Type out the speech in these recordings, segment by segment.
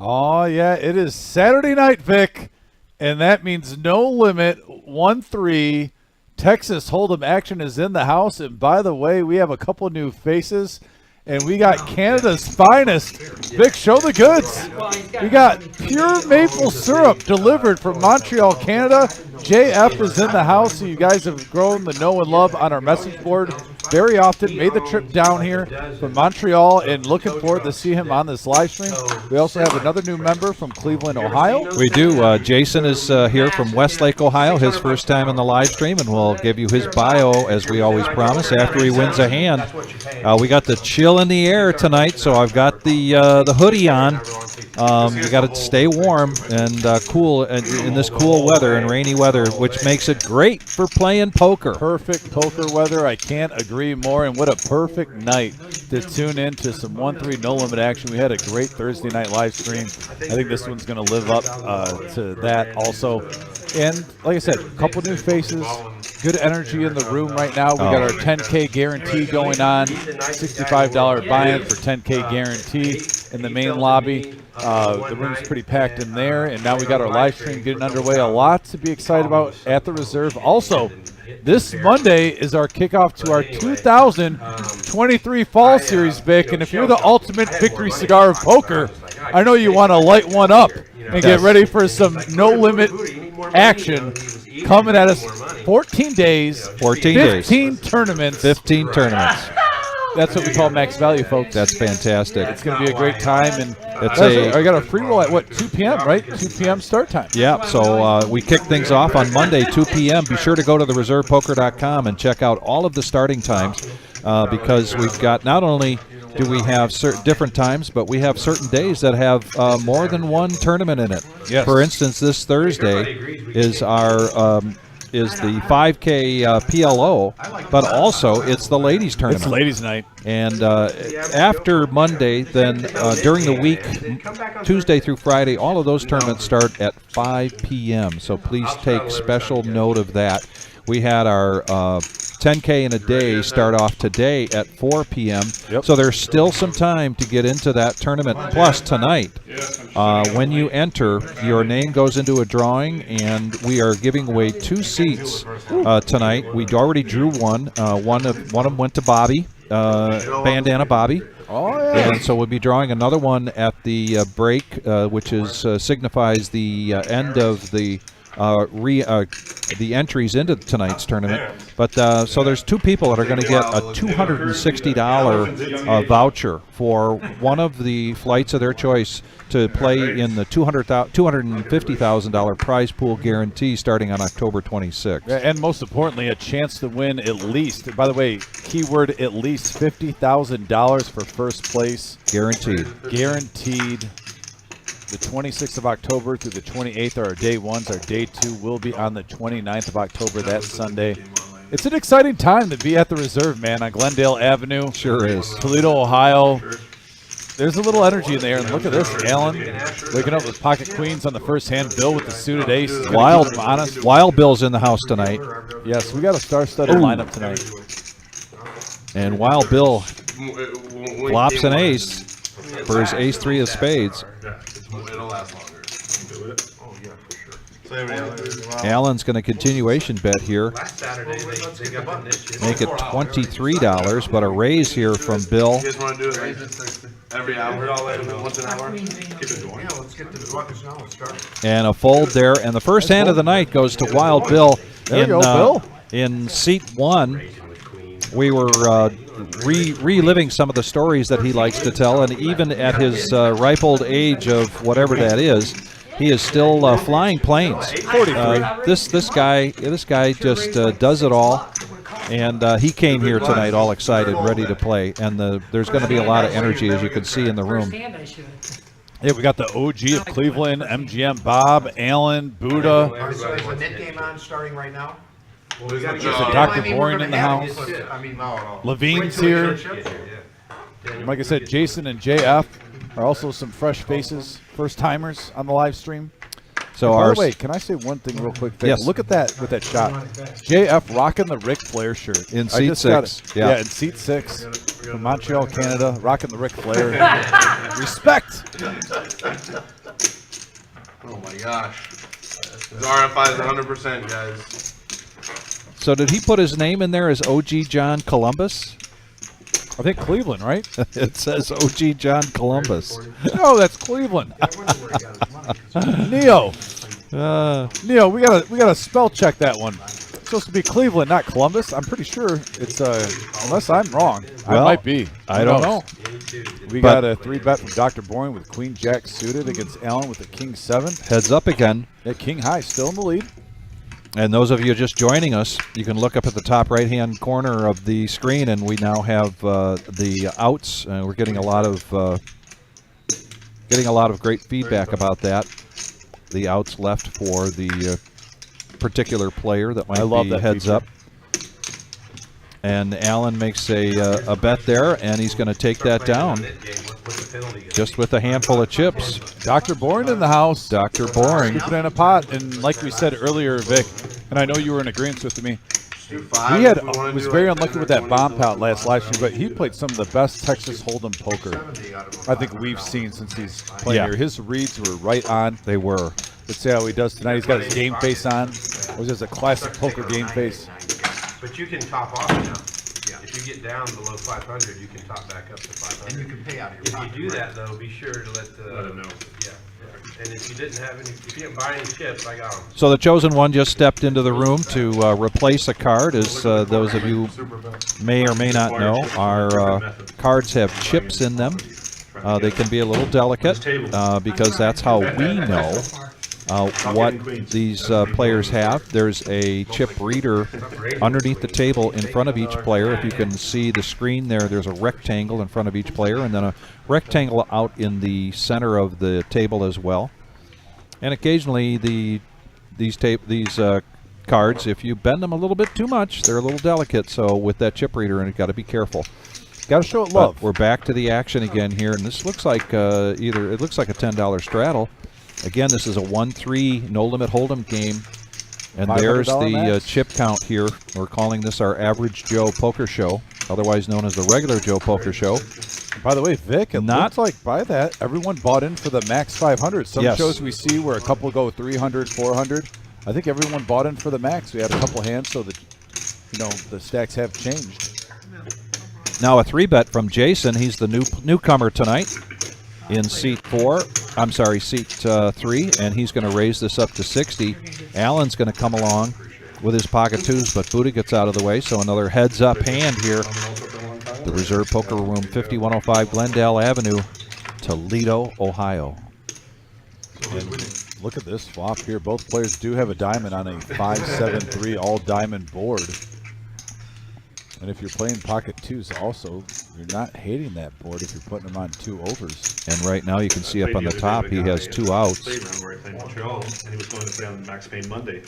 Oh, yeah, it is Saturday night, Vic, and that means no limit, 1-3. Texas Hold'em action is in the house, and by the way, we have a couple new faces, and we got Canada's finest. Vic, show the goods. We got pure maple syrup delivered from Montreal, Canada. JF is in the house, so you guys have grown the know and love on our message board very often. Made the trip down here from Montreal and looking forward to see him on this live stream. We also have another new member from Cleveland, Ohio. We do. Jason is here from Westlake, Ohio, his first time in the live stream, and we'll give you his bio, as we always promise, after he wins a hand. We got the chill in the air tonight, so I've got the hoodie on. You got to stay warm and cool in this cool weather and rainy weather, which makes it great for playing poker. Perfect poker weather. I can't agree more. And what a perfect night to tune in to some 1-3 no limit action. We had a great Thursday night live stream. I think this one's going to live up to that also. And like I said, a couple new faces. Good energy in the room right now. We got our 10K guarantee going on. $65 buy-in for 10K guarantee in the main lobby. The room's pretty packed in there, and now we got our live stream getting underway. A lot to be excited about at the Reserve. Also, this Monday is our kickoff to our 2023 Fall Series, Vic, and if you're the ultimate victory cigar of poker, I know you want to light one up and get ready for some no-limit action coming at us. 14 days, 15 tournaments. 15 tournaments. That's what we call max value, folks. That's fantastic. It's going to be a great time. And I got a free roll at, 2 p.m., right? 2 p.m. start time. Yeah, so we kick things off on Monday, 2 p.m. Be sure to go to thereservepoker.com and check out all of the starting times because we've got not only do we have different times, but we have certain days that have more than one tournament in it. Yes. For instance, this Thursday is is the 5K PLO, but also it's the ladies tournament. It's ladies night. And after Monday, then during the week, Tuesday through Friday, all of those tournaments start at 5 p.m. So please take special note of that. We had our 10K in a day start off today at 4 p.m. Yep. So there's still some time to get into that tournament. Plus tonight, when you enter, your name goes into a drawing, and we are giving away 2 seats tonight. We already drew one. One of them went to Bobby, Bandana Bobby. Oh, yeah. And so we'll be drawing another one at the break, which is signifies the end of the entries into tonight's tournament. But so there's 2 people that are going to get a $260 voucher for one of the flights of their choice to play in the $250,000 prize pool guarantee starting on October 26th. And most importantly, a chance to win at least, by the way, keyword at least $50,000 for first place. Guaranteed. Guaranteed. The 26th of October through the 28th are our day ones. Our day 2 will be on the 29th of October, that Sunday. It's an exciting time to be at the Reserve, man, on Glendale Avenue. Sure is. Toledo, Ohio. There's a little energy in there, and look at this, Alan waking up with pocket queens on the first hand. Bill with the suited ace. Wild Bill's in the house tonight. Yes, we got a star-studded lineup tonight. And Wild Bill flops an ace for his ace-3 of spades. It'll last longer. Do it? Oh, yeah, for sure. Alan's going to continuation bet here. Last Saturday, they got Make it $23, but a raise here from Bill. You guys want to do it every hour? Once an hour? Keep it going. Yeah, let's get to the buckets now. Let's start. And a fold there. And the first hand of the night goes to Wild Bill. There you go, Bill. In seat 1, we were reliving some of the stories that he likes to tell, and even at his ripe old age of whatever that is, he is still flying planes. This guy just does it all, and he came here tonight all excited, ready to play, and there's going to be a lot of energy, as you can see in the room. Yeah, we got the OG of Cleveland, MGM Bob, Alan, Buddha. Is the net game on starting right now? There's a Dr. Boring in the house. Levine's here. Like I said, Jason and JF are also some fresh faces, first-timers on the live stream. So By our the way, can I say one thing real quick? Vic? Yes. Look at that with that shot. JF rocking the Ric Flair shirt. In I seat just got 6. it. Yeah. In seat 6 from Montreal, Canada, rocking the Ric Flair. Respect. Oh my gosh. His RFI is 100%, guys. So did he put his name in there as OG John Columbus? I think Cleveland, right? It says OG John Columbus. No, that's Cleveland. Neo, Neo, we gotta spell check that one. It's supposed to be Cleveland, not Columbus. I'm pretty sure it's unless I'm wrong. I Well, might be. I don't know. We But- got a 3-bet from Dr. Boring with Queen Jack suited against Allen with the King 7. Heads up again. Yeah, King High still in the lead. And those of you just joining us, you can look up at the top right-hand corner of the screen, and we now have the outs. We're getting a lot of great feedback about that. The outs left for the particular player that might I love be that heads feature. up. And Allen makes a bet there, and he's going to take that down just with a handful of chips. Dr. Boring in the house. Dr. Boring. Scooping in a pot. And like we said earlier, Vic, and I know you were in agreement with me, Do 5 he if we wanna was do very like unlucky 10 or with that 20 bomb so pout last live stream, far. but he played some of the best Texas Hold'em poker I think we've seen since he's played Yeah. here. His reads were right on. They were. Let's see how he does tonight. He's got his game face on. Which is a classic poker game face. But you can top off now. If you get down below 500, you can top back up to 500. And you can pay out of your If pocket. you do that, though, be sure to let them know. Yeah. And if you didn't have any, if you didn't buy any chips, I got them. So the chosen one just stepped into the room to replace a card. As those of you may or may not know, our cards have chips in them. They can be a little delicate because that's how we know what these players have. There's a chip reader underneath the table in front of each player. If you can see the screen there, there's a rectangle in front of each player and then a rectangle out in the center of the table as well. And occasionally these cards, if you bend them a little bit too much, they're a little delicate. So with that chip reader, and you got to be careful. Got to show it But love. we're back to the action again here, and this looks like it looks like a $10 straddle. Again, this is a 1-3 no limit hold'em game, and there's $500 the max. chip count here. We're calling this our Average Joe Poker Show, otherwise known as the Regular Joe Poker Show. By the way, Vic, it Not- looks like by that, everyone bought in for the max 500. Some Yes. shows we see where a couple go 300, 400. I think everyone bought in for the max. We had a couple hands, so that, the stacks have changed. Now a 3-bet from Jason. He's the newcomer tonight in seat 3, and he's going to raise this up to 60. Allen's going to come along with his pocket 2s, but Buddha gets out of the way, so another heads-up hand here. The Reserve Poker Room, 5105 Glendale Avenue, Toledo, Ohio. And look at this flop here. Both players do have a diamond on a 5-7-3 all-diamond board. And if you're playing pocket 2s also, you're not hating that board if you're putting them on 2 overs. And right now you can see up on the top he has 2 outs.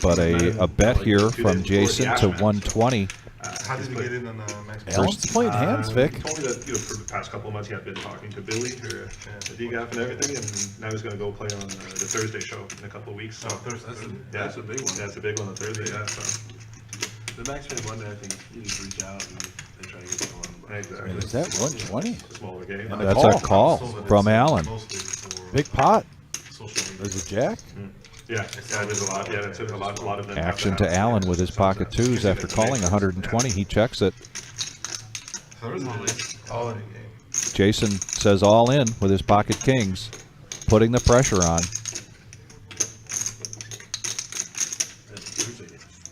But a bet here from Jason to 120. How did he get in on the max? Allen's playing hands, Vic. He told me that for the past couple of months he had been talking to Billy, the DGAF and everything, and now he's going to go play on the Thursday show in a couple of weeks. So That's a big one. that's a big one on Thursday. Yeah, so The max pay Monday, I think you just reach out and try to get going. exactly. Is that 120? Smaller game. And That's a call from Allen. Big pot. There's a jack. Yeah, there's a lot. Yeah, that's a lot of them. Action to Allen with his pocket 2s after calling 120. He checks it. All in a game. Jason says all in with his pocket kings, putting the pressure on.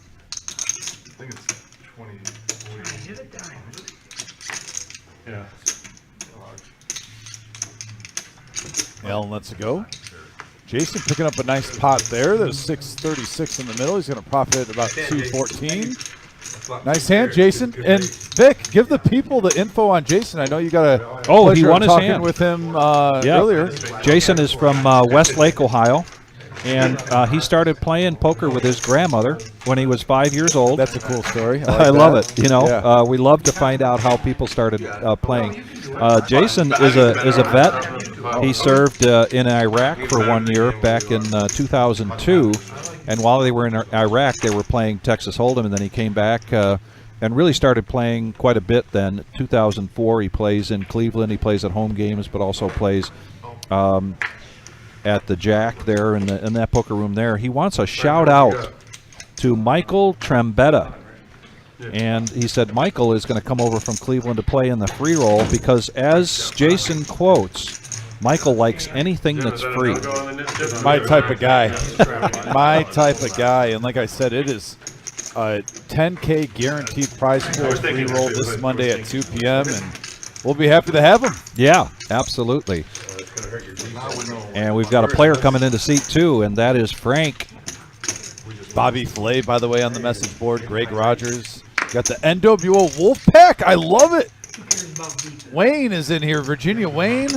I think it's 20, 40. Yeah. Allen lets it go. Jason picking up a nice pot there. There's 636 in the middle. He's going to profit at about 214. Nice hand, Jason. And Vic, give the people the info on Jason. I know you got a Oh, he pleasure won of his talking hand. with him earlier. Jason is from Westlake, Ohio. And he started playing poker with his grandmother when he was 5 years old. That's a cool story. I love it. You know, Yeah. we love to find out how people started playing. Jason is a vet. He served in Iraq for 1 year back in 2002, and while they were in Iraq, they were playing Texas Hold'em, and then he came back and really started playing quite a bit. Then 2004, he plays in Cleveland. He plays at home games, but also plays at the Jack there in that poker room there. He wants a shout out to Michael Trembetta. And he said Michael is going to come over from Cleveland to play in the free roll because, as Jason quotes, Michael likes anything that's free. My type of guy. My type of guy. And like I said, it is a 10K guaranteed prize pool free roll this Monday at 2 p.m. And we'll be happy to have him. Yeah, absolutely. And we've got a player coming into seat 2, and that is Frank. Bobby Flay, by the way, on the message board. Greg Rogers. Got the NWO Wolfpack. I love it. Wayne is in here. Virginia Wayne.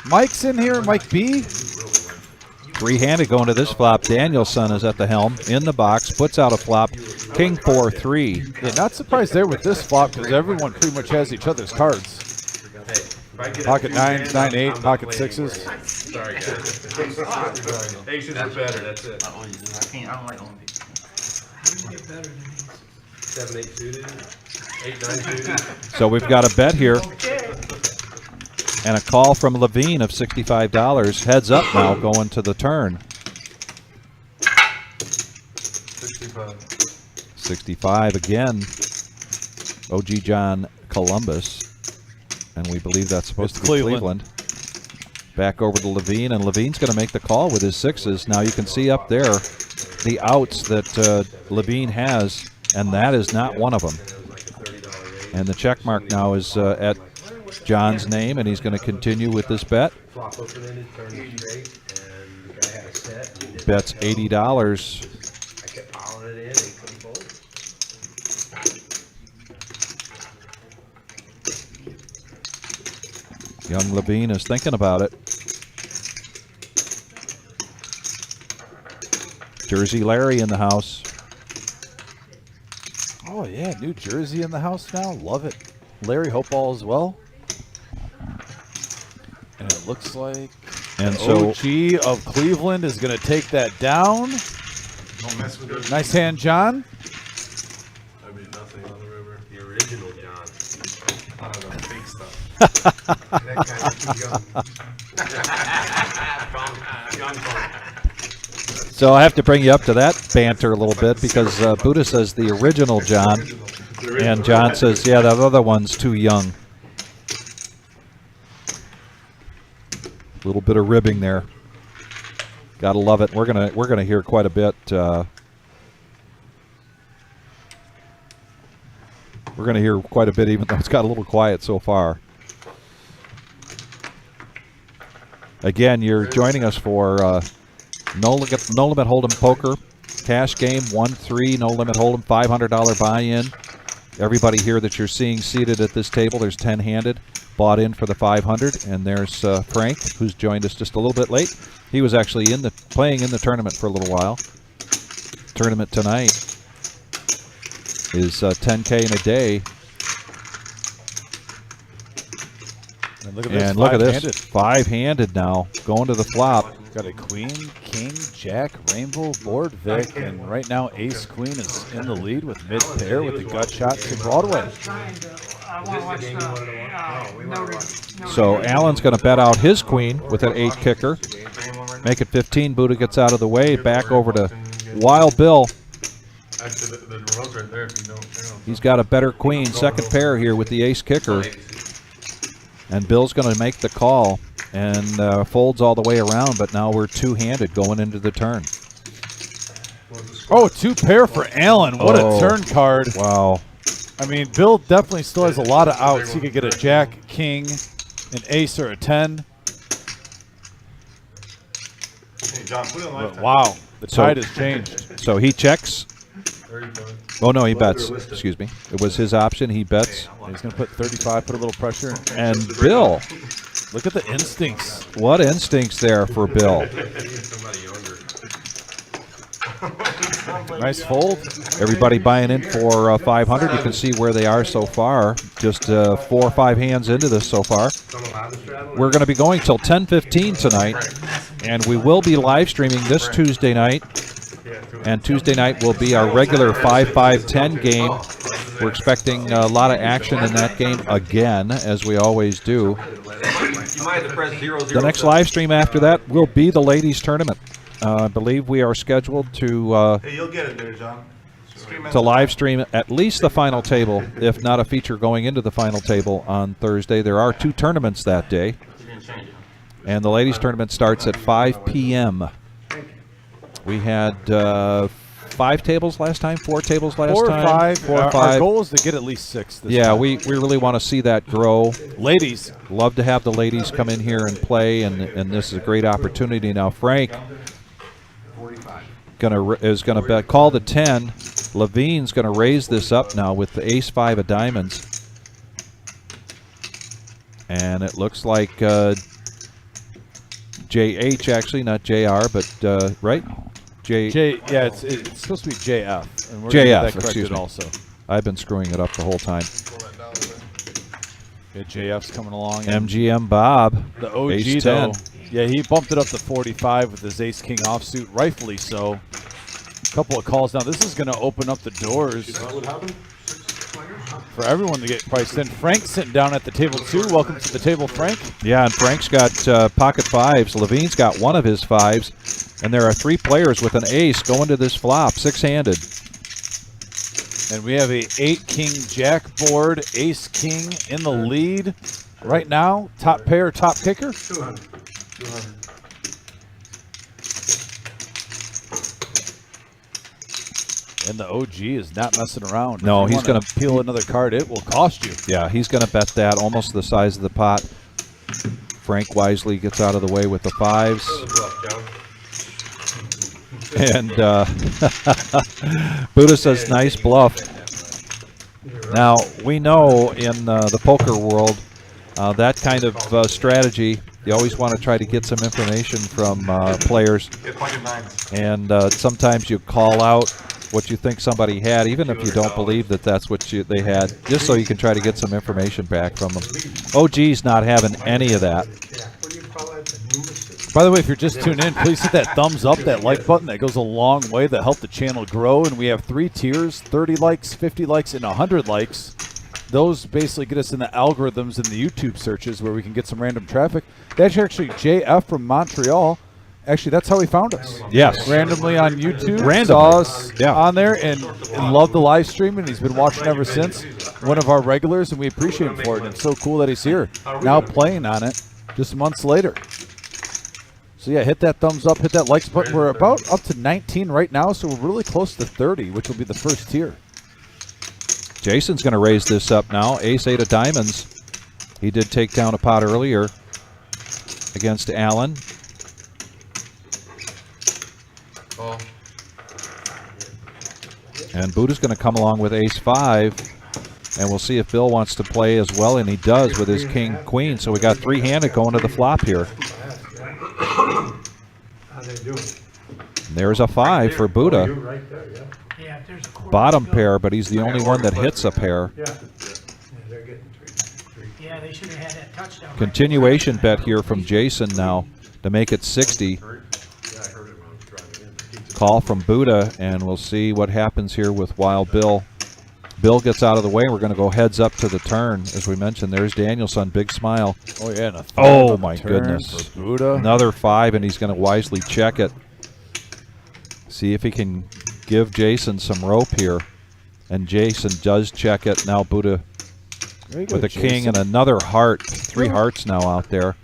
Mike's in here. Mike B. Three-handed going to this flop. Danielson is at the helm. In the box. Puts out a flop. King 4-3. Yeah, not surprised there with this flop because everyone pretty much has each other's cards. Pocket 9s, 9-8, pocket 6s. Sorry, guys. Aces are better, that's it. I don't like only. 7-8 suited, 8-9 suited. So we've got a bet here. And a call from Levine of $65. Heads up now going to the turn. 65 again. OG John Columbus. And we believe that's supposed It's to be Cleveland. Back over to Levine, and Levine's going to make the call with his 6s. Now you can see up there the outs that Levine has, and that is not one of them. And the check mark now is at John's name, and he's going to continue with this bet. Flop open-ended, turn straight, and the guy had a set. and he did Bets that. $80. I kept piling it in and he couldn't fold. Young Levine is thinking about it. Jersey Larry in the house. Oh, yeah, New Jersey in the house now. Love it. Larry Hopeball as well. And it looks like And so OG of Cleveland is going to take that down. Don't mess with it. Nice hand, John. I mean, nothing on the river. The original John. I don't know, fake stuff. That guy's too young. Young fun. So I have to bring you up to that banter a little bit because Buddha says the original John, and John says, yeah, that other one's too young. A little bit of ribbing there. Gotta love it. We're gonna hear quite a bit. We're gonna hear quite a bit, even though it's got a little quiet so far. Again, you're joining us for No Limit Hold'em Poker cash game 1-3 No Limit Hold'em $500 buy-in. Everybody here that you're seeing seated at this table, there's 10-handed bought in for the 500, and there's Frank, who's joined us just a little bit late. He was actually playing in the tournament for a little while. Tournament tonight is 10K in a day. And look at this, five-handed now, going to the flop. Got a queen, king, jack, rainbow, board, Vic, and right now ace queen is in the lead with mid pair with the gut shot to Broadway. So Allen's going to bet out his queen with an 8 kicker. Make it 15. Buddha gets out of the way. Back over to Wild Bill. Actually, the remote's right there if you don't turn on. He's got a better queen. Second pair here with the ace kicker. And Bill's going to make the call and folds all the way around, but now we're two-handed going into the turn. Oh, 2 pair for Allen. What a turn card. Wow. I mean, Bill definitely still has a lot of outs. He could get a jack, king, an ace, or a 10. Hey, John, put it on But lifetime. wow, the tide has changed. So he checks. 35. Oh, no, he bets. Excuse me. It was his option. He bets. He's going to put 35, put a little pressure. And Bill Look at the instincts. What instincts there for Bill. Somebody younger. Nice fold. Everybody buying in for 500. You can see where they are so far. Just 4 or 5 hands into this so far. We're going to be going till 10:15 tonight, and we will be live streaming this Tuesday night. And Tuesday night will be our regular 5-5-10 game. We're expecting a lot of action in that game again, as we always do. The next live stream after that will be the ladies' tournament. I believe we are scheduled to Hey, you'll get it there, John. live stream at least the final table, if not a feature going into the final table on Thursday. There are 2 tournaments that day, and the ladies' tournament starts at 5 p.m. We had 5 tables last time, 4 tables last 4 or time. 5. 4 or Our 5. goal is to get at least 6 this Yeah, time. we really want to see that grow. Ladies. Love to have the ladies come in here and play, and this is a great opportunity. Now, Frank is gonna bet, call the 10. Levine's going to raise this up now with the ace-5 of diamonds. And it looks like JH, actually, not JR, but right? Yeah, it's supposed to be JF. And we're JF, gonna get that excuse corrected me. also. I've been screwing it up the whole time. Yeah, JF's coming along. MGM Bob, The OG, ace though. 10. Yeah, he bumped it up to 45 with his ace-king offsuit, rightfully so. A couple of calls now. This is going to open up the doors for everyone to get priced in. Frank's sitting down at the table, too. Welcome to the table, Frank. Yeah, and Frank's got pocket 5s. Levine's got one of his 5s. And there are 3 players with an ace going to this flop, 6-handed. And we have a 8-king jack board, ace-king in the lead right now. Top pair, top kicker. 200. And the OG is not messing around. No, If you he's wanna gonna peel another card. It will cost you. Yeah, he's going to bet that almost the size of the pot. Frank wisely gets out of the way with the 5s. And Buddha says, nice bluff. Now, we know in the poker world, that kind of strategy, you always want to try to get some information from players. Get pointed 9s. And sometimes you call out what you think somebody had, even if you don't believe that that's what they had, just so you can try to get some information back from them. OG's not having any of that. By the way, if you're just tuning in, please hit that thumbs up, that like button. That goes a long way to help the channel grow. And we have 3 tiers, 30 likes, 50 likes, and 100 likes. Those basically get us in the algorithms in the YouTube searches where we can get some random traffic. That's actually JF from Montreal. Actually, that's how he found us. Yes. Randomly on YouTube. Randomly. Saw us Yeah. on there and loved the live stream, and he's been watching ever since. One of our regulars, and we appreciate him for it. And it's so cool that he's here now playing on it just months later. So yeah, hit that thumbs up, hit that likes button. We're about up to 19 right now, so we're really close to 30, which will be the first tier. Jason's going to raise this up now. Ace-8 of diamonds. He did take down a pot earlier against Allen. And Buddha's going to come along with ace-5. And we'll see if Bill wants to play as well, and he does with his king-queen. So we got 3-handed going to the flop here. How they doing? And there's a 5 for Buddha. Right there, yeah. Yeah, if there's a quarter Bottom to go. pair, but he's the only one that hits a pair. Yeah. They're getting 3. Yeah, they should have had that touchdown. right Continuation before. bet here from Jason now to make it 60. Call from Buddha, and we'll see what happens here with Wild Bill. Bill gets out of the way. We're going to go heads up to the turn. As we mentioned, there's Danielson, big smile. Oh yeah, and a third Oh, on the my turn goodness. for Buddha. Another 5, and he's going to wisely check it. See if he can give Jason some rope here. And Jason does check it. Now Buddha Very good, with a king Jason. and another heart. 3 hearts now out there.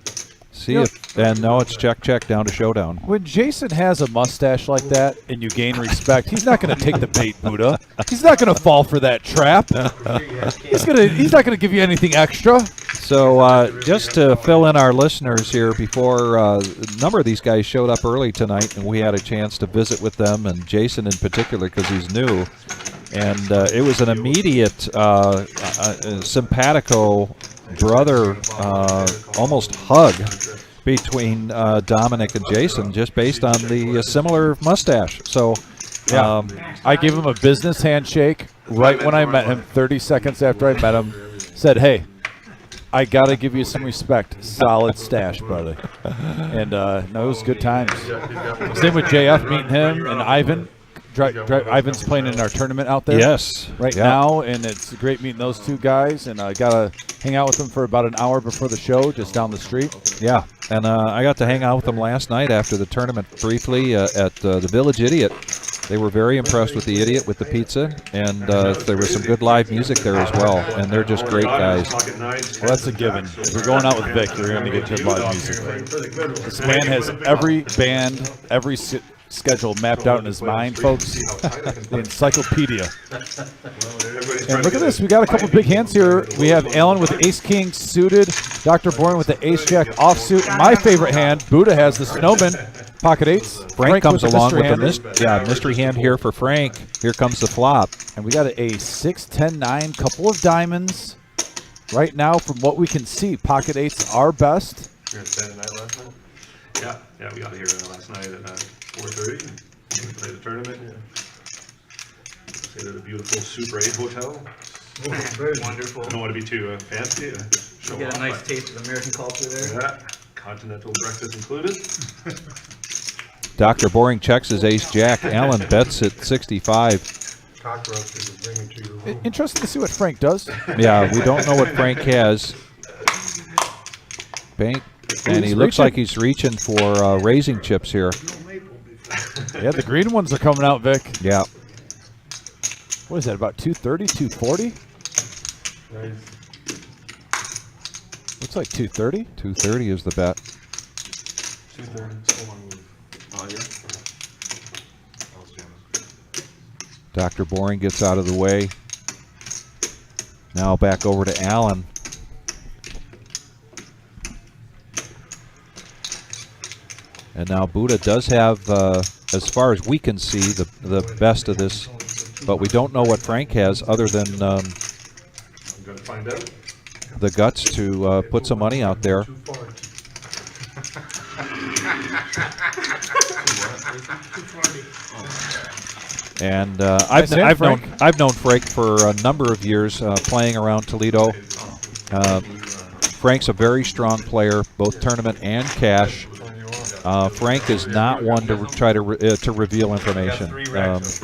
See if, and no, it's check, check, down to showdown. When Jason has a mustache like that and you gain respect, he's not going to take the bait, Buddha. He's not going to fall for that trap. He's not going to give you anything extra. So just to fill in our listeners here, before a number of these guys showed up early tonight, and we had a chance to visit with them, and Jason in particular because he's new. And it was an immediate simpatico brother almost hug between Dominic and Jason, just based on the similar mustache. So, Yeah. I gave him a business handshake right when I met him, 30 seconds after I met him. Said, hey, I got to give you some respect. Solid stash, brother. And no, it was good times. Same with JF, meeting him and Ivan. Ivan's playing in our tournament out there right now, and it's great meeting those two guys. And I got to hang out with them for about an hour before the show, just down the street. Yeah, and I got to hang out with them last night after the tournament briefly at the Village Idiot. They were very impressed with the Idiot, with the pizza, and there was some good live music there as well, and they're just great guys. Well, that's a given. If you're going out with Vic, you're going to get good live music. This man has every band, every schedule mapped out in his mind, folks. The encyclopedia. And look at this. We got a couple big hands here. We have Alan with Ace King suited, Dr. Bourne with the Ace Jack offsuit. My favorite hand, Buddha has the Snowman, pocket eights. Frank comes with along with mystery the mystery hand here for Frank. Here comes the flop. And we got a 6, 10, 9, couple of diamonds. Right now, from what we can see, pocket eights are best. You were at Saturday night last night? Yeah, we got here last night at 4:30. We played the tournament. Stayed at a beautiful Super 8 hotel. Wonderful. I don't want to be too fancy. You get a nice taste of American culture there. Yeah, continental breakfast included. Dr. Boring checks his Ace Jack. Alan bets at 65. Cockroaches will bring it to your room. Interesting to see what Frank does. Yeah, we don't know what Frank has. Bank. And he looks like he's reaching for raising chips here. Yeah, the green ones are coming out, Vic. Yeah. What is that, about 230, 240? Looks like 230. 230 is the bet. 230. Oh, yeah. Dr. Boring gets out of the way. Now back over to Alan. And now Buddha does have, as far as we can see, the best of this. But we don't know what Frank has other than I'm going to find out. the guts to put some money out there. And I've known Frank for a number of years, playing around Toledo. Frank's a very strong player, both tournament and cash. Frank is not one to try to reveal information.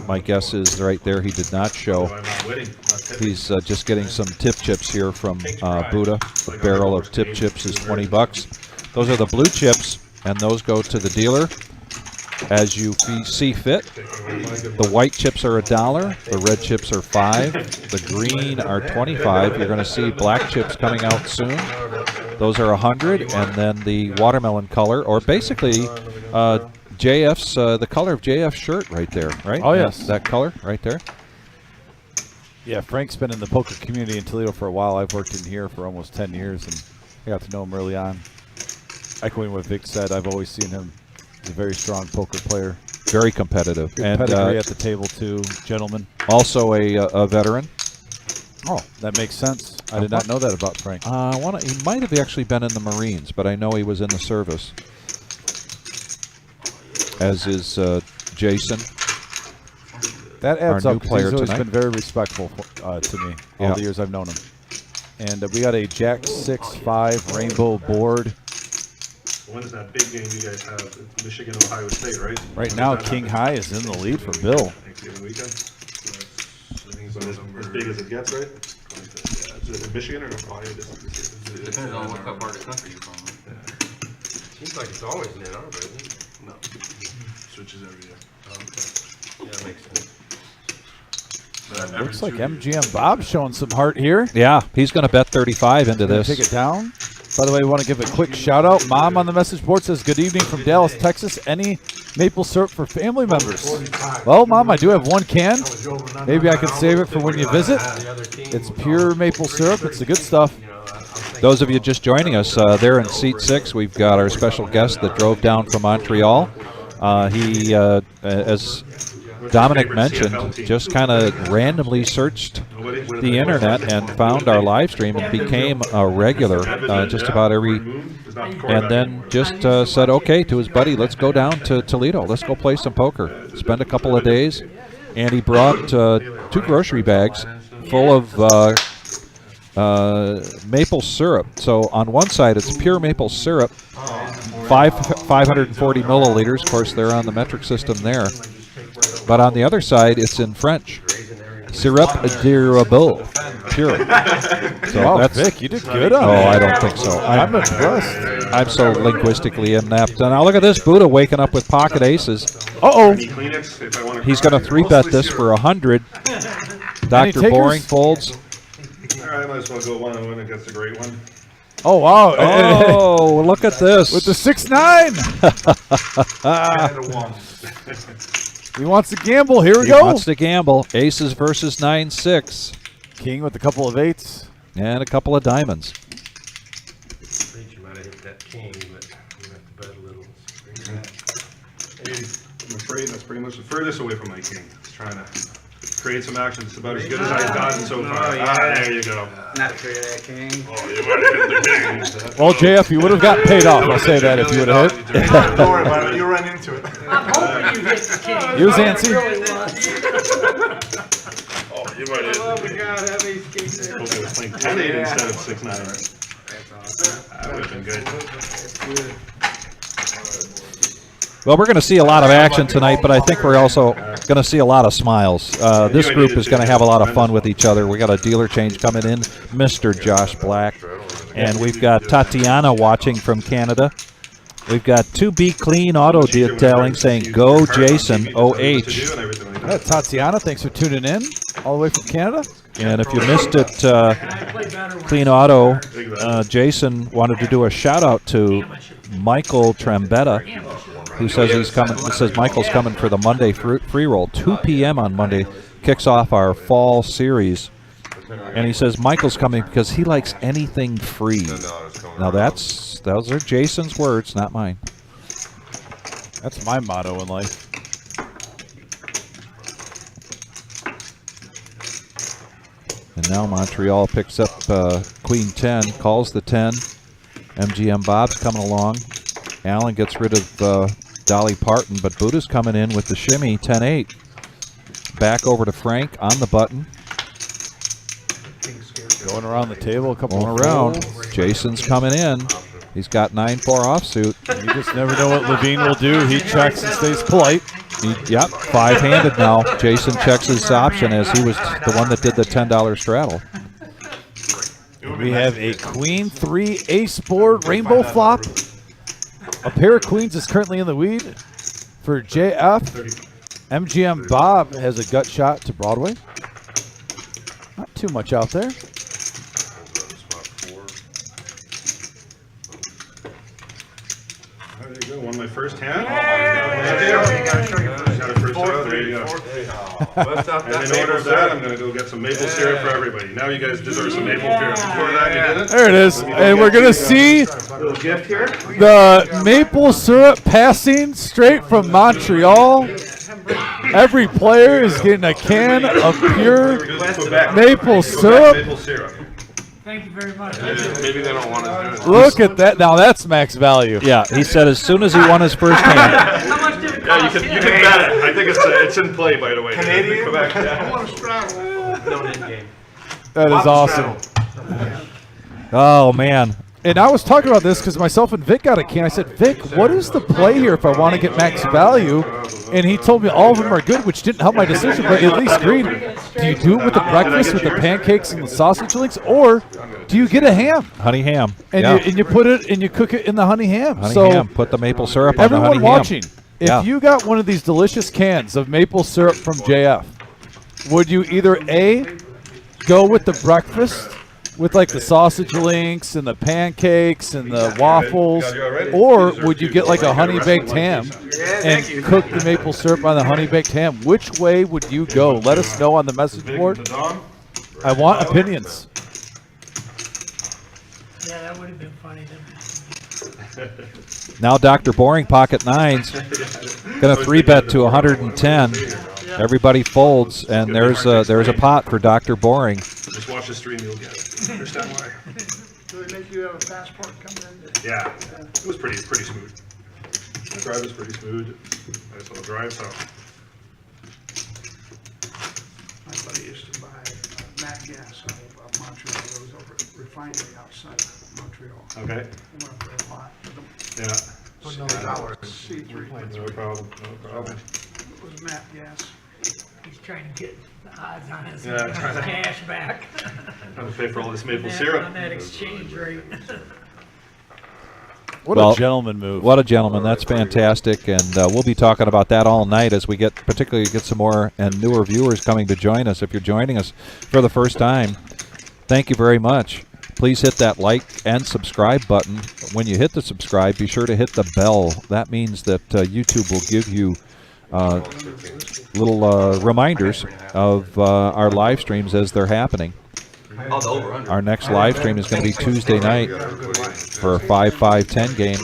My guess is right there he did not show. He's just getting some tip chips here from Buddha. The barrel of tip chips is $20. Those are the blue chips, and those go to the dealer as you see fit. The white chips are $1. The red chips are $5. The green are $25. You're going to see black chips coming out soon. Those are $100, and then the watermelon color, or basically JF's the color of JF's shirt right there, right? Oh yes, that color right there. Yeah, Frank's been in the poker community in Toledo for a while. I've worked in here for almost 10 years, and I got to know him early on. Echoing what Vic said, I've always seen him as a very strong poker player. Very competitive. Good and pedigree at the table too, gentlemen. Also a veteran. Oh, that makes sense. I did not know that about Frank. He might have actually been in the Marines, but I know he was in the service. As is Jason. That adds our new up. Player He's always tonight. been very respectful to me all the years I've known him. And we got a Jack 6-5 rainbow board. When is that big game you guys have? It's Michigan, Ohio State, right? Right now, King High is in the lead for Bill. Thanksgiving weekend. So as big as it gets, right? Is it Michigan or Ohio? Depends on what part of the country you're from. Seems like it's always in Ann Arbor, isn't it? No. Switches every year. Yeah, that makes sense. Looks like MGM Bob showing some heart here. Yeah, he's going to bet 35 into this. Take it down. By the way, we want to give a quick shout out. Mom on the message board says, good evening from Dallas, Texas. Any maple syrup for family members? Well, Mom, I do have one can. Maybe I can save it for when you visit. It's pure maple syrup. It's the good stuff. Those of you just joining us, there in seat 6, we've got our special guest that drove down from Montreal. As Dominic favorite mentioned, CFL team. just kind of randomly searched Nobody? the internet and found our live stream and became a regular just about every. And then just said okay to his buddy, let's go down to Toledo. Let's go play some poker. Spend a couple of days. And he brought 2 grocery bags full of maple syrup. So on one side, it's pure maple syrup, 540 milliliters. Of course, they're on the metric system there. But on the other side, it's in French. Syrup durable, pure. So Wow, Vic, you did good on Oh, that. I don't think so. I'm impressed. I'm so linguistically inept. And now look at this Buddha waking up with pocket aces. Uh-oh. Any Kleenex if I want to He's cry? going to 3-bet this for 100. Dr. takers? Boring folds. All right, I might as well go 1-1 against a great one. Oh, wow. Oh, look at this. With the 6-9. He wants to gamble. Here we He go. wants to gamble. Aces versus 9-6. King with a couple of 8s. And a couple of diamonds. I think you might have hit that king, but you have to bet a little. I'm afraid that's pretty much the furthest away from my king. Just trying to create some action. It's about as good as I've gotten so far. There you go. Not afraid of that king. Oh, you might have hit the king. Well, JF, you would have got paid off. I'll say that if you would have hit. Don't worry about it. You ran into it. I'm hoping you hit the king. He was antsy. Oh, you might have Oh my God, that makes king there. Hope it was playing 10-8 instead of 6-9. That would have been good. Well, we're going to see a lot of action tonight, but I think we're also going to see a lot of smiles. This group is going to have a lot of fun with each other. We got a dealer change coming in, Mr. Josh Black. And we've got Tatiana watching from Canada. We've got 2B Clean Auto Detailing saying, go Jason, OH. Yeah, Tatiana, thanks for tuning in all the way from Canada. And if you missed it, I play better with Clean Auto, Jason wanted to do a shout out to Michael Trambetta, who says he's coming. He says Michael's coming for the Monday free roll, 2 p.m. on Monday, kicks off our fall series. And he says Michael's coming because he likes anything free. Now those are Jason's words, not mine. That's my motto in life. And now Montreal picks up Queen 10, calls the 10. MGM Bob's coming along. Allen gets rid of Dolly Parton, but Buddha's coming in with the shimmy, 10-8. Back over to Frank on the button. Going around the table, a couple Going of around. rolls. Jason's coming in. He's got 9-4 offsuit. You just never know what Levine will do. He checks and stays polite. Yep, 5-handed now. Jason checks his option as he was the one that did the $10 straddle. We have a Queen 3 ace board rainbow flop. A pair of queens is currently in the weed for JF. MGM Bob has a gut shot to Broadway. Not too much out there. There you go. Won my first hand. Got a first out. There you go. And in order of that, I'm going to go get some maple syrup for everybody. Now you guys deserve some maple syrup. Before that, you did it. There it is. And we're going to see Little gift here. the maple syrup passing straight from Montreal. Every player is getting a can of pure maple syrup. Maple syrup. Thank you very much. Maybe they don't want to do it. Look at that. Now that's max value. Yeah, he said as soon as he won his first hand. How much did it Yeah, cost? you can bet it. I think it's in play, by the way. Canadian? Quebec, I yeah. want to straddle. No net game. That is awesome. Oh, man. And I was talking about this because myself and Vic got a can. I said, Vic, what is the play here if I want to get max value? And he told me all of them are good, which didn't help my decision, but at least agreed. Do you do it with the breakfast, with the pancakes and the sausage links, or do you get a ham Honey ham. and Yeah. you put it and you cook it in the honey ham? Honey so ham. Put the maple syrup on the honey everyone ham. watching, if Yeah. you got one of these delicious cans of maple syrup from JF, would you either A, go with the breakfast with like the sausage links and the pancakes and the waffles, or would you get like a honey baked ham and cook the maple syrup on the honey baked ham? Which way would you go? Let us know on the message board. I want opinions. Yeah, that would have been funny. Now Dr. Boring pocket nines. Going to 3-bet to 110. Everybody folds, and there's a pot for Dr. Boring. Just watch the stream, you'll get it. Understand why? Do they make you have a passport coming in? Yeah, it was pretty smooth. The drive was pretty smooth. Nice little drive, so. My buddy used to buy Matt gas out of Montreal. There was a refinery outside of Montreal. Okay. He went up there a lot with them. Yeah. C3. No problem. No problem. It was Matt gas. He's trying to get the odds on his Yeah, trying to- cash back. Trying to pay for all this maple On syrup. that exchange rate. What Well, a gentleman move. What a gentleman. That's fantastic. And we'll be talking about that all night as we particularly get some more and newer viewers coming to join us. If you're joining us for the first time, thank you very much. Please hit that like and subscribe button. When you hit the subscribe, be sure to hit the bell. That means that YouTube will give you little reminders of our live streams as they're happening. Our next live stream is going to be Tuesday night for a 5-5-10 game.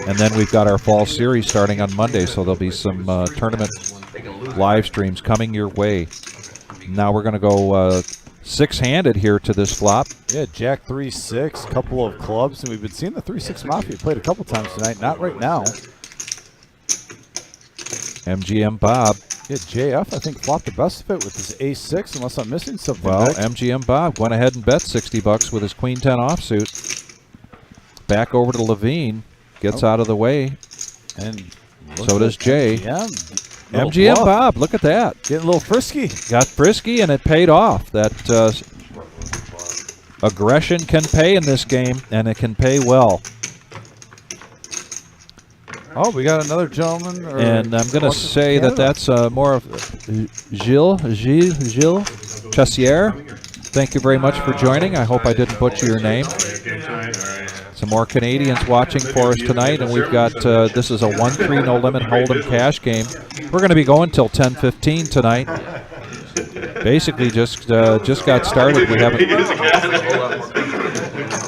And then we've got our fall series starting on Monday, so there'll be some tournament live streams coming your way. Now we're going to go six-handed here to this flop. Yeah, Jack 3-6, couple of clubs, and we've been seeing the 3-6 Mafia played a couple times tonight. Not right now. MGM Bob. Yeah, JF, I think, flopped the best of it with his ace-6, unless I'm missing something. Well, big. MGM Bob went ahead and bet $60 with his queen-10 offsuit. Back over to Levine. Gets out of the way. And So does Jay. Yeah. MGM Bob, look at that. Getting a little frisky. Got frisky, and it paid off. That aggression can pay in this game, and it can pay well. Oh, we got another gentleman. And I'm going to say that that's more of Gilles Chassier. Thank you very much for joining. I hope I didn't butcher your name. Some more Canadians watching for us tonight, and we've got this is a 1-3 no limit hold'em cash game. We're going to be going till 10:15 tonight. Basically, just got started. We haven't.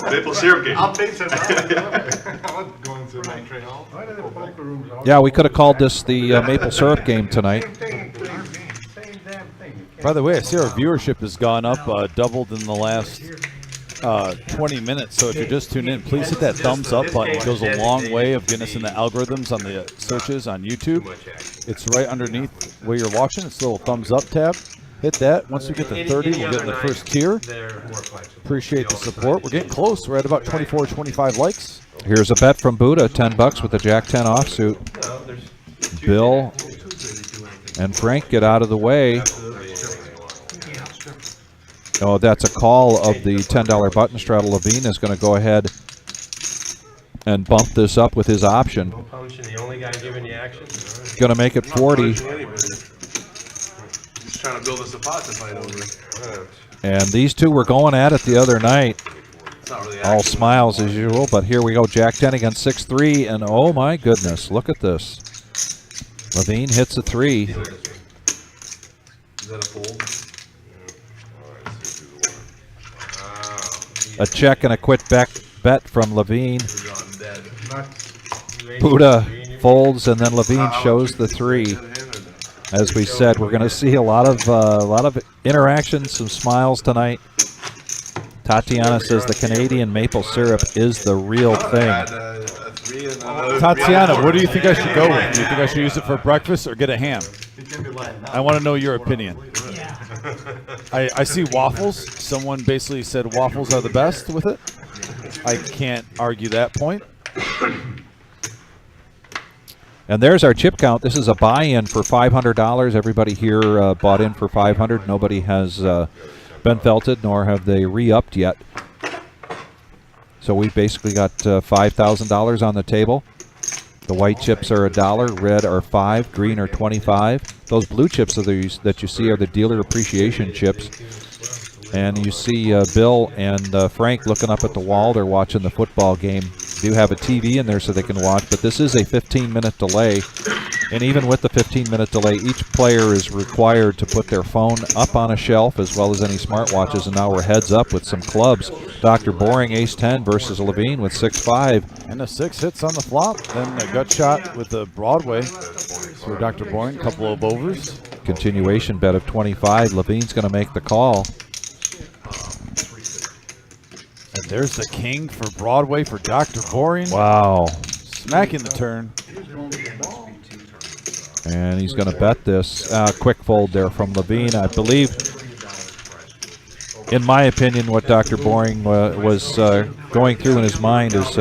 Maple syrup game. I'll take some. I'm going to Montreal. Why do the poker rooms always? Yeah, we could have called this the maple syrup game tonight. Same damn thing. By the way, I see our viewership has gone up, doubled in the last 20 minutes. So if you're just tuned in, please hit that thumbs up button. It goes a long way of getting us in the algorithms on the searches on YouTube. It's right underneath where you're watching. It's a little thumbs up tab. Hit that. Once we get to 30, we'll get in the first tier. Appreciate the support. We're getting close. We're at about 24, 25 likes. Here's a bet from Buddha, $10 with the Jack 10 offsuit. Bill and Frank get out of the way. Oh, that's a call of the $10 button straddle. Levine is going to go ahead and bump this up with his option. No punching, the only guy giving you action. Going to make it 40. Just trying to build us a pot to fight over. And these two were going at it the other night. It's not really All action. smiles as usual, but here we go. Jack 10 against 6-3, and oh my goodness, look at this. Levine hits a 3. Is that a fold? A check and a quit back bet from Levine. Gone dead. Buddha folds, and then Levine shows the 3. As we said, we're going to see a lot of interaction, some smiles tonight. Tatiana says the Canadian maple syrup is the real thing. Tatiana, what do you think I should go with? Do you think I should use it for breakfast or get a ham? I want to know your opinion. Yeah. I see waffles. Someone basically said waffles are the best with it. I can't argue that point. And there's our chip count. This is a buy-in for $500. Everybody here bought in for $500. Nobody has been felted, nor have they re-upped yet. So we've basically got $5,000 on the table. The white chips are $1, red are $5, green are $25. Those blue chips are these that you see are the dealer appreciation chips. And you see Bill and Frank looking up at the wall. They're watching the football game. They do have a TV in there so they can watch, but this is a 15-minute delay. And even with the 15-minute delay, each player is required to put their phone up on a shelf as well as any smartwatches. And now we're heads up with some clubs. Dr. Boring, ace-10 versus Levine with 6-5. And a 6 hits on the flop. Then a gut shot with the Broadway. So Dr. Bourne, couple of overs. Continuation bet of 25. Levine's going to make the call. And there's the king for Broadway for Dr. Boring. Wow. Smacking the turn. And he's going to bet this. Quick fold there from Levine. I believe, in my opinion, what Dr. Boring was going through in his mind is,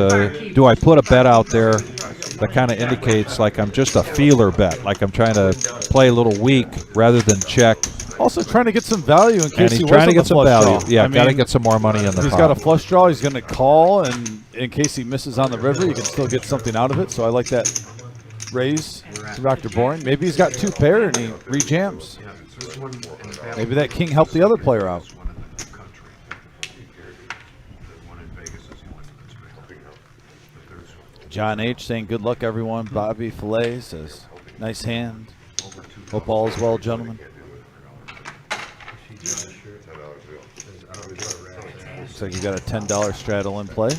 do I put a bet out there that kind of indicates like I'm just a feeler bet, like I'm trying to play a little weak rather than check. Also trying to get some value in case And he's he trying to wasn't get the some flush value. draw. Yeah, I got to mean, get some more money in the he's pot. got a flush draw. He's going to call, and in case he misses on the river, you can still get something out of it. So I like that raise to Dr. Boring. Maybe he's got 2 pair and he rejams. Maybe that king helped the other player out. John H. saying good luck, everyone. Bobby Fillet says nice hand. Hope all is well, gentlemen. Looks like you got a $10 straddle in play.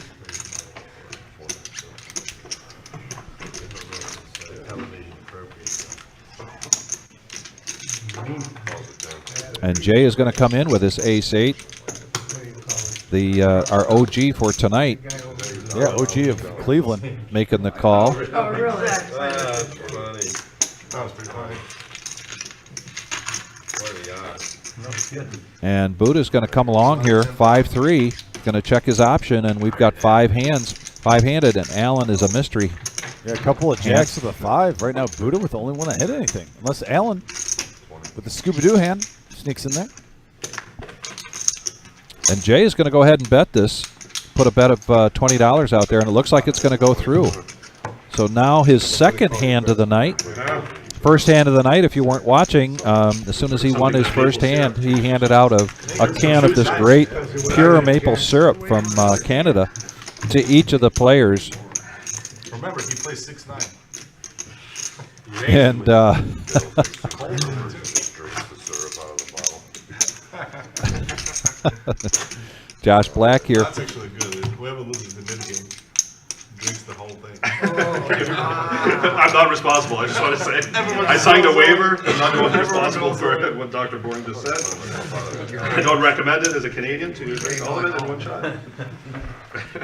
And Jay is going to come in with his ace-8. The our OG for tonight. Yeah, OG of Cleveland. Making the call. Oh, really? That's funny. That was pretty funny. What are the odds? And Buddha's going to come along here, 5-3. Going to check his option, and we've got 5 hands, 5-handed, and Allen is a mystery. Yeah, a couple of jacks of the 5. Right now, Buddha with the only one that hit anything. Unless Allen with the Scooby-Doo hand sneaks in there. And Jay is going to go ahead and bet this. Put a bet of $20 out there, and it looks like it's going to go through. So now his second hand of the night. First hand of the night, if you weren't watching, as soon as he won his first hand, he handed out a can of this great pure maple syrup from Canada to each of the players. Remember, he plays 6'9". And Josh Black here. That's actually good. Whoever loses the mid game drinks the whole thing. I'm not responsible, I just want to say. I signed a waiver, I'm not the one responsible for what Dr. Bourne just said. I don't recommend it as a Canadian to drink all of it in one shot.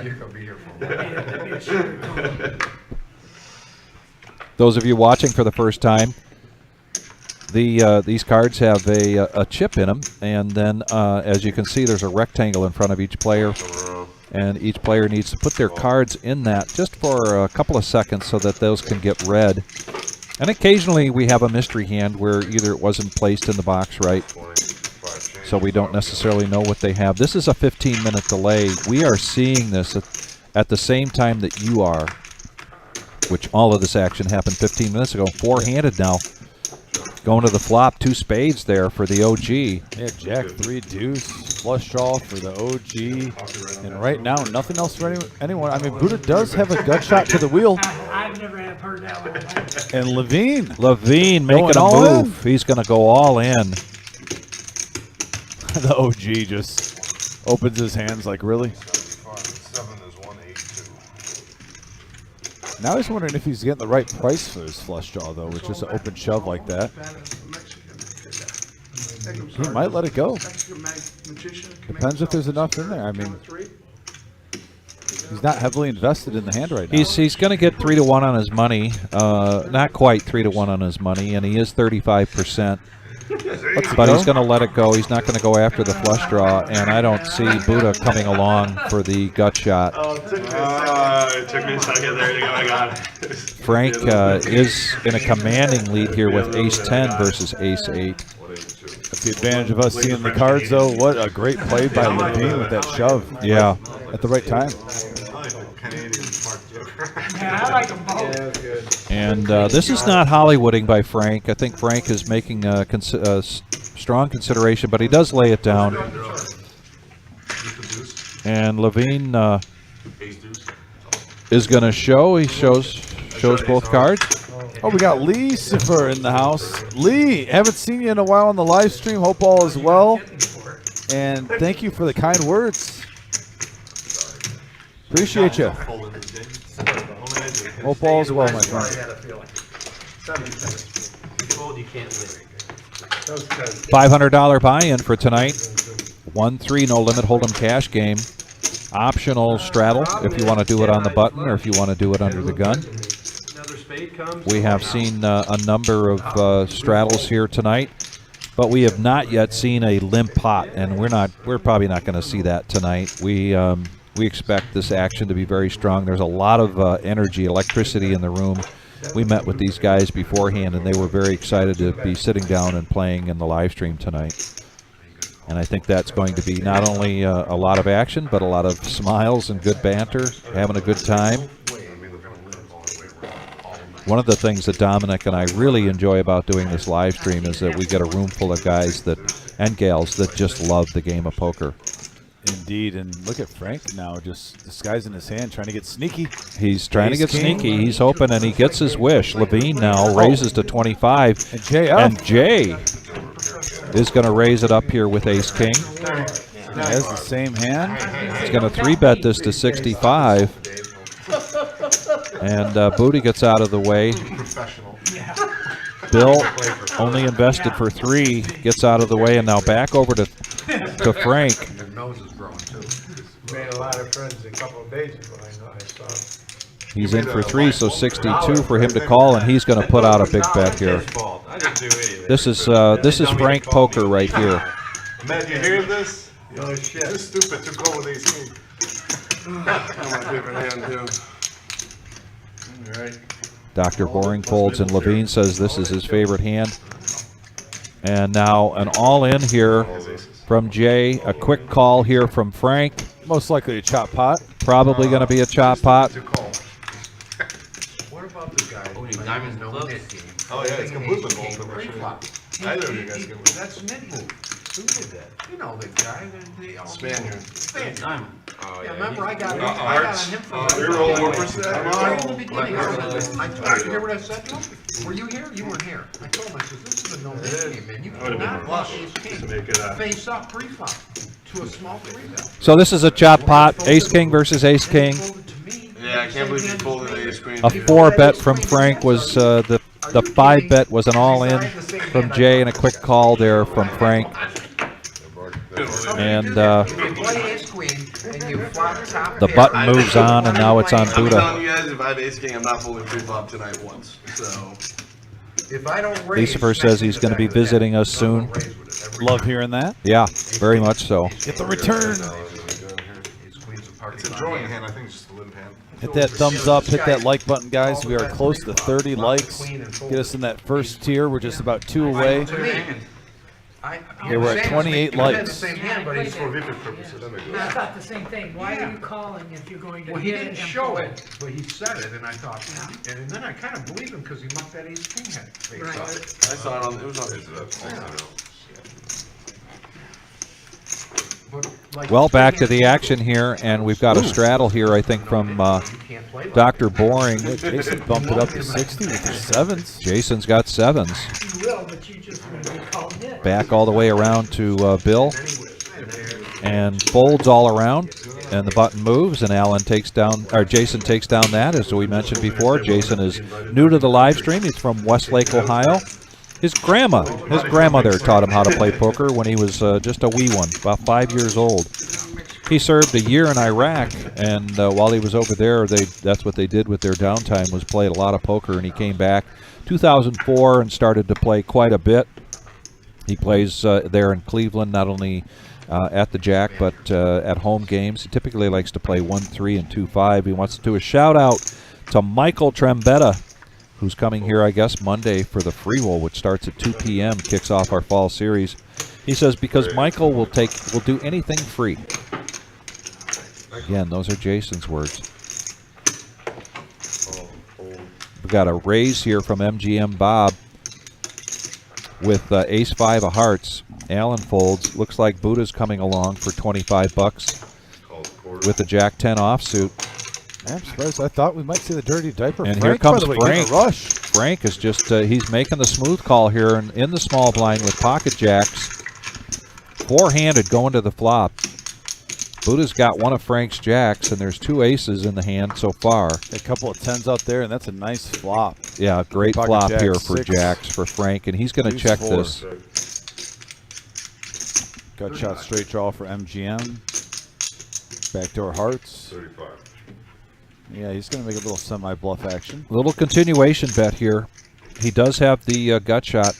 You're gonna be here for Those of you watching for the first time, these cards have a chip in them, and then as you can see, there's a rectangle in front of each player, and each player needs to put their cards in that just for a couple of seconds so that those can get read. And occasionally we have a mystery hand where either it wasn't placed in the box right, so we don't necessarily know what they have. This is a 15-minute delay. We are seeing this at the same time that you are, which all of this action happened 15 minutes ago. 4-handed now. Going to the flop, 2 spades there for the OG. Yeah, Jack 3 deuce, flush draw for the OG. And right now, nothing else for anyone. I mean, Buddha does have a gut shot to the wheel. I've never have heard that one. And Levine making a all move. He's going to go all in. The OG just opens his hands like, really? 7 is 182. Now he's wondering if he's getting the right price for his flush draw, though, with just an open shove like that. He might let it go. Depends if there's enough in there. I mean, he's not heavily invested in the hand right now. He's going to get 3-1 on his money. Not quite 3-1 on his money, and he is 35%. But he's going to let it go. He's not going to go after the flush draw, and I don't see Buddha coming along for the gut shot. It took me a second. There you go. I got it. Frank is in a commanding lead here with ace-10 versus ace-8. That's the advantage of us seeing the cards, though. What a great play by Levine with that shove. Yeah. At the right time. Yeah, I like them both. And this is not Hollywooding by Frank. I think Frank is making a strong consideration, but he does lay it down. And Levine is going to show. He shows both cards. Oh, we got Lee Siffer in the house. Lee, haven't seen you in a while on the live stream. Hope all is well. And thank you for the kind words. Appreciate you. Hope all is well, my friend. you can't win. $500 buy-in for tonight. 1-3 no limit hold'em cash game. Optional straddle if you want to do it on the button or if you want to do it under the gun. Another spade comes. We have seen a number of straddles here tonight, but we have not yet seen a limp pot, and we're probably not going to see that tonight. We expect this action to be very strong. There's a lot of energy, electricity in the room. We met with these guys beforehand, and they were very excited to be sitting down and playing in the live stream tonight. And I think that's going to be not only a lot of action, but a lot of smiles and good banter, having a good time. One of the things that Dominic and I really enjoy about doing this live stream is that we get a room full of guys and gals that just love the game of poker. Indeed, and look at Frank now, just disguising his hand, trying to get sneaky. He's trying to get King. sneaky. He's hoping, and he gets his wish. Levine now raises to 25. And Jay And Jay is going to raise it up here with Ace King. has the same hand. He's going to 3-bet this to 65. And Booty gets out of the way. Bill only invested for 3, gets out of the way, and now back over to Frank. Your nose is growing too. Made a lot of friends a couple of days ago. I saw. He's in for 3, so 62 for him to call, and he's going to put out a big bet here. I didn't do anything. This is Frank Poker right here. Matt, you hear this? Oh shit. This stupid to go with Ace King. I'm a different hand too. All right. Dr. Boring folds, and Levine says this is his favorite hand. And now an all-in here from Jay. A quick call here from Frank. Most likely a chop pot. Probably going to be a chop pot. What about the guy? Oh, diamonds no net game. Oh yeah, it's completely multiple. Pre-flop. Either of you guys can win. That's net move. Who did that? You know the guy. They all Spaniard. Spaniard. Oh Yeah, remember I got Hearts. on him for Reroll 1%. right in the beginning. You hear what I said to him? Were you here? You weren't here. I told him, I said, this is a no-net game, man. You That would've been cannot bluff flush Ace to King. make it Face up pre-flop to a small 3-bet. So this is a chop pot. Ace King versus Ace King. Yeah, I can't believe you folded the Ace Queen. A 4-bet from Frank was the 5-bet was an all-in from Jay, and a quick call there from Frank. And You play Ace Queen and you flop top the pair. button moves on, and now it's on I'm telling Buddha. you guys, if I have Ace King, I'm not folding pre-flop tonight once. So If I don't raise, Lucifer says he's going to be visiting us soon. Love hearing that. Yeah, very much so. Get the return. it's a drawing hand. I think it's just a limp hand. Hit that thumbs up, hit that like button, guys. We are close to 30 likes. Get us in that first tier. We're just about 2 away. To me, Yeah, we're at 28 likes. Same hand, but he's For VIPIC purposes, that makes sense. I thought the same thing. Why are you calling if you're going to well, he hit it didn't and show fold? it, but he said it, and I thought, and then I kind of believed him because he mucked that Ace King head face Right. up. I saw it on. It was on. But, like, Well, back to the action here, and we've got a straddle here, I think, from you can't play like Dr. Boring. Jason bumped it up to 60 with the 7s. Jason's got 7s. You will, but you just want to be called in. Back all the way around to Bill, and folds all around, and the button moves, and Jason takes down that, as we mentioned before. Jason is new to the live stream. He's from Westlake, Ohio. His grandmother taught him how to play poker when he was just a wee one, about 5 years old. He served a year in Iraq, and while he was over there, that's what they did with their downtime, was played a lot of poker, and he came back 2004 and started to play quite a bit. He plays there in Cleveland, not only at the Jack, but at home games. He typically likes to play 1-3 and 2-5. He wants to do a shout-out to Michael Trembetta, who's coming here, I guess, Monday for the free roll, which starts at 2 p.m., kicks off our fall series. He says, because Michael will do anything free. Again, those are Jason's words. We've got a raise here from MGM Bob with Ace-5 of hearts. Allen folds. Looks like Buddha's coming along for 25 bucks with the Jack-10 offsuit. I'm surprised. I thought we might see the dirty diaper. And Frank, here comes by the way, getting Frank. a rush. Frank is just, he's making the smooth call here in the small blind with pocket jacks. Four-handed going to the flop. Buddha's got one of Frank's jacks, and there's 2 aces in the hand so far. A couple of 10s out there, and that's a nice flop. Yeah, great Pocket flop jack, here for 6. jacks for Frank, and he's going to Deuce, check 4. this. Gut shot straight draw for MGM. Backdoor hearts. 35. Yeah, he's going to make a little semi-bluff action. Little continuation bet here. He does have the gut shot.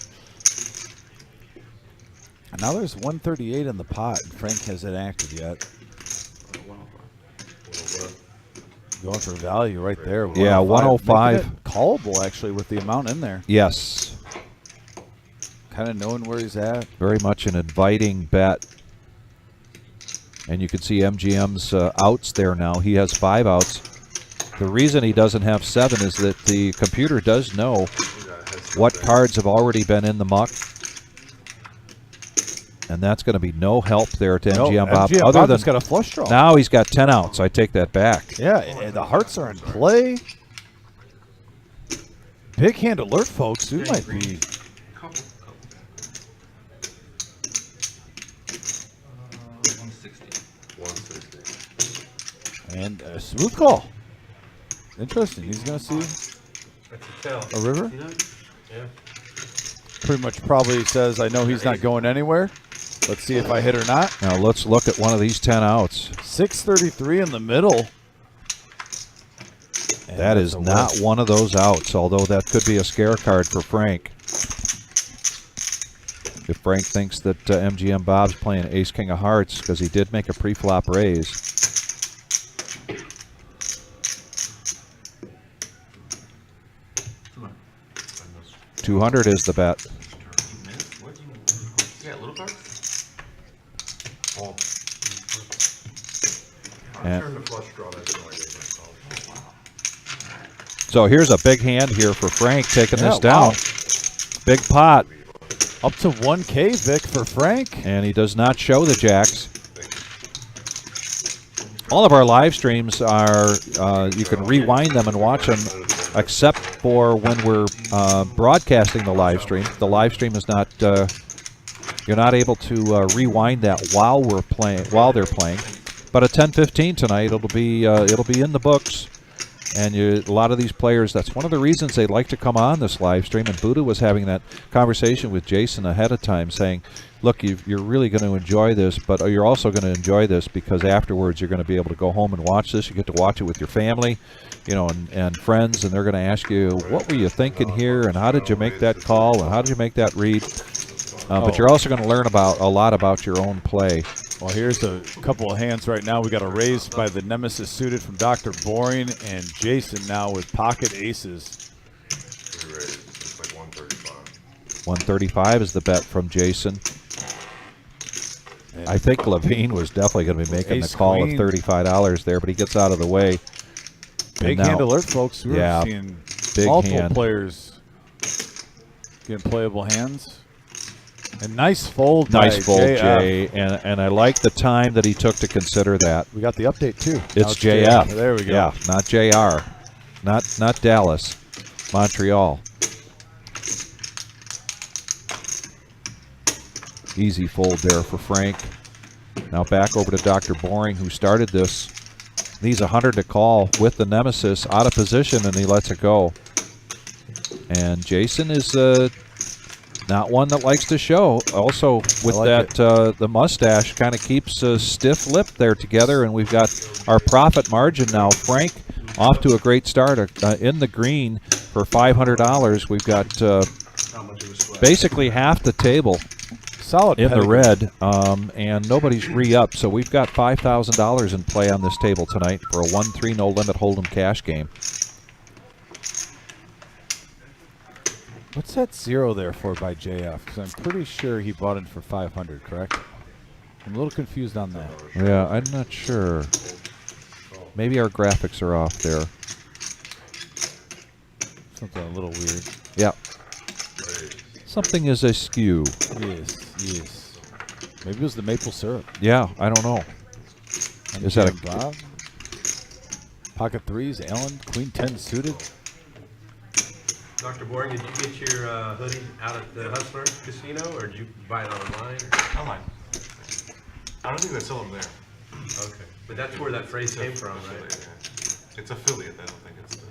And now there's 138 in the pot, and Frank hasn't acted yet. Going for value right there. Yeah, 105. Making it callable, actually, with the amount in there. Yes. Kind of knowing where he's at. Very much an inviting bet. And you can see MGM's outs there now. He has 5 outs. The reason he doesn't have 7 is that the computer does know what cards have already been in the muck. And that's going to be no help there to MGM Bob. MGM Other Bob than has got a flush draw. now he's got 10 outs. I take that back. Yeah, and the hearts are in play. Big hand alert, folks. We might be. Couple. 160. And a smooth call. Interesting. He's going to see That's a tell. a river. Yeah. Pretty much probably says, I know he's not going anywhere. Let's see if I hit or not. Now let's look at one of these 10 outs. 633 in the middle. And That that's is a not whiff. one of those outs, although that could be a scare card for Frank. If Frank thinks that MGM Bob's playing ace-king of hearts, because he did make a pre-flop raise. 200 is the bet. Yeah, little cards? Oh. And Turn the flush draw, that's the only reason I called. so here's a big hand here for Frank taking Yeah, this down. wow. Big pot, Up to 1K, Vic, for Frank. and he does not show the jacks. All of our live streams are, you can rewind them and watch them, except for when we're broadcasting the live stream. The live stream is not, you're not able to rewind that while we're playing, while they're playing. But at 10:15 tonight, it'll be in the books. And a lot of these players, that's one of the reasons they like to come on this live stream. And Buddha was having that conversation with Jason ahead of time saying, look, you're really going to enjoy this, but you're also going to enjoy this because afterwards you're going to be able to go home and watch this. You get to watch it with your family, you know, and friends, and they're going to ask you, what were you thinking here, and how did you make that call, and how did you make that read? But you're also going to learn a lot about your own play. Well, here's a couple of hands right now. We got a raise by the Nemesis suited from Dr. Boring, and Jason now with pocket aces. It's like 135. 135 is the bet from Jason. I think Levine was definitely going to be making the Ace call queen. of $35 there, but he gets out of the way. Big And now- hand alert, folks. We're Yeah, seeing big multiple hand. players getting playable hands. And nice fold Nice by fold, JF. Jay, and I like the time that he took to consider that. We got the update, too. Now It's JF. There we go. Yeah, not JR. Not Dallas. Montreal. Easy fold there for Frank. Now back over to Dr. Boring, who started this. Needs 100 to call with the Nemesis out of position, and he lets it go. And Jason is not one that likes to show. Also, with like that, the mustache kind of keeps a stiff lip there together, and we've got our profit margin now. Frank off to a great start in the green for $500. We've got basically half the table Solid in the pedigree. red, and nobody's re-up. So we've got $5,000 in play on this table tonight for a 1-3 no limit hold'em cash game. What's that 0 there for by JF? Because I'm pretty sure he bought it for 500, correct? I'm a little confused on that. Yeah, I'm not sure. Maybe our graphics are off there. Something a little weird. Yeah. Something is askew. Yes. Maybe it was the maple syrup. Yeah, I don't know. Is that MGM Bob? Pocket threes, Allen, Queen 10 suited. Dr. Boring, did you get your hoodie out at the Hustler Casino, or did you buy it online? Online. I don't think they sell them there. Okay, but that's where that phrase came from, right? It's affiliate, I don't think it's the.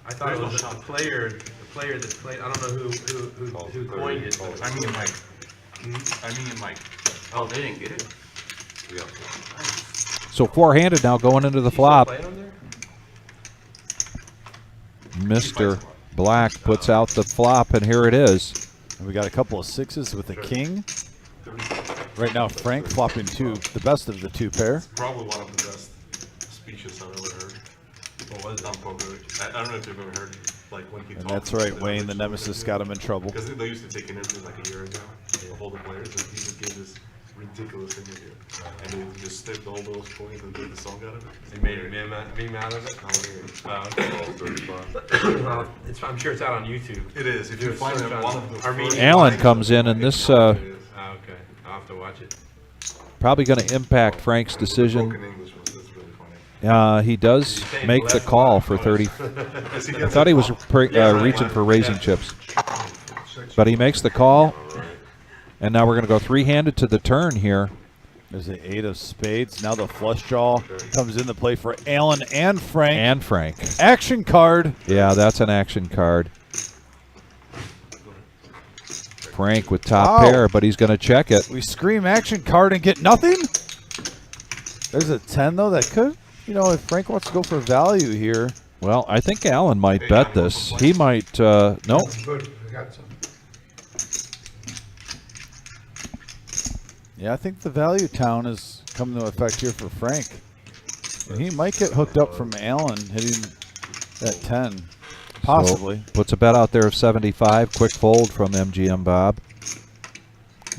I thought it was a player that played, I don't know who coined it. but- I mean, like. Oh, they didn't get it? Yeah. So four-handed now going into the You still flop. playing on there? Mr. Black puts out the flop, and here it is. And we got a couple of sixes with a king. Right now, Frank flopping the best of the two pair. Probably one of the best speeches I've ever heard. What was On it? poker. I don't know if you've ever heard, like, when he And talks. that's right, Wayne, the nemesis, got him in trouble. Because they used to take interviews like a year ago, they would hold the players, and he just gave this ridiculous interview. And they just snipped all those coins and made the song out of it. They made a meme out of it? Well, I'm sure it's out on YouTube. It is, if you Do a find search it, on one of the Armenian- first Allen lines comes in, of and it, this Okay, I'll have to watch it. probably going to impact Frank's decision. Broken English was really funny. He does make the call for 30. I thought he was reaching for raising chips. But he makes the call. And now we're going to go three-handed to the turn here. There's the 8 of spades. Now the flush draw comes into play for Allen and Frank. And Frank. Action card. Yeah, that's an action card. Frank with top Wow. pair, but he's going to check it. We scream action card and get nothing. There's a 10, though, that could, if Frank wants to go for value here. Well, I think Allen might bet this. He might, no. Good, I got some. Yeah, I think the value town is coming to effect here for Frank. And he might get hooked up from Allen hitting that 10. Possibly. So puts a bet out there of 75. Quick fold from MGM Bob.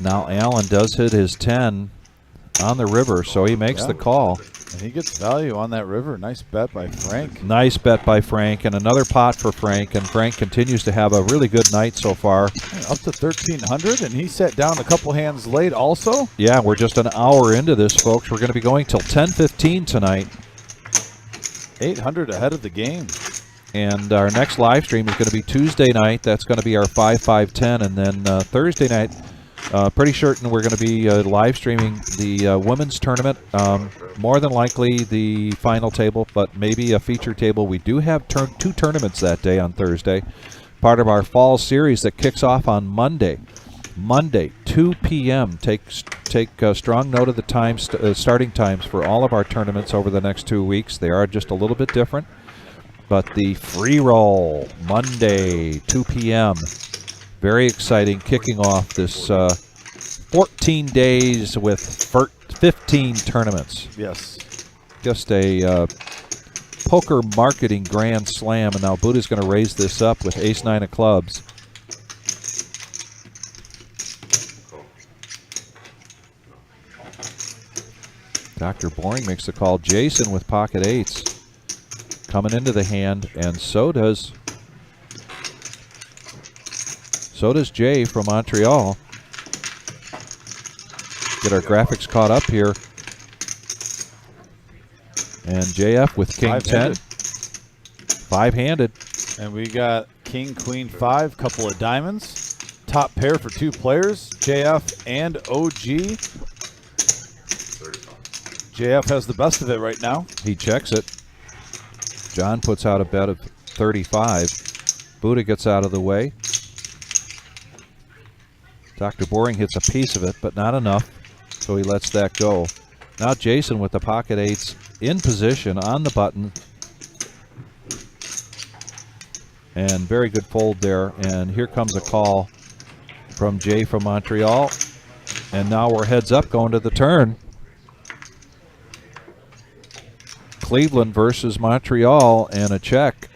Now Allen does hit his 10 on the river, so he makes the call. And he gets value on that river. Nice bet by Frank. Nice bet by Frank, and another pot for Frank, and Frank continues to have a really good night so far. Up to 1,300, and he sat down a couple hands late also. Yeah, we're just an hour into this, folks. We're going to be going till 10:15 tonight. 800 ahead of the game. And our next live stream is going to be Tuesday night. That's going to be our 5-5-10. And then Thursday night, pretty certain we're going to be live streaming the women's tournament. More than likely the final table, but maybe a feature table. We do have two tournaments that day on Thursday. Part of our fall series that kicks off on Monday. Monday, 2 p.m. Take strong note of the starting times for all of our tournaments over the next 2 weeks. They are just a little bit different. But the free roll, Monday, 2 p.m. Very exciting, kicking off this 14 days with 15 tournaments. Yes. Just a poker marketing grand slam, and now Buddha's going to raise this up with ace-9 of clubs. Dr. Boring makes the call. Jason with pocket eights coming into the hand, and so does Jay from Montreal. Get our graphics caught up here. And JF with king 10. Five-handed. And we got king, queen, 5, couple of diamonds. Top pair for 2 players, JF and OG. JF has the best of it right now. He checks it. John puts out a bet of 35. Buddha gets out of the way. Dr. Boring hits a piece of it, but not enough, so he lets that go. Now Jason with the pocket eights in position on the button. And very good fold there. And here comes a call from Jay from Montreal. And now we're heads up going to the turn. Cleveland versus Montreal, and a check.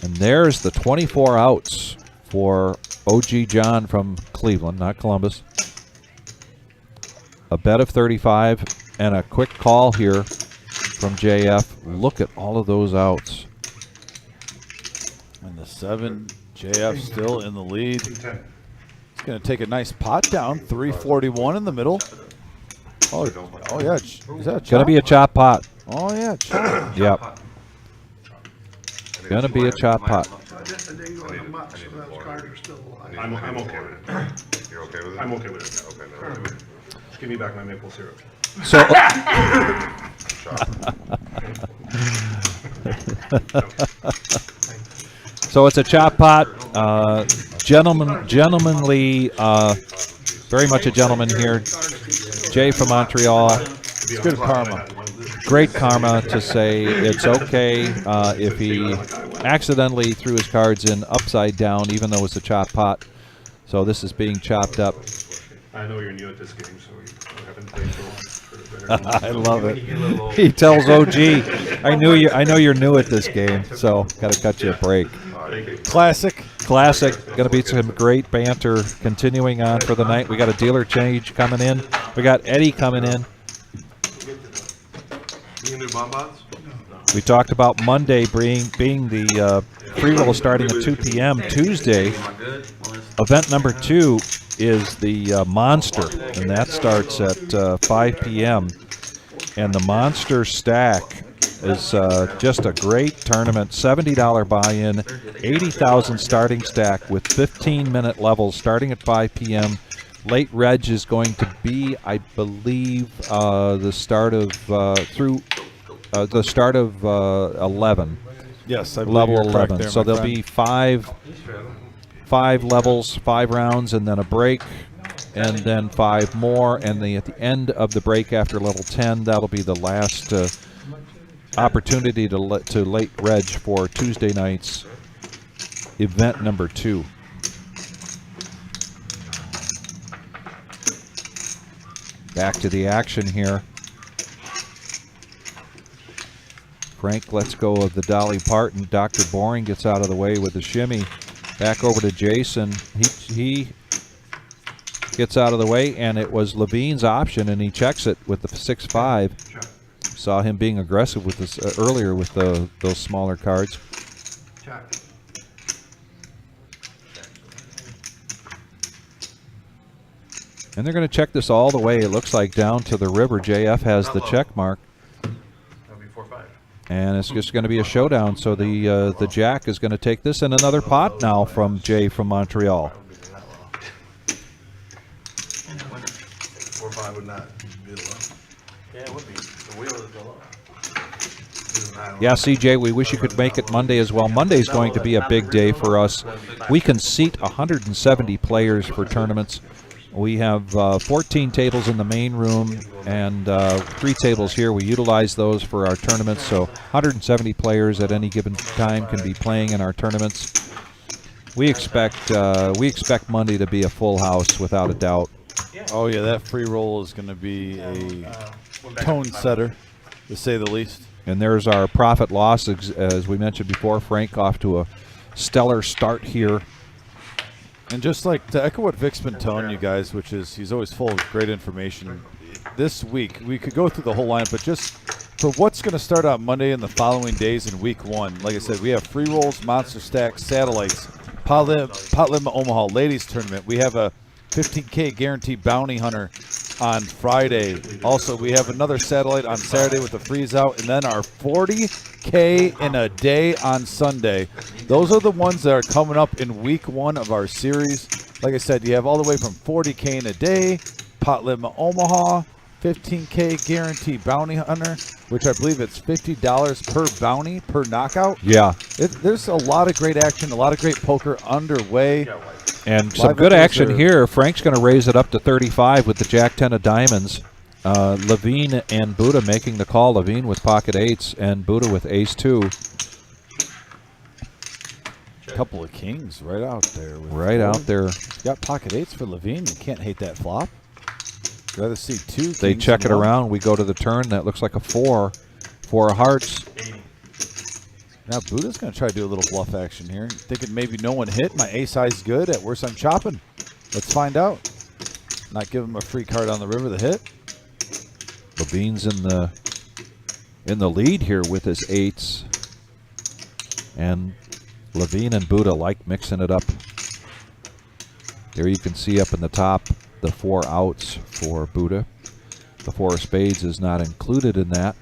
And there's the 24 outs for OG John from Cleveland, not Columbus. A bet of 35 and a quick call here from JF. Look at all of those outs. And the 7, JF still in the lead. He's going to take a nice pot down, 341 in the middle. Oh yeah, is that Gonna be a chop pot. Oh yeah, chop. Yep. Gonna be a chop pot. I didn't go in the muck, so those cards are still alive. I'm okay with it. You're okay with it? I'm okay with it. Okay, no, give me back my maple syrup. So, so it's a chop pot. Gentlemanly, very much a gentleman here. Jay from Montreal. It's good karma. Great karma to say it's okay if he accidentally threw his cards in upside down, even though it's a chop pot. So this is being chopped up. I know you're new at this game, so you haven't played for a very long I love it. He tells OG, I know you're new at this game, so got to cut you a break. Classic. Classic. Going to be some great banter continuing on for the night. We got a dealer change coming in. We got Eddie coming in. You can do bonbons? We talked about Monday being the free roll starting at 2 p.m. Tuesday, event number 2 is the Monster, and that starts at 5 p.m. And the Monster Stack is just a great tournament. $70 buy-in, 80,000 starting stack with 15-minute levels starting at 5 p.m. Late reg is going to be, I believe, the start of through the start of 11. Yes, I believe Level you're correct 11. there, So my there'll friend. be five levels, 5 rounds, and then a break, and then 5 more. And at the end of the break after level 10, that'll be the last opportunity to late reg for Tuesday night's event number 2. Back to the action here. Frank lets go of the Dolly Parton. Dr. Boring gets out of the way with the shimmy. Back over to Jason. He gets out of the way, and it was Levine's option, and he checks it with the 6-5. Saw him being aggressive with this earlier with those smaller cards. And they're going to check this all the way, it looks like, down to the river. JF has the check mark. That'll be 4-5. And it's just going to be a showdown. So the Jack is going to take this in another pot now from Jay from Montreal. 4-5 would not be low. Yeah, it would be. The wheel is go up. Yeah, CJ, we wish you could make it Monday as well. Monday's going to be a big day for us. We can seat 170 players for tournaments. We have 14 tables in the main room and 3 tables here. We utilize those for our tournaments, so 170 players at any given time can be playing in our tournaments. We expect Monday to be a full house without a doubt. Oh yeah, that free roll is going to be a tone setter, to say the least. And there's our profit loss, as we mentioned before. Frank off to a stellar start here. And just like to echo what Vic's been telling you guys, which is he's always full of great information. This week, we could go through the whole line, but just for what's going to start on Monday and the following days in week 1, like I said, we have free rolls, monster stacks, satellites, pot limit Omaha ladies tournament. We have a 15K guaranteed bounty hunter on Friday. Also, we have another satellite on Saturday with a freeze out, and then our 40K in a day on Sunday. Those are the ones that are coming up in week 1 of our series. Like I said, you have all the way from 40K in a day, pot limit Omaha, 15K guaranteed bounty hunter, which I believe it's $50 per bounty per knockout. Yeah. There's a lot of great action, a lot of great poker underway. And some good action here. Frank's going to raise it up to 35 with the Jack-10 of diamonds. Levine and Buddha making the call. Levine with pocket 8s and Buddha with ace-2. Couple of kings right out there. Right out there. Got pocket 8s for Levine. You can't hate that flop. Rather see 2 kings. They check it than one. around. We go to the turn. That looks like a 4. 4 of hearts. Now Buddha's going to try to do a little bluff action here. Thinking maybe no one hit. My ace high's good. At worst, I'm chopping. Let's find out. Not give him a free card on the river to hit. Levine's in the lead here with his 8s. And Levine and Buddha like mixing it up. There you can see up in the top the 4 outs for Buddha. The 4 of spades is not included in that.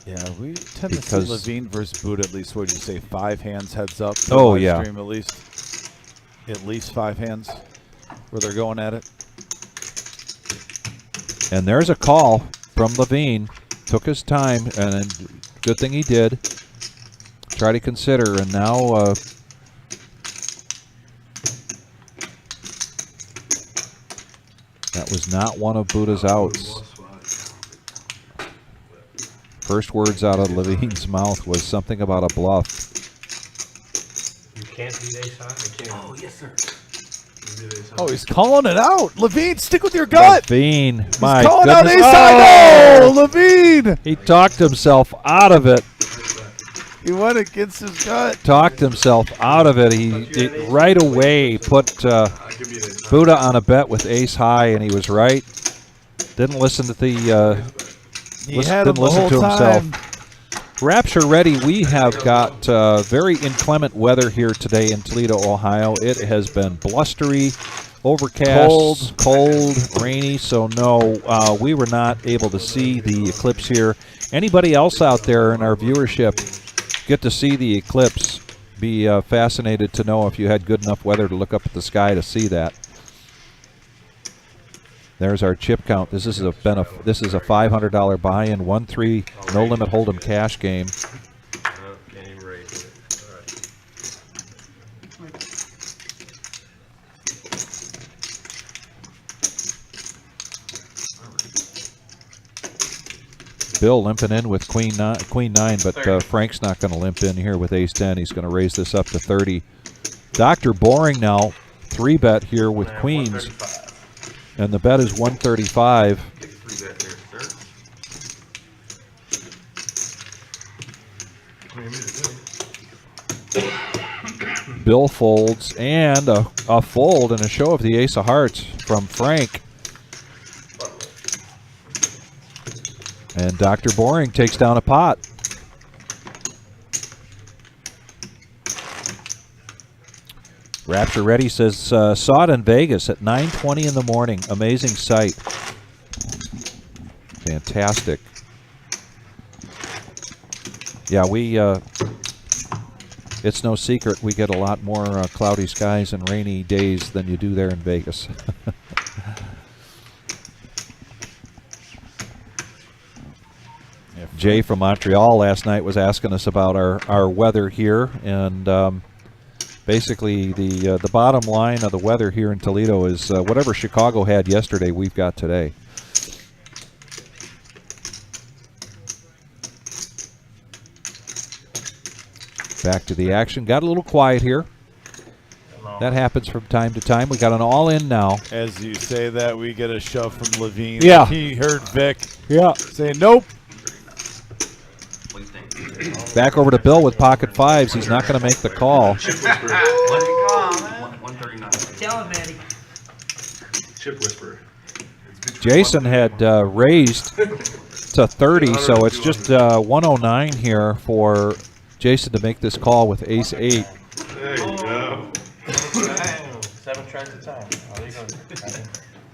Yeah, we tend to see Levine versus Buddha at least, what did you say, 5 hands heads up? Oh, yeah. Stream at least 5 hands where they're going at it. And there's a call from Levine. Took his time, and good thing he did. Try to consider, and now that was not one of Buddha's outs. First words out of Levine's mouth was something about a bluff. You can't beat ace high? I can't. Oh, yes, sir. Oh, he's calling it out. Levine, stick with your gut. Levine, He's my calling out goodness. ace high. Oh! No, Levine. He talked himself out of it. He went against his gut. Talked himself out of it. He right away put Buddha on a bet with ace high, and he was right. Didn't listen to the. He had him didn't the listen whole to time. himself. Rapture ready. We have got very inclement weather here today in Toledo, Ohio. It has been blustery, overcast, cold, rainy. So no, we were not able to see the eclipse here. Anybody else out there in our viewership get to see the eclipse? Be fascinated to know if you had good enough weather to look up at the sky to see that. There's our chip count. This is a $500 buy-in, 1-3 no limit hold'em cash game. Can't even raise it. All right. Bill limping in with queen nine, but Frank's not going to limp in here with ace 10. He's going to raise this up to 30. Dr. Boring now 3-bet here with queens, and the bet is 135. Bill folds, and a fold and a show of the ace of hearts from Frank. And Dr. Boring takes down a pot. Rapture Ready says, saw it in Vegas at 9:20 in the morning. Amazing sight. Fantastic. Yeah, it's no secret we get a lot more cloudy skies and rainy days than you do there in Vegas. Jay from Montreal last night was asking us about our weather here, and basically the bottom line of the weather here in Toledo is whatever Chicago had yesterday, we've got today. Back to the action. Got a little quiet here. That happens from time to time. We got an all-in now. As you say that, we get a shove from Levine. Yeah. He heard Vic saying, nope. Back over to Bill with pocket fives. He's not going to make the call. Chip whisperer. 139. Tell him, Eddie. Chip whisperer. Jason had raised to 30, so it's just 109 here for Jason to make this call with ace 8. There you go. 7 tries a time.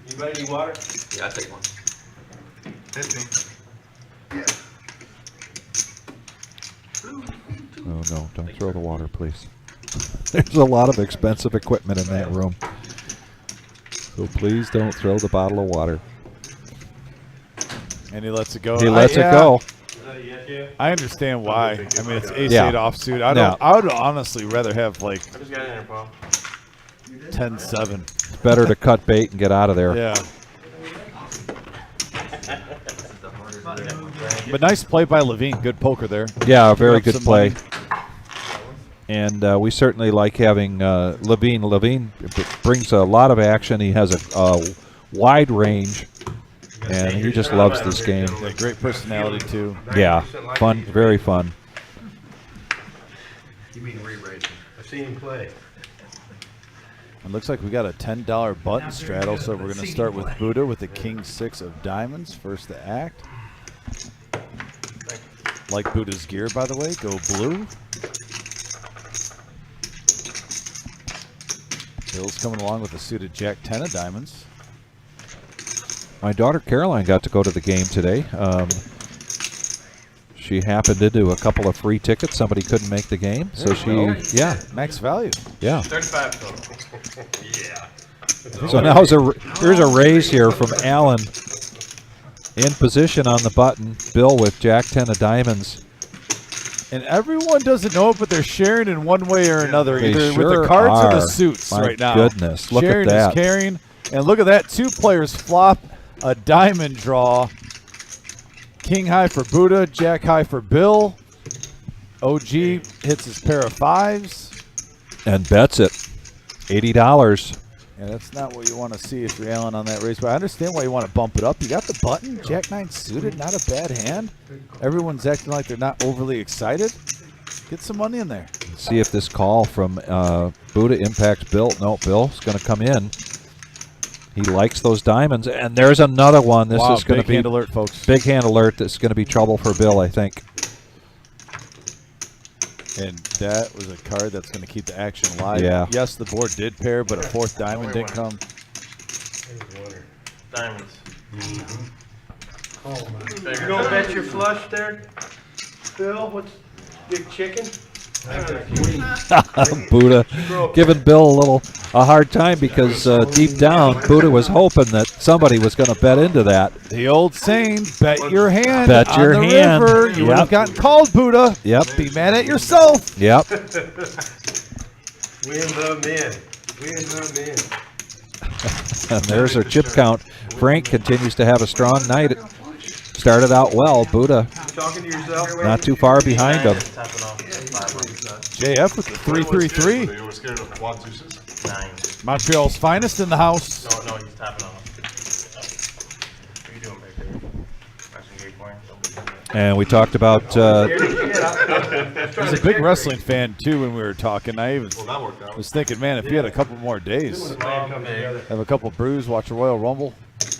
Anybody need water? Yeah, I take one. Oh, no, don't throw the water, please. There's a lot of expensive equipment in that room. So please don't throw the bottle of water. And he lets it go. He lets it go. I understand why. I mean, it's ace 8 Yeah. offsuit. I would honestly rather have like I just got in there, Paul. 10-7. It's better to cut bait and get out of there. Yeah. But nice play by Levine. Good poker there. Yeah, very Up good some play. money. And we certainly like having Levine. Levine brings a lot of action. He has a wide range, and he just loves this game. Yeah, great personality too. Yeah, fun, very fun. You mean re-raising? I've seen him play. It looks like we got a $10 button straddle, so we're going to start with Buddha with the king 6 of diamonds. First to act. Like Buddha's gear, by the way. Go blue. Bill's coming along with a suited jack 10 of diamonds. My daughter Caroline got to go to the game today. She happened into a couple of free tickets. Somebody couldn't make the game, so Yeah, max value. yeah. 35 total. Yeah. So now here's a raise here from Allen. In position on the button, Bill with Jack 10 of diamonds. And everyone doesn't know it, but they're sharing in one way or another, They either with sure the cards or are. the suits My right now. goodness, look at Sharon that. is carrying, and look at that. 2 players flop a diamond draw. King high for Buddha, Jack high for Bill. OG hits his pair of 5s. And bets it. $80. Yeah, that's not what you want to see if you're Allen on that race, but I understand why you want to bump it up. You got the button, Jack 9 suited, not a bad hand. Everyone's acting like they're not overly excited. Get some money in there. See if this call from Buddha impacts Bill. No, Bill's going to come in. He likes those diamonds, and there's another one. This Wow, is going to be big hand alert, folks. big hand alert. That's going to be trouble for Bill, I think. And that was a card that's going to keep the action alive. Yeah. Yes, the board did pair, but a 4th diamond didn't come. Diamonds. Oh, my. You gonna bet your flush there, Bill? What's big chicken? Buddha giving Bill a hard time because deep down, Buddha was hoping that somebody was going to bet into that. The old saying, bet your hand Bet on your the hand. river. You would have Yep. gotten called, Buddha. Yep. Be mad at yourself. Yep. Win the men. Win the men. And there's our chip count. Frank continues to have a strong night. Started out well. Buddha You talking to yourself? not too far behind him. Tapping off 500. JF with the 333. You were scared of quad deuces? 9. Montreal's finest in the house. No, he's tapping off. What are you doing back there? Watching Gay Corn? Don't be doing that. And we talked about He's a big wrestling fan, too, when we were talking. I even Well, that worked out. was thinking, man, if he had a couple more days, Come big. have a couple brews, watch a Royal Rumble.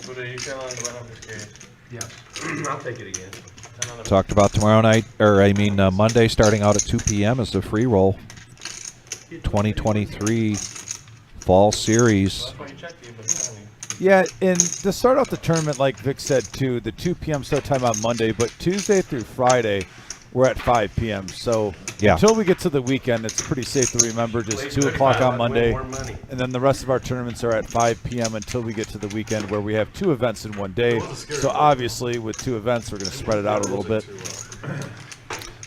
What are you feeling? I'm just curious. Yes. I'll take it again. talked about tomorrow night, or I mean Monday, starting out at 2 p.m. is the free roll 2023 Fall Series. Yeah, and to start off the tournament, like Vic said, too, the 2 p.m. start time on Monday, but Tuesday through Friday, we're at 5 p.m. So Yeah. until we get to the weekend, it's pretty safe to remember just 2 o'clock on Monday. And then the rest of our tournaments are at 5 p.m. until we get to the weekend where we have 2 events in one day. So obviously, with 2 events, we're going to spread it out a little bit.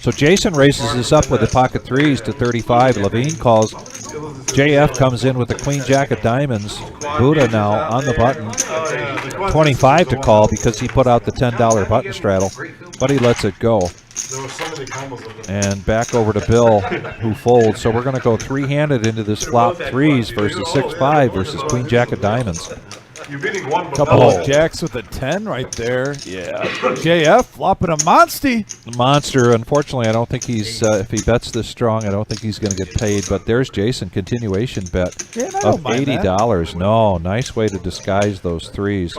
So Jason raises this up with the pocket threes to 35. Levine calls. JF comes in with the queen jack of diamonds. Buddha now on the button. 25 to call because he put out the $10 button straddle, but he lets it go. There were so many combos of them. And back over to Bill, who folds. So we're going to go three-handed into this flop threes versus 6-5 versus queen jack of diamonds. You're beating one, but Couple not of jacks with a 10 right there. Yeah. JF flopping a monsty. Monster, unfortunately, I don't think he's, if he bets this strong, I don't think he's going to get paid. But there's Jason, continuation bet Yeah, and I don't of mind that. $80. No, nice way to disguise those threes.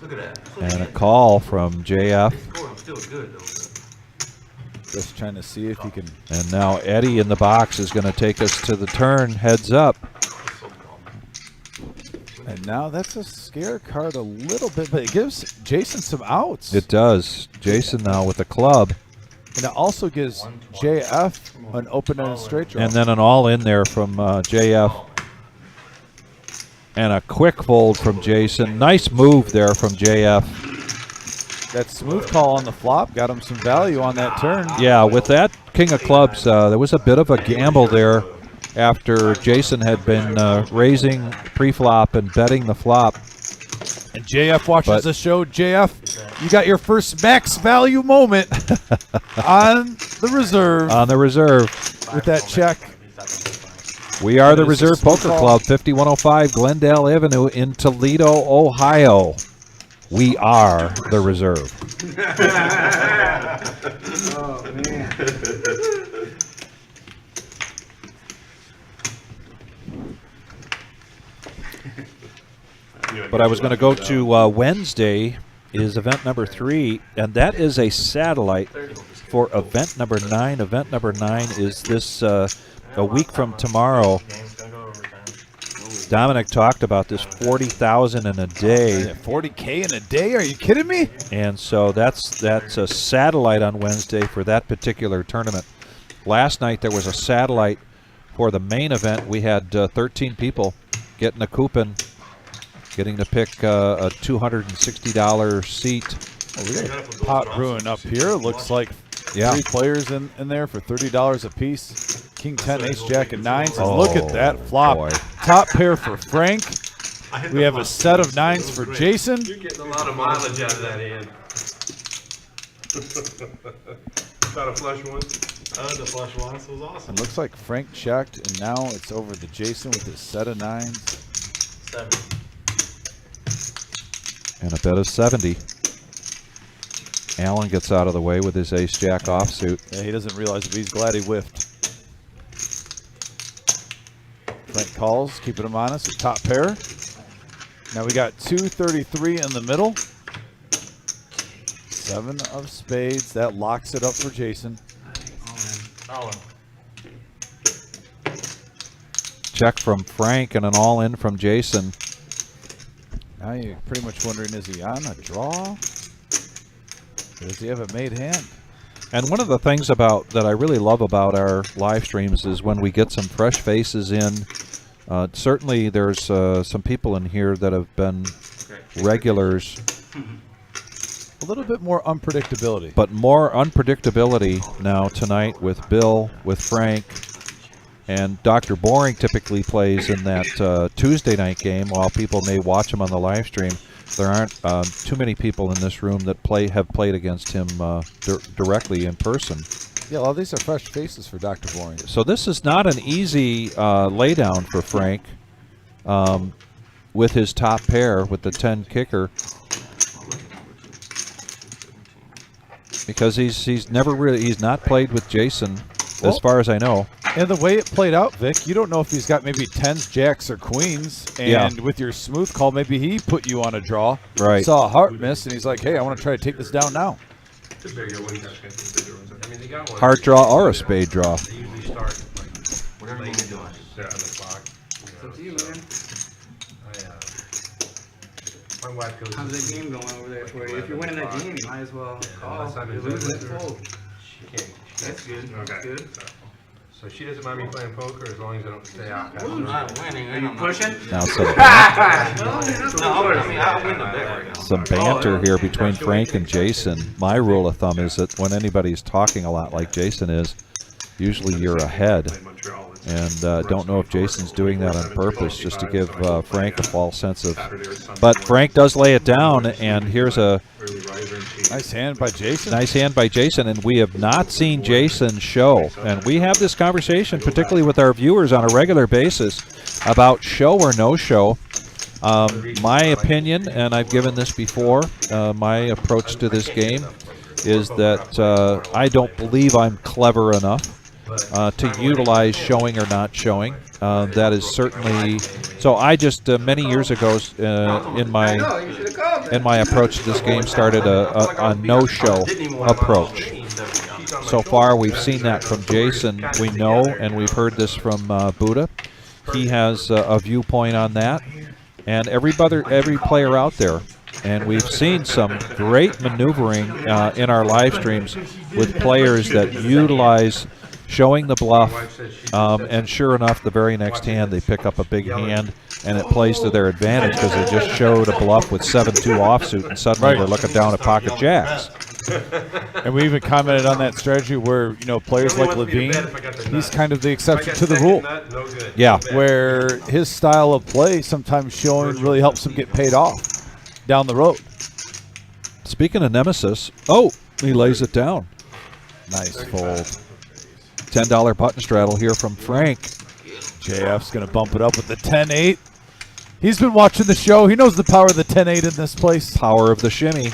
Look at that. And a call from JF. I'm still good, though. Just trying to see if he can. And now Eddie in the box is going to take us to the turn, heads up. And now that's a scare card a little bit, but it gives Jason some outs. It does. Jason now with the club. And it also gives JF an open-ended straight draw. And then an all in there from JF. And a quick fold from Jason. Nice move there from JF. That smooth call on the flop got him some value on that turn. Yeah, with that king of clubs, there was a bit of a gamble there after Jason had been raising pre-flop and betting the flop. And JF watches But- the show. JF, you got your first max value moment on the reserve On the reserve. with that check. We are the This is Reserve smooth Poker call. Club, 5105 Glendale Avenue in Toledo, Ohio. We are the Reserve. Oh, man. But I was going to go to Wednesday is event number 3, and that is a satellite for event number 9. Event number 9 is this a week from tomorrow. Dominic talked about this 40,000 in a day, 40K in a day? Are you kidding me? and so that's a satellite on Wednesday for that particular tournament. Last night there was a satellite for the main event. We had 13 people getting a coupon getting to pick a $260 seat. Well, we got a pot brewing up here. Looks like Yeah. 3 players in there for $30 a piece. King 10, ace, jack, and 9s. And look at that flop. boy. Top pair for Frank. We have a set of 9s for Jason. You're getting a lot of mileage out of that hand. Got a flush one. The flush one, this was awesome. And looks like Frank checked, and now it's over to Jason with his set of 9s. 7. And a bet of 70. Allen gets out of the way with his ace-jack offsuit. Yeah, he doesn't realize it, but he's glad he whiffed. Frank calls, keeping him honest, a top pair. Now we got 233 in the middle. 7 of spades. That locks it up for Jason. Check from Frank and an all-in from Jason. Now you're pretty much wondering, is he on a draw? Or does he have a made hand? And one of the things that I really love about our live streams is when we get some fresh faces in. Certainly there's some people in here that have been regulars, A little bit more unpredictability. but more unpredictability now tonight with Bill, with Frank, and Dr. Boring typically plays in that Tuesday night game. While people may watch him on the live stream, there aren't too many people in this room that have played against him directly in person. Yeah, a lot of these are fresh faces for Dr. Boring. So this is not an easy laydown for Frank with his top pair, with the 10 kicker, because he's not played with Jason, as far as I know. And the way it played out, Vic, you don't know if he's got maybe 10s, jacks, or queens. And with your smooth call, maybe he put you on a draw. Right. Saw a heart miss, and he's like, hey, I want to try to take this down now. I mean, they got one. Heart draw or a spade draw. They usually start like Whatever you late doing. on the clock. It's up to you, man. My wife goes. How's that game going over there for you? If you're winning that game, you might as well call. unless I'm If in you're losing, business or- fold. She can't. That's good. That's good. So she doesn't mind me playing poker as long as I don't stay out. I'm not winning. Are you pushing? Now I'll win the bet right now. some banter here between Frank and Jason. My rule of thumb is that when anybody's talking a lot like Jason is, usually you're ahead. And don't know if Jason's doing that on purpose just to give Frank a false sense of. But Frank does lay it down, and here's a Nice hand by Jason. nice hand by Jason. And we have not seen Jason show. And we have this conversation, particularly with our viewers on a regular basis, about show or no show. My opinion, and I've given this before, my approach to this game is that I don't believe I'm clever enough to utilize showing or not showing. That is certainly so. I just many years ago in my approach to this game started a no-show approach. So far, we've seen that from Jason. We know, and we've heard this from Buddha. He has a viewpoint on that, and every player out there. And we've seen some great maneuvering in our live streams with players that utilize showing the bluff, and sure enough, the very next hand they pick up a big hand, and it plays to their advantage because they just showed a bluff with 7-2 offsuit, and suddenly they're looking down at pocket jacks. And we even commented on that strategy where, players like Levine, he's kind of the exception to the rule. Yeah. Where his style of play, sometimes showing, really helps him get paid off down the road. Speaking of Nemesis, he lays it down. Nice fold. $10 button straddle here from Frank. JF's going to bump it up with the 10-8. He's been watching the show. He knows the power of the 10-8 in this place. Power of the shimmy.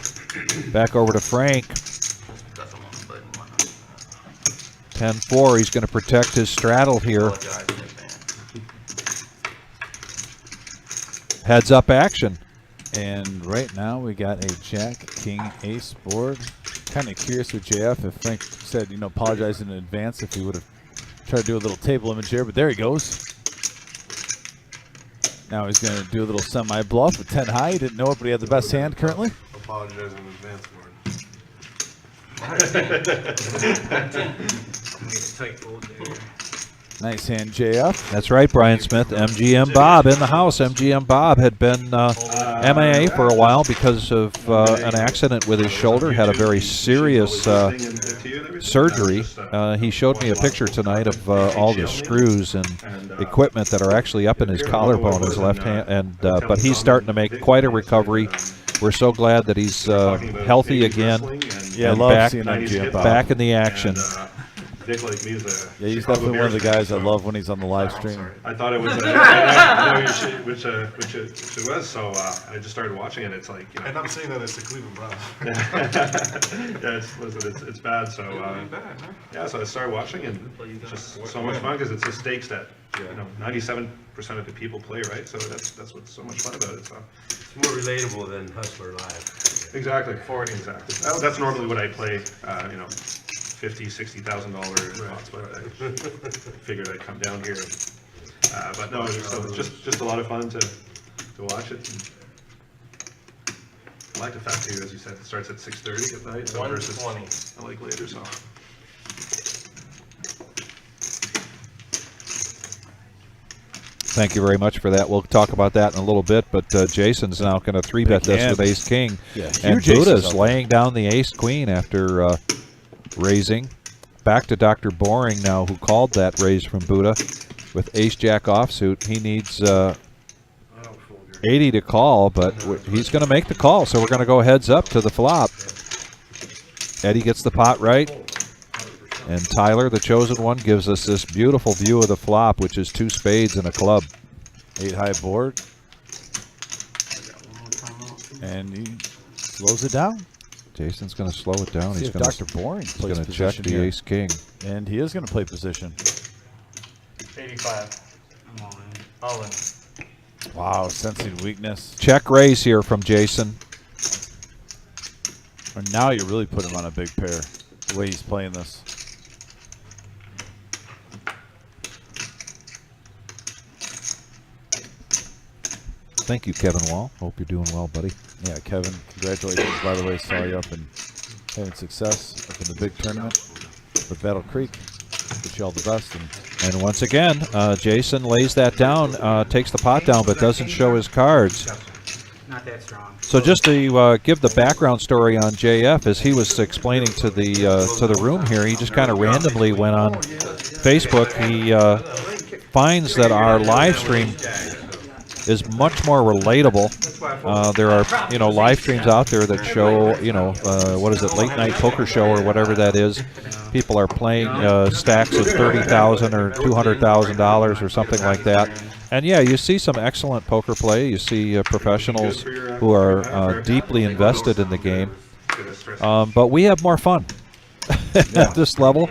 Back over to Frank. 10-4. He's going to protect his straddle here. Heads up action. And right now we got a Jack, King, Ace board. Kind of curious with JF if Frank said, apologize in advance if he would have tried to do a little table image here, but there he goes. Now he's going to do a little semi-bluff with 10 high. He didn't know it, but he had the best hand currently. Apologize in advance for it. Nice hand, JF. That's right, Brian Smith. MGM Bob in the house. MGM Bob had been MIA for a while because of an accident with his shoulder. Had a very serious surgery. He showed me a picture tonight of all the screws and equipment that are actually up in his collarbone, his left hand. And but he's starting to make quite a recovery. We're so glad that he's healthy again. Yeah, and love back, seeing MGM Bob. back in the action. Dick like me is Yeah, he's definitely one of the guys I love when he's on the live stream. I thought it was, which it was. So I just started watching it. It's like, And I'm saying that it's the Cleveland Browns. yeah, it's bad. So yeah, so I started watching, and it's just so much fun because it's the stakes that 97% of the people play, right? So that's what's so much fun about it. So It's more relatable than Hustler Live. exactly, exactly. That's normally what I play. $50,000, $60,000 spots, but I figured I'd come down here. But no, so just a lot of fun to watch it. And I like the fact too, as you said, it starts at 6:30 at night. So versus 1:20. I like later, so. Thank you very much for that. We'll talk about that in a little bit, but Jason's now going to 3-bet this with ace-king. Yeah, and huge aces Buddha's out there. laying down the ace-queen after raising. Back to Dr. Boring now, who called that raise from Buddha with ace-jack offsuit. He needs 80 to call, but he's going to make the call, so we're going to go heads up to the flop. Eddie gets the pot right. And Tyler, the chosen one, gives us this beautiful view of the flop, which is 2 spades and a club. 8-high board. And he slows it down. Jason's going to slow it down. See He's if going Dr. Boring to plays check position the here. ace-king. And he is going to play position. 85. All in. Wow, sensing weakness. Check raise here from Jason. And now you really put him on a big pair, the way he's playing this. Thank you, Kevin Wall. Hope you're doing well, buddy. Yeah, Kevin, congratulations, by the way. Saw you up and having success up in the big tournament with Battle Creek. Wish you all the best. And once again, Jason lays that down, takes the pot down, but doesn't show his cards. Not that strong. So just to give the background story on JF, as he was explaining to the room here, he just kind of randomly went on Facebook. He finds that our live stream is much more relatable. There are, live streams out there that show, what is it, late night poker show or whatever that is. People are playing stacks of $30,000 or $200,000 or something like that. And yeah, you see some excellent poker play. You see professionals who are deeply invested in the game. But we have more fun at this level.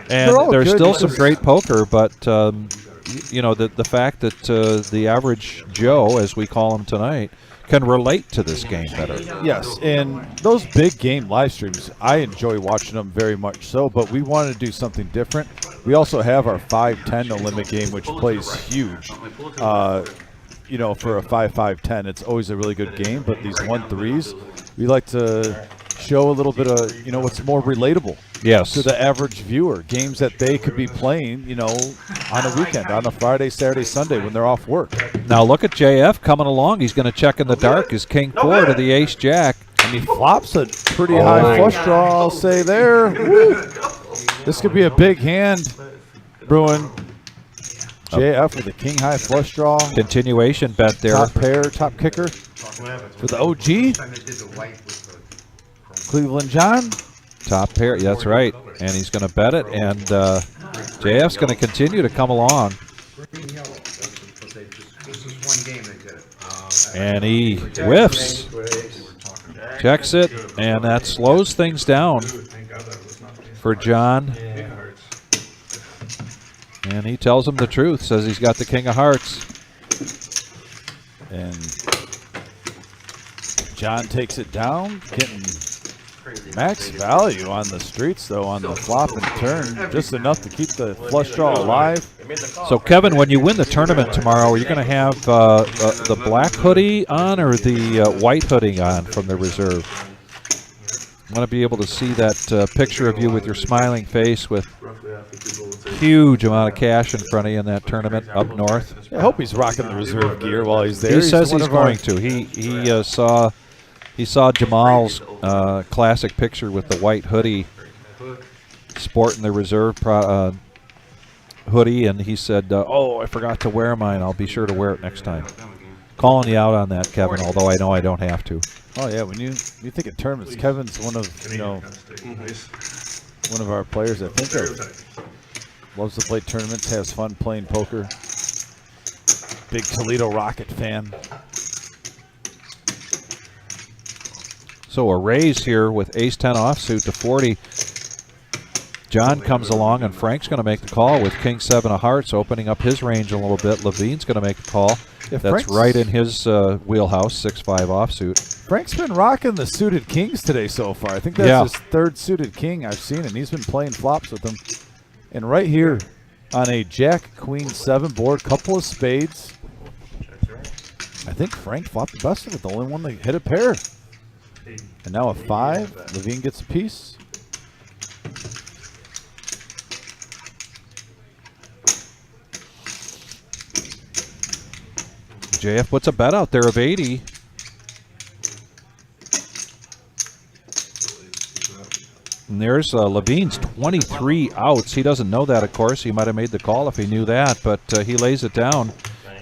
And there's still some great poker, but the fact that the average Joe, as we call him tonight, can relate to this game better. Yes, and those big game live streams, I enjoy watching them very much so, but we wanted to do something different. We also have our 5-10 no limit game, which plays huge. For a 5-5-10, it's always a really good game, but these 1-3s, we like to show a little bit of, what's more relatable. Yes. To the average viewer, games that they could be playing, on a weekend, on a Friday, Saturday, Sunday when they're off work. Now look at JF coming along. He's going to check in the dark. His king 4 to the ace jack. And he flops a pretty high flush draw, I'll say there. Woo. This could be a big hand, Bruin. JF with a king high flush draw. Continuation bet there. Top pair, top kicker. For the OG. Cleveland John. Top pair, that's right. And he's going to bet it, and JF's going to continue to come along. And he whiffs. Checks it, and that slows things down for John. And he tells him the truth, says he's got the king of hearts. And John takes it down, getting max value on the streets, though, on the flop and turn. Just enough to keep the flush draw alive. So, Kevin, when you win the tournament tomorrow, are you going to have the black hoodie on or the white hoodie on from the reserve? Want to be able to see that picture of you with your smiling face with Roughly half the people would say. huge amount of cash in front of you in that tournament up north. I hope he's rocking the reserve gear while he's there. He says one he's of our- going to. He saw Jamal's classic picture with the white hoodie, sporting the reserve hoodie, and he said, "Oh, I forgot to wear mine. I'll be sure to wear it next time." Calling you out on that, Kevin. Although I know I don't have to. Oh yeah, when you think of tournaments, Kevin's one of one of our players I think of. Loves to play tournaments, has fun playing poker. Big Toledo Rocket fan. So a raise here with ace-10 offsuit to 40. John comes along, and Frank's going to make the call with king-7 of hearts, opening up his range a little bit. Levine's going to make the call. Yeah, That's Frank's right in his wheelhouse, 6-5 offsuit. Frank's been rocking the suited kings today so far. I think that's his third suited king I've seen, and he's been playing flops with them. And right here on a Jack Queen 7 board, couple of spades. I think Frank flopped the best of it, the only one that hit a pair. And now a 5. Levine gets a piece. JF puts a bet out there of 80. And there's Levine's 23 outs. He doesn't know that, of course. He might have made the call if he knew that, but he lays it down.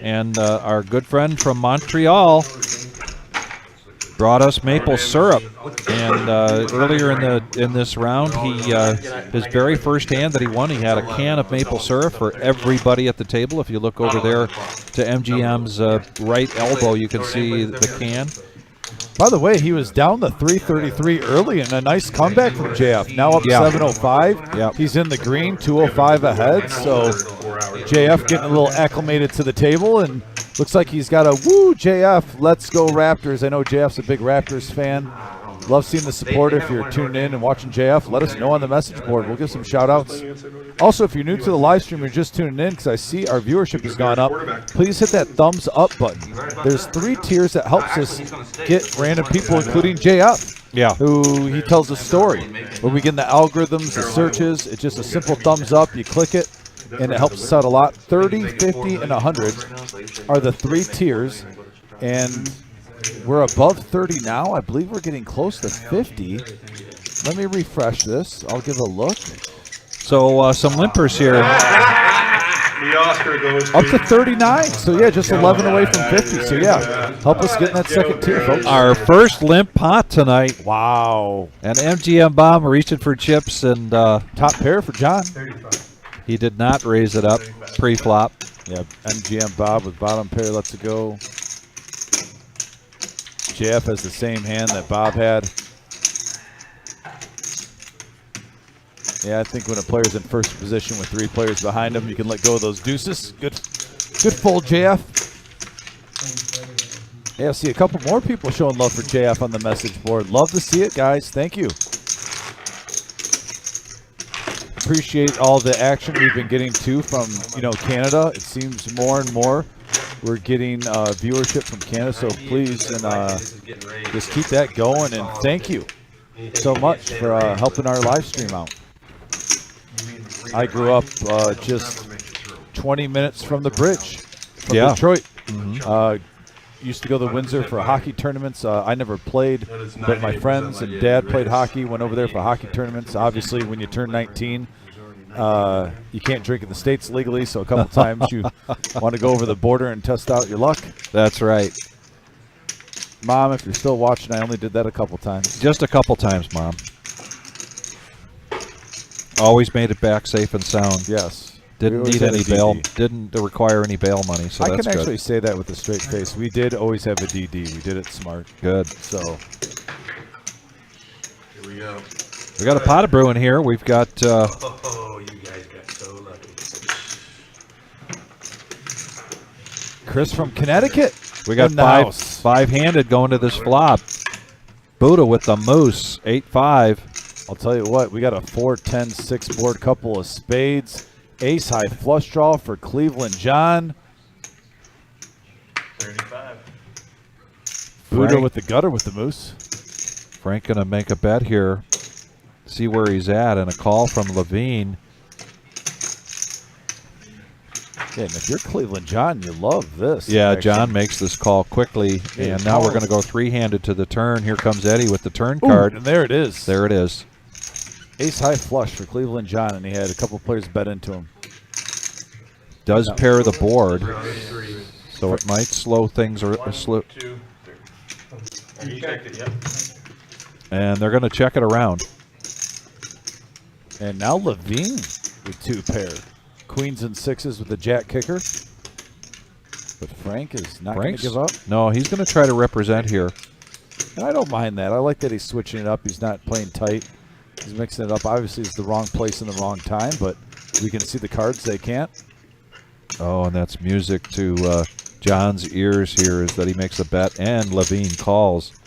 And our good friend from Montreal brought us maple syrup. And earlier in this round, his very first hand that he won, he had a can of maple syrup for everybody at the table. If you look over there to MGM's right elbow, you can see the can. By the way, he was down to 333 early, and a nice comeback from JF. Now up 705. Yep. He's in the green, 205 ahead. So JF getting a little acclimated to the table, and looks like he's got a woo JF. Let's go Raptors. I know JF's a big Raptors fan. Love seeing the support. If you're tuned in and watching JF, let us know on the message board. We'll give some shout outs. Also, if you're new to the live stream, you're just tuning in because I see our viewership has gone up, please hit that thumbs up button. There's 3 tiers that helps us get random people, including JF, who he tells a story. When we get in the algorithms, the searches, it's just a simple thumbs up. You click it, and it helps us out a lot. 30, 50, and 100 are the 3 tiers, and we're above 30 now. I believe we're getting close to 50. Let me refresh this. I'll give a look. So some limpers here. The Oscar goes Up to 39. So, yeah, just 11 away from 50. So, yeah, help us get in that second tier, folks. Our first limp pot tonight. Wow. And MGM Bomb reaching for chips, and top pair for John. He did not raise it up pre-flop. Yeah, MGM Bob with bottom pair lets it go. JF has the same hand that Bob had. Yeah, I think when a player's in first position with 3 players behind him, you can let go of those deuces. Good fold, JF. Yeah, see a couple more people showing love for JF on the message board. Love to see it, guys. Thank you. Appreciate all the action we've been getting too from Canada. It seems more and more we're getting viewership from Canada, so please and just keep that going, and thank you so much for helping our live stream out. I grew up just 20 minutes from the bridge from Detroit. Used to go to Windsor for hockey tournaments. I never played, but my friends and dad played hockey, went over there for hockey tournaments. Obviously, when you turn 19, you can't drink in the States legally, so a couple times you want to go over the border and test out your luck. That's right. Mom, if you're still watching, I only did that a couple times. Just a couple times, Mom. Always made it back safe and sound. Yes. Didn't need any bail. Didn't require any bail money, so I that's can good. actually say that with a straight face. We did always have a DD. We did it smart. Good. So Here we go. We got a pot of brewing here. We've got Oh, you guys got so lucky. Chris from Connecticut. we got five-handed going to this flop. Buddha with the moose, 8-5. I'll tell you what, we got a 4-10-6 board, couple of spades, ace high flush draw for Cleveland John. 35. Buddha Frank. with the gutter with the moose. Frank gonna make a bet here, see where he's at, and a call from Levine. Yeah, and if you're Cleveland John, you love this. Yeah, actually. John makes this call quickly, and now we're gonna go three-handed to the turn. Here comes Eddie with the turn Ooh, card. and there it is. There it is. Ace high flush for Cleveland John, and he had a couple players bet into him. Does pair the board, so it might slow things or 1, slow. 2, 3. You checked it, yep. And they're gonna check it around. And now Levine with 2 pair. Queens and 6s with the jack kicker. But Frank is not going to give up. No, he's going to try to represent here. And I don't mind that. I like that he's switching it up. He's not playing tight. He's mixing it up. Obviously, it's the wrong place and the wrong time, but we can see the cards. They can't. Oh, and that's music to John's ears here, is that he makes a bet and Levine calls.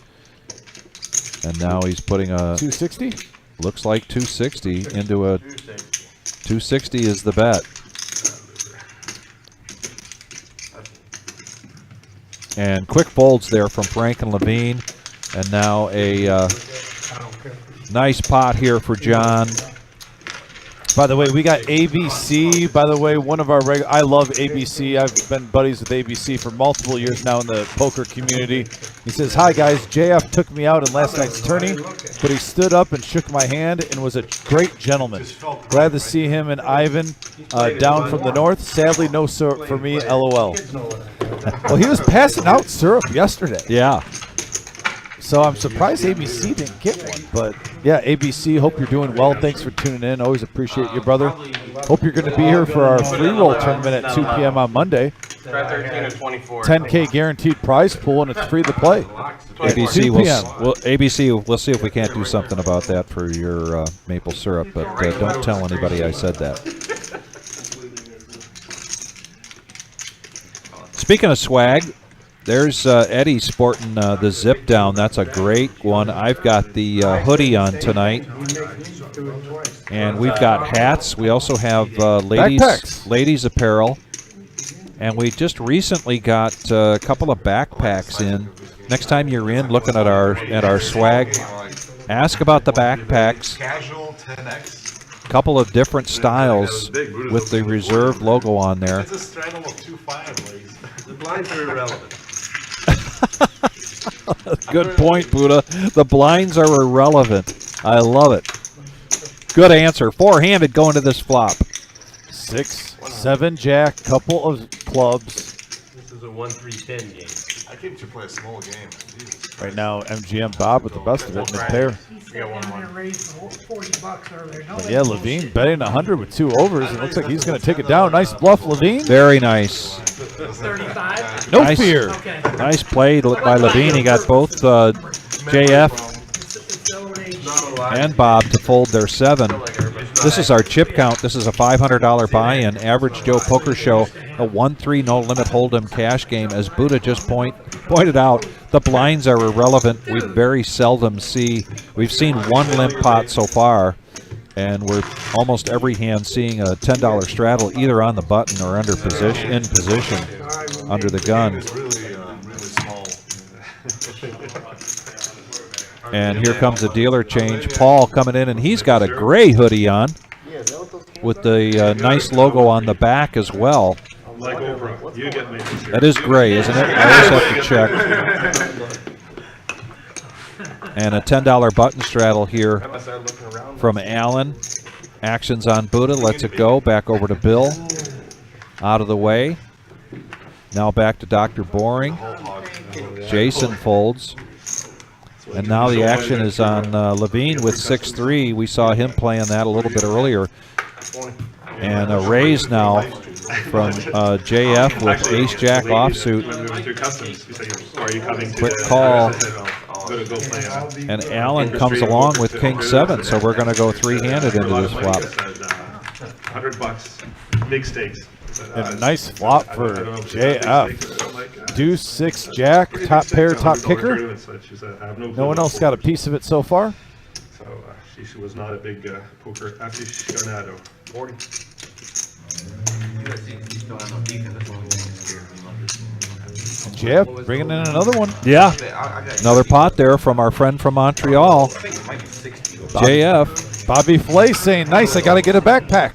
And now he's putting a 260? Looks like 260 into a 260 is the bet. And quick folds there from Frank and Levine. And now a nice pot here for John. By the way, we got ABC. By the way, one of our I love ABC. I've been buddies with ABC for multiple years now in the poker community. He says, "Hi guys, JF took me out in last night's tourney, but he stood up and shook my hand and was a great gentleman. Glad to see him and Ivan down from the north. Sadly, no syrup for me, LOL." Well, he was passing out syrup yesterday. Yeah. So I'm surprised ABC didn't get one. But, yeah, ABC, hope you're doing well. Thanks for tuning in. Always appreciate you, brother. Hope you're going to be here for our free roll tournament at 2 p.m. on Monday. Try 13 or 24. 10K guaranteed prize pool, and it's free to play. ABC, 2 p.m. we'll see if we can't do something about that for your maple syrup, but don't tell anybody I said that. Speaking of swag, there's Eddie sporting the zip down. That's a great one. I've got the hoodie on tonight. And we've got hats. We also have ladies apparel. And we just recently got a couple of backpacks in. Next time you're in looking at our swag, ask about the backpacks. Casual 10X. Couple of different styles with the reserve logo on there. It's a straddle of 2-5 legs. The blinds are irrelevant. Good point, Buddha. The blinds are irrelevant. I love it. Good answer. Four-handed going to this flop. 6, 7 jack, couple of clubs. This is a 1-3-10 game. I came to play a small game. Jesus. Right now, MGM Bob with the best of it in the pair. He said down there raised $40 earlier. No, But yeah, Levine betting 100 with 2 overs. It looks like he's going to take it down. Nice bluff, Levine. Very nice. 35? No Nice. fear. Okay. Nice play by Levine. He got both JF It's the old age. and Bob to fold their 7. This is our chip count. This is a $500 buy-in. Average Joe Poker Show, a 1-3 no-limit hold'em cash game. As Buddha just pointed out, the blinds are irrelevant. We very seldom see. We've seen one limp pot so far, and we're almost every hand seeing a $10 straddle either on the button or in position under the gun. It's really, really small. And here comes a dealer change. Paul coming in, and he's got a gray hoodie on with the nice logo on the back as well. Like Oprah, you get me. That is gray, isn't it? I always have to check. And a $10 button straddle here from Allen. Actions on Buddha, lets it go. Back over to Bill. Out of the way. Now back to Dr. Boring. Jason folds. And now the action is on Levine with 6-3. We saw him playing that a little bit earlier. And a raise now from JF with ace-jack offsuit. Quick call. And Allen comes along with king-7, so we're going to go three-handed into this flop. $100, big stakes. And a nice flop for JF. Deuce, 6 jack, top pair, top kicker. No one else got a piece of it so far. So she was not a big poker aficionado. 40. Jeff bringing in another one. Yeah. Another pot there from our friend from Montreal, JF. Bobby Flay saying, nice, I got to get a backpack.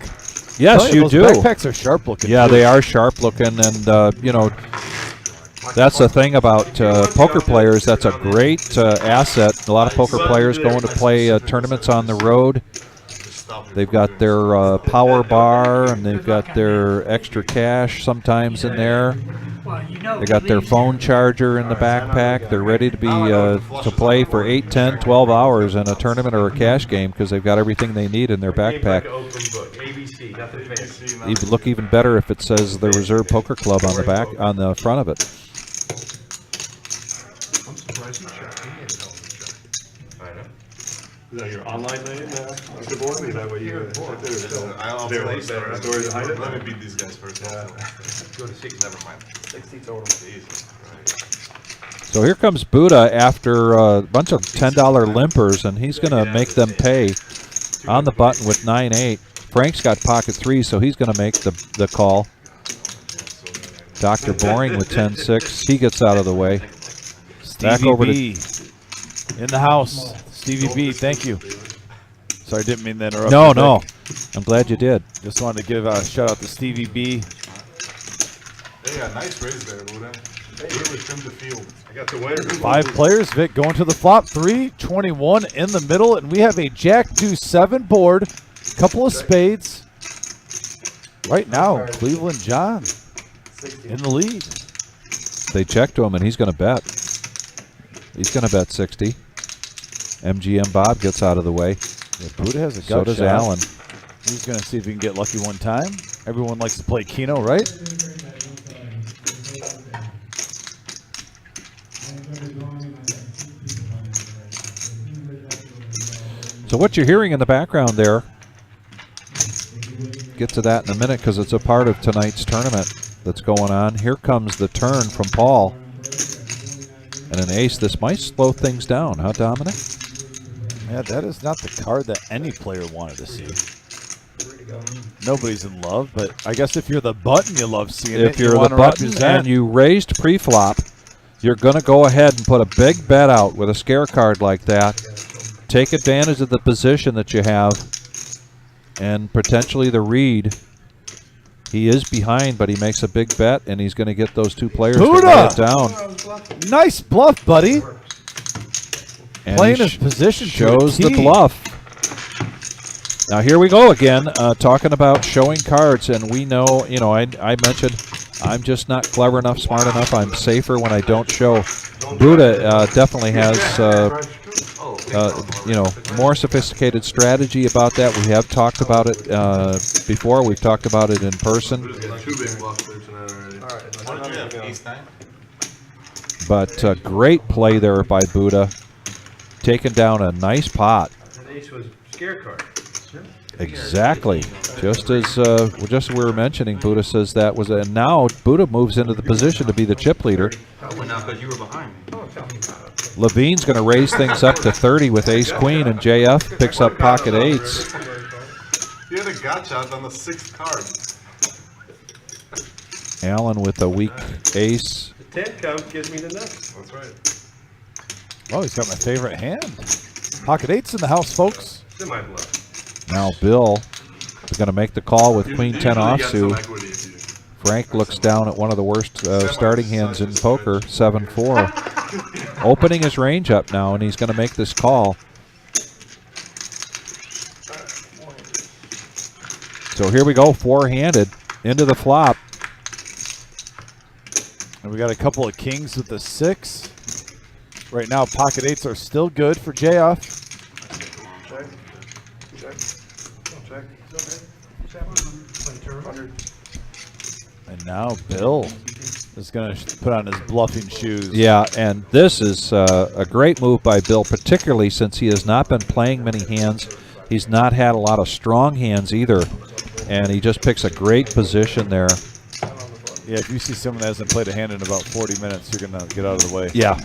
Yes, Tell you those do. Backpacks are sharp looking. Yeah, too. they are sharp looking, and you know, that's the thing about poker players. That's a great asset. A lot of poker players going to play tournaments on the road. They've got their power bar, and they've got their extra cash sometimes in there. Well, you know, They got their phone charger in the backpack. They're ready to be to play for 8, 10, 12 hours in a tournament or a cash game because they've got everything they need in their backpack. Open book, ABC, nothing fancy. Even look even better if it says the Reserve Poker Club on the back, on the front of it. I'm surprised he checked. He made a hell of a check. I know. Is that your online name, Dr. Bourne? Is that what you I'll there tell you was better. a story behind it? Let me beat these guys first. Go to 6, never mind. 60 total. Jesus Christ. So here comes Buddha after a bunch of $10 limpers, and he's going to make them pay on the button with 9-8. Frank's got pocket 3, so he's going to make the call. Dr. Boring with 10-6. He gets out of the way. Back Stevie over to B in the house. Stevie B, thank you. Sorry, didn't mean to interrupt. No, you, no. Vic. I'm glad you did. Just wanted to give a shout out to Stevie B. Hey, nice raise there, Luda. Really trimmed the field. I got the winner. 5 players, Vic, going to the flop. 3, 21 in the middle, and we have a Jack 2-7 board. Couple of spades. Right now, Cleveland John in the lead. They check to him, and he's going to bet. He's going to bet 60. MGM Bob gets out of the way. Yeah, Buddha has a So gut does shot. Allen. He's going to see if he can get lucky one time. Everyone likes to play Keno, right? So what you're hearing in the background there, get to that in a minute because it's a part of tonight's tournament that's going on. Here comes the turn from Paul. And an ace. This might slow things down, huh, Dominic? Yeah, that is not the card that any player wanted to see. Nobody's in love, but I guess if you're the button, you love seeing it. If you're the wanna button represent. and you raised pre-flop, you're going to go ahead and put a big bet out with a scare card like that. Take advantage of the position that you have and potentially the read. He is behind, but he makes a big bet, and he's going to get those 2 players Buddha! to lay it down. Nice bluff, buddy. And Playing he his position to a shows the T. bluff. Now here we go again, talking about showing cards, and we know, you know, I mentioned I'm just not clever enough, smart enough. I'm safer when I don't show. Buddha definitely has, you know, more sophisticated strategy about that. We have talked about it before. We've talked about it in person. Two big bluffs there tonight already. What did you have? Ace 9? But great play there by Buddha, taking down a nice pot. And ace was scare card. Exactly. Just as we were mentioning, Buddha says that was, and now Buddha moves into the position to be the chip leader. That went out because you were behind me. Levine's going to raise things up to 30 with ace queen, and JF picks up pocket 8s. He had a gotcha on the 6th card. Allen with a weak ace. The 10 comes, gives me the nuts. That's right. Oh, he's got my favorite hand. Pocket 8's in the house, folks. Semi bluff. Now Bill is going to make the call with queen 10 Usually you get some offsuit. equity if you- Frank looks down at one of the worst starting hands in poker, 7-4. Opening his range up now, and he's going to make this call. So here we go, 4-handed into the flop. And we got a couple of kings with the 6. Right now, pocket 8s are still good for JF. And now Bill is going to put on his bluffing shoes. Yeah, and this is a great move by Bill, particularly since he has not been playing many hands. He's not had a lot of strong hands either, and he just picks a great position there. Yeah, if you see someone that hasn't played a hand in about 40 minutes, you're going to get out of the way. Yeah.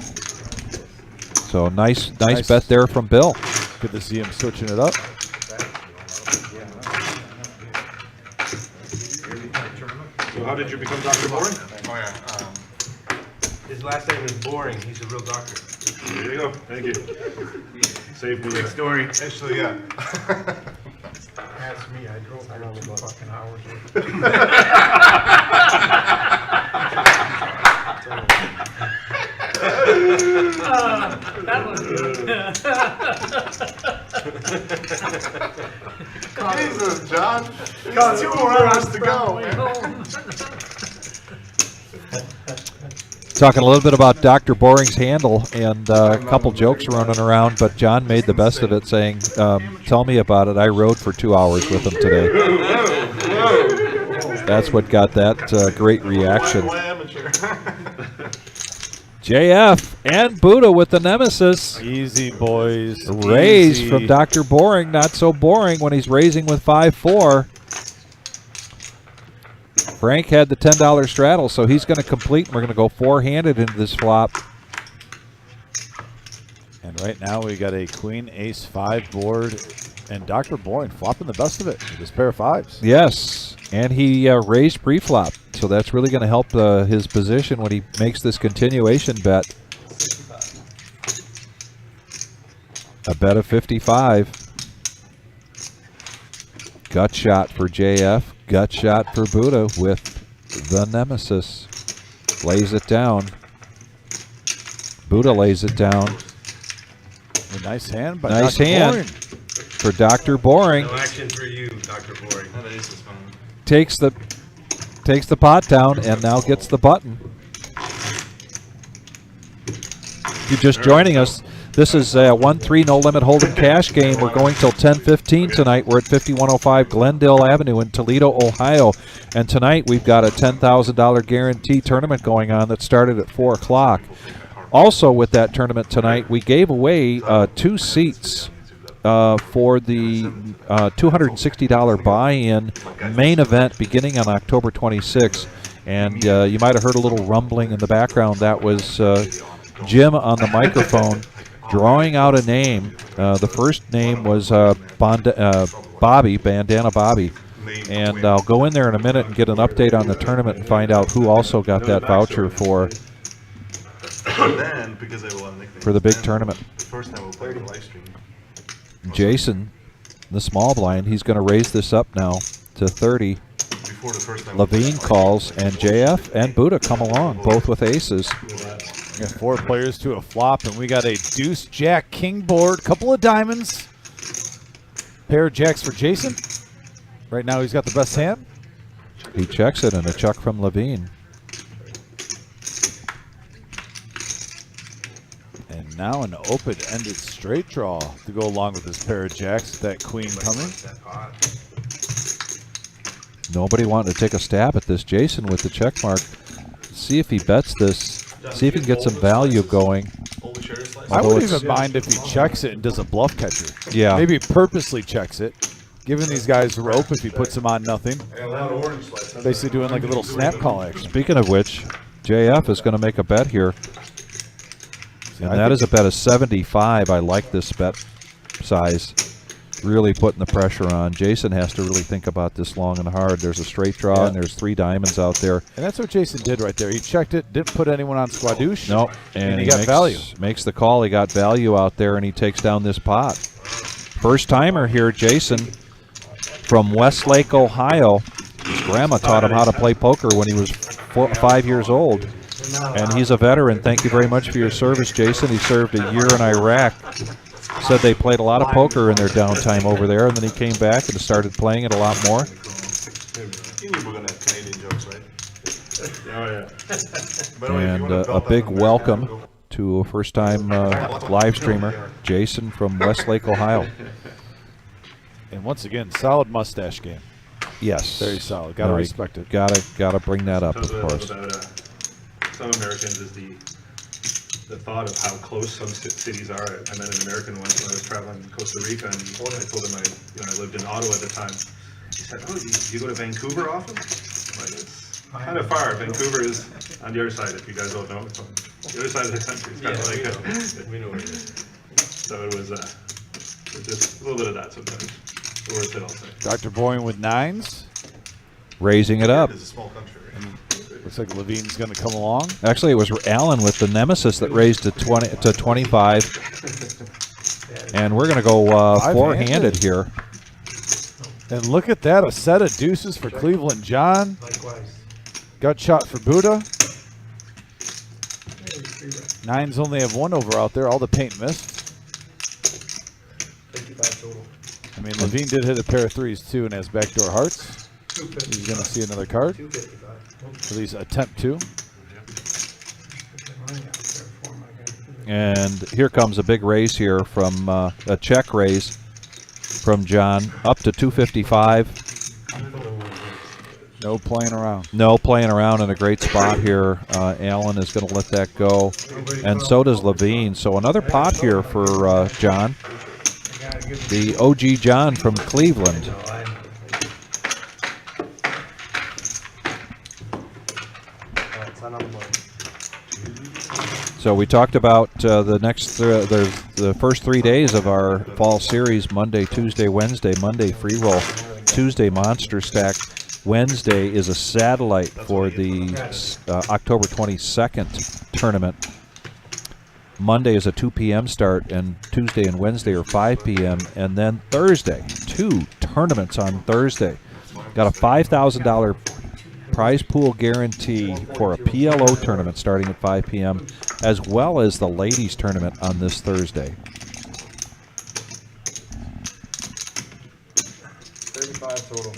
So nice bet there from Bill. Good to see him switching it up. So how did you become Dr. Boring? Oh, yeah. His last name is Boring. He's a real doctor. There you go. Thank you. Save me. Story. Actually, yeah. Ask me, I drove there 2 fucking hours. That was good. Jesus, John. Got 2 more hours to go, Way man. home. Talking a little bit about Dr. Boring's handle, and a couple jokes running around, but John made the best of it, saying, tell me about it. I rode for 2 hours with him today. That's what got that great reaction. JF and Buddha with the nemesis. Easy, boys. Raise Easy. from Dr. Boring. Not so boring when he's raising with 5-4. Frank had the $10 straddle, so he's going to complete. We're going to go 4-handed into this flop. And right now we got a queen, ace, 5 board, and Dr. Boring flopping the best of it with his pair of 5s. Yes, and he raised pre-flop, so that's really going to help his position when he makes this continuation bet. A bet of 55. Gut shot for JF, gut shot for Buddha with the nemesis. Lays it down. Buddha lays it down. A nice hand by Nice Dr. hand. Boring. For Dr. Boring. No action for you, Dr. Boring. Takes the pot down and now gets the button. If you're just joining us, this is a 1-3 no limit hold'em cash game. We're going till 10:15 tonight. We're at 5105 Glendale Avenue in Toledo, Ohio. And tonight we've got a $10,000 guarantee tournament going on that started at 4 o'clock. Also with that tournament tonight, we gave away 2 seats for the $260 buy-in main event beginning on October 26th. And you might have heard a little rumbling in the background. That was Jim on the microphone drawing out a name. The first name was Bobby, Bandana Bobby. And I'll go in there in a minute and get an update on the tournament and find out who also got that voucher for the big tournament. Jason, the small blind, he's going to raise this up now to 30. Levine calls, and JF and Buddha come along, both with aces. We got 4 players to a flop, and we got a deuce, jack, king board, couple of diamonds. Pair of jacks for Jason. Right now he's got the best hand. He checks it, and a chuck from Levine. And now an open-ended straight draw to go along with this pair of jacks with that queen coming. Nobody wanting to take a stab at this. Jason with the check mark. See if he bets this. See if he can get some value going. I wouldn't even mind if he checks it and does a bluff catcher. Yeah. Maybe purposely checks it, giving these guys a rope if he puts them on nothing. Basically doing like a little snap call action. Speaking of which, JF is going to make a bet here. And that is a bet of 75. I like this bet size. Really putting the pressure on. Jason has to really think about this long and hard. There's a straight draw, and there's 3 diamonds out there. And that's what Jason did right there. He checked it, didn't put anyone on squadouche. No, and he got value. Makes the call. He got value out there, and he takes down this pot. First timer here, Jason, from Westlake, Ohio. His grandma taught him how to play poker when he was 5 years old. And he's a veteran. Thank you very much for your service, Jason. He served a year in Iraq. Said they played a lot of poker in their downtime over there, and then he came back and started playing it a lot more. And a big welcome to a first-time live streamer, Jason from Westlake, Ohio. And once again, solid mustache game. Yes, Very solid. Got to respect it. Gotta bring that up, of course. Some Americans is the thought of how close some cities are. I met an American once when I was traveling in Costa Rica, and I told him I lived in Ottawa at the time. He said, "Oh, you go to Vancouver often?" I'm like, it's kind of far. Vancouver is on the other side. If you guys don't know, it's on the other side of the country. It's kind of like we know where it is. So it was just a little bit of that sometimes. Worth it, I'll say. Dr. Boring with 9s. Raising it up. It's a small country, right? Looks like Levine's going to come along. Actually, it was Allen with the Nemesis that raised to 25. And we're going to go four-handed here. And look at that, a set of deuces for Cleveland John. Likewise. Gut shot for Buddha. Nines only have one over out there. All the paint missed. 55 total. I mean, Levine did hit a pair of threes, too, and has backdoor hearts. He's going to see another card. 255. At least attempt to. And here comes a big raise here from a check raise from John up to 255. No playing around. No playing around in a great spot here. Allen is going to let that go, and so does Levine. So another pot here for John, the OG John from Cleveland. So we talked about the first 3 days of our fall series: Monday, Tuesday, Wednesday. Monday free roll, Tuesday monster stack. Wednesday is a satellite for the October 22nd tournament. Monday is a 2 p.m. start, and Tuesday and Wednesday are 5 p.m. And then Thursday, 2 tournaments on Thursday. Got a $5,000 prize pool guarantee for a PLO tournament starting at 5 p.m., as well as the ladies tournament on this Thursday. 35 total.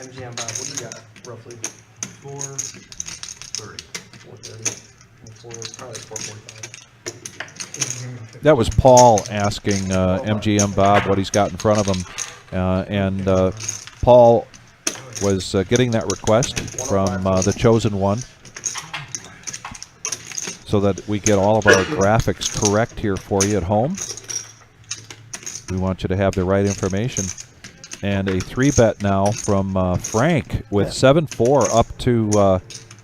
MGM Bob, what do you got, roughly? 430. 430. Probably 445. That was Paul asking MGM Bob what he's got in front of him. And Paul was getting that request from the chosen one so that we get all of our graphics correct here for you at home. We want you to have the right information. And a 3-bet now from Frank with 7-4 up to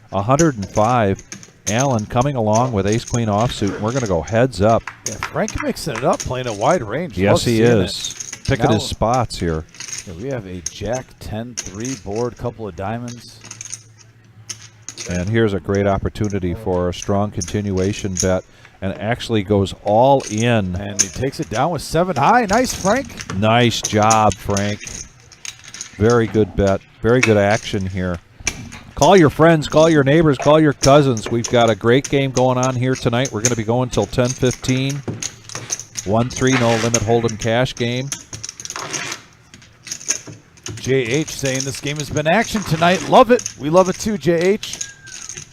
105. Allen coming along with ace-queen offsuit. And we're going to go heads up. Yeah, Frank mixing it up, playing a wide range. Yes, Love he seeing is. it. Picking Now- his spots here. Yeah, we have a Jack 10-3 board, couple of diamonds. And here's a great opportunity for a strong continuation bet, and actually goes all in. And he takes it down with 7 high. Nice, Frank. Nice job, Frank. Very good bet. Very good action here. Call your friends, call your neighbors, call your cousins. We've got a great game going on here tonight. We're going to be going till 10:15. 1-3 no limit hold'em cash game. JH saying this game has been action tonight. Love it. We love it too, JH.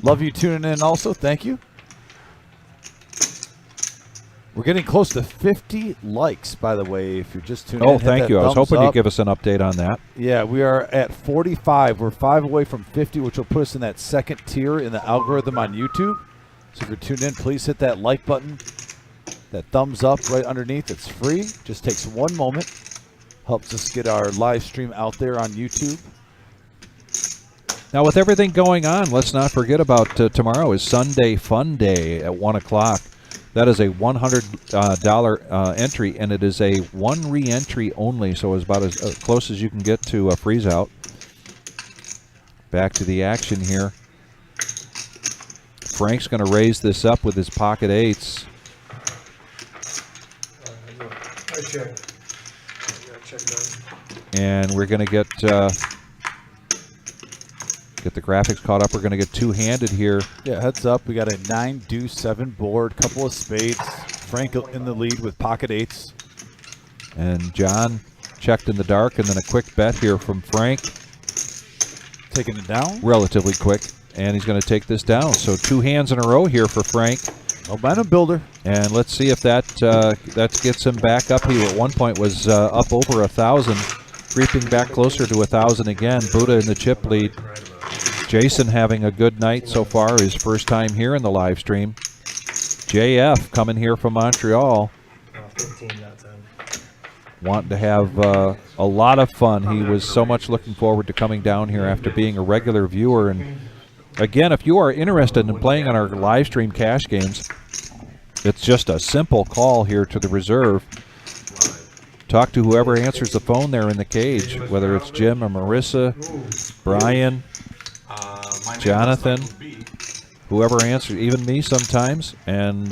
Love you tuning in also. Thank you. We're getting close to 50 likes, by the way, if you're just tuning in. Oh, thank you. I was hoping you'd give us an update on that. Yeah, we are at 45. We're 5 away from 50, which will put us in that second tier in the algorithm on YouTube. So if you're tuned in, please hit that like button, that thumbs up right underneath. It's free. Just takes 1 moment. Helps us get our live stream out there on YouTube. Now, with everything going on, let's not forget about tomorrow is Sunday Fun Day at 1 o'clock. That is a $100 entry, and it is a 1 re-entry only, so it's about as close as you can get to a freeze-out. Back to the action here. Frank's going to raise this up with his pocket eights. I check. Check that. And we're going to get the graphics caught up. We're going to get two-handed here. Yeah, heads up. We got a 9-7 board, couple of spades. Frank in the lead with pocket eights. And John checked in the dark, and then a quick bet here from Frank. Taking it down. Relatively quick. And he's going to take this down. So 2 hands in a row here for Frank. Momentum builder. And let's see if that gets him back up. He at one point was up over 1,000, creeping back closer to 1,000 again. Buddha in the chip lead. Jason having a good night so far, his first time here in the live stream. JF coming here from Montreal. 15 out of 10. Wanting to have a lot of fun. He was so much looking forward to coming down here after being a regular viewer. And again, if you are interested in playing on our live stream cash games, it's just a simple call here to the reserve. Talk to whoever answers the phone there in the cage, whether it's Jim or Marissa, Brian, Jonathan, whoever answers, even me sometimes. And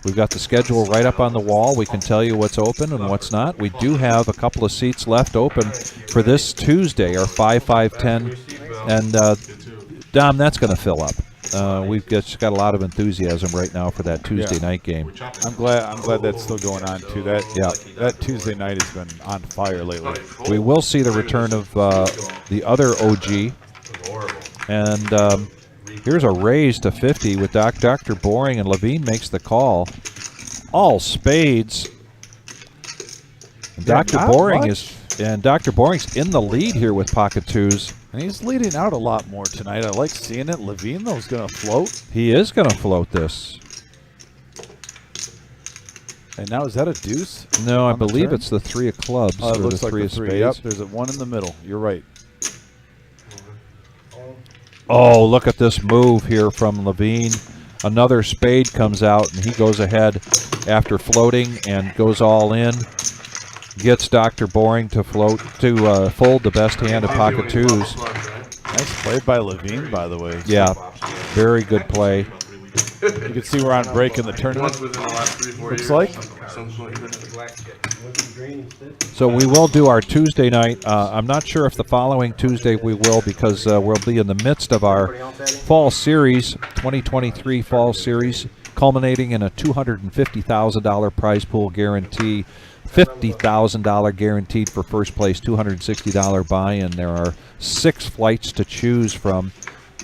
we've got the schedule right up on the wall. We can tell you what's open and what's not. We do have a couple of seats left open for this Tuesday, our 5, 5, 10. And Dom, that's going to fill up. We've just got a lot of enthusiasm right now for that Tuesday night game. I'm glad that's still going on too. That Tuesday night has been on fire lately. We will see the return of the other OG. And here's a raise to 50 with Dr. Boring, and Levine makes the call. All spades. And Dr. Boring's in the lead here with pocket twos. And he's leading out a lot more tonight. I like seeing it. Levine, though, is going to float. He is going to float this. And now, is that a deuce? No, I believe it's the 3 of clubs. Oh, it or looks the like 3 the of 3. spades. Yep, there's a 1 in the middle. You're right. Oh, look at this move here from Levine. Another spade comes out, and he goes ahead after floating and goes all in. Gets Dr. Boring to fold the best hand of pocket twos. Nice play by Levine, by the way. Yeah, very good play. You can see we're on break in the tournament. Looks like. So we will do our Tuesday night. I'm not sure if the following Tuesday we will, because we'll be in the midst of our fall series, 2023 fall series, culminating in a $250,000 prize pool guarantee. $50,000 guaranteed for first place, $260 buy-in. There are 6 flights to choose from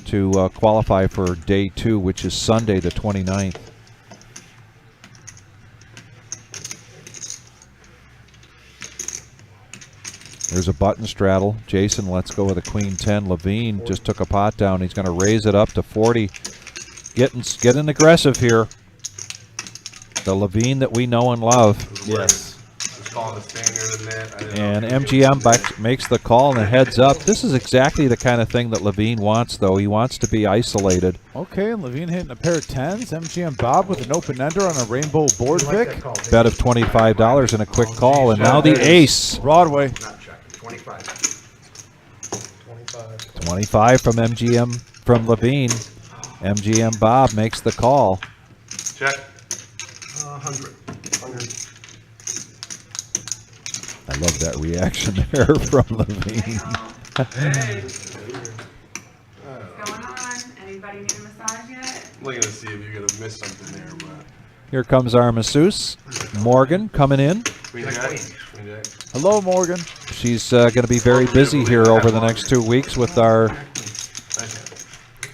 to qualify for day 2, which is Sunday the 29th. There's a button straddle. Jason lets go with a queen 10. Levine just took a pot down. He's going to raise it up to 40. Getting aggressive here. The Levine that we know and love. Yes. And MGM makes the call and heads up. This is exactly the kind of thing that Levine wants, though. He wants to be isolated. Okay, and Levine hitting a pair of 10s. MGM Bob with an open-ender on a rainbow board, Vic. Bet of $25 and a quick call. And now the ace. Broadway. 25 from MGM, from Levine. MGM Bob makes the call. Check. 100. I love that reaction there from Levine. What's going on? Anybody need a massage yet? I'm looking to see if you're gonna miss something there, but. Here comes our masseuse, Morgan, coming in. Queen Jack. Hello, Morgan. She's going to be very busy here over the next 2 weeks with our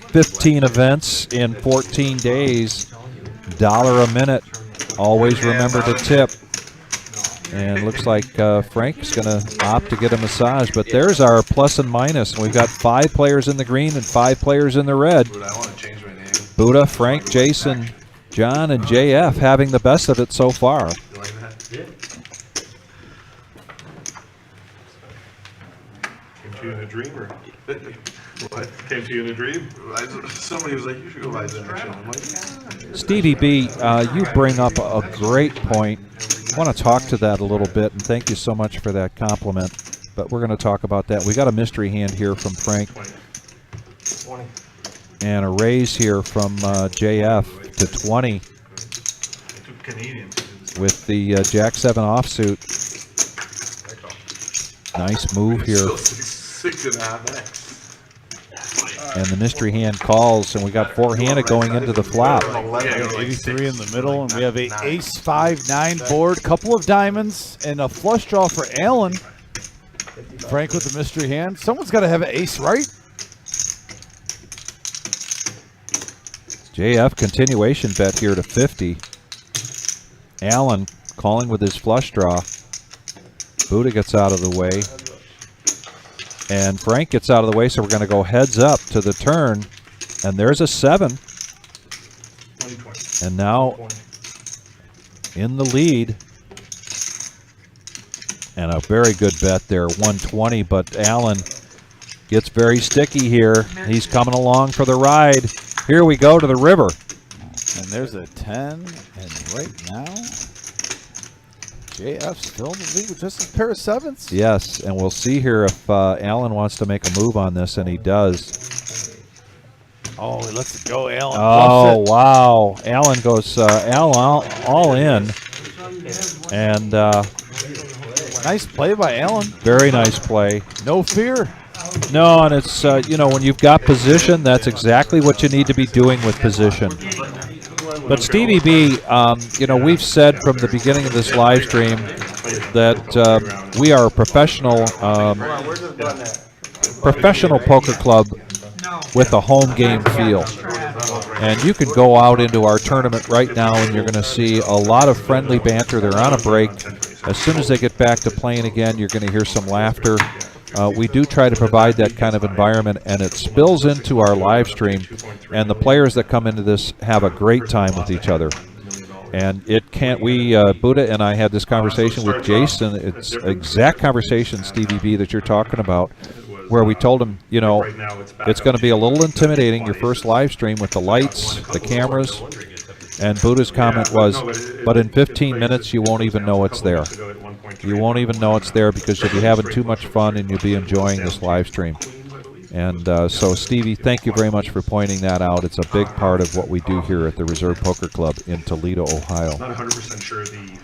15 events in 14 days. $1 a minute. Always remember to tip. And looks like Frank's going to opt to get a massage. But there's our plus and minus. We've got 5 players in the green and 5 players in the red. But I want to change my name. Buddha, Frank, Jason, John, and JF having the best of it so far. You like that? Yeah. Came to you in a dream, or what? Came to you in a dream? Somebody was like, "You should go buy that." I'm like, Stevie B, you bring up a great point. I want to talk to that a little bit, and thank you so much for that compliment. But we're going to talk about that. We got a mystery hand here from Frank. 20. And a raise here from JF to 20 with the Jack 7 offsuit. Nice move here. still 6.5x. And the mystery hand calls, and we got 4-handed going into the flop. We have 83 in the middle, and we have a ace 5-9 board, couple of diamonds, and a flush draw for Allen. Frank with the mystery hand. Someone's got to have an ace, right? JF continuation bet here to 50. Allen calling with his flush draw. Buddha gets out of the way. And Frank gets out of the way, so we're going to go heads up to the turn. And there's a 7. And now in the lead. And a very good bet there, 120. But Allen gets very sticky here. He's coming along for the ride. Here we go to the river. And there's a 10. And right now, JF's still in the lead with just a pair of 7s. Yes, and we'll see here if Allen wants to make a move on this, and he does. Oh, he lets it go, Allen. Oh, Bluffs it. wow. Allen goes all in. And Nice play by Allen. very nice play. No fear. No, and it's, you know, when you've got position, that's exactly what you need to be doing with position. But Stevie B, you know, we've said from the beginning of this live stream that we are a professional poker club with a home game feel. And you can go out into our tournament right now and you're going to see a lot of friendly banter. They're on a break. As soon as they get back to playing again, you're going to hear some laughter. We do try to provide that kind of environment, and it spills into our live stream. And the players that come into this have a great time with each other. And it can't, Buddha and I had this conversation with Jason. It's exact conversation, Stevie B, that you're talking about, where we told him, you know, it's going to be a little intimidating, your first live stream with the lights, the cameras. And Buddha's comment was, but in 15 minutes you won't even know it's there. You won't even know it's there because you'll be having too much fun and you'll be enjoying this live stream. And so, Stevie, thank you very much for pointing that out. It's a big part of what we do here at the Reserve Poker Club in Toledo, Ohio. Not 100% sure the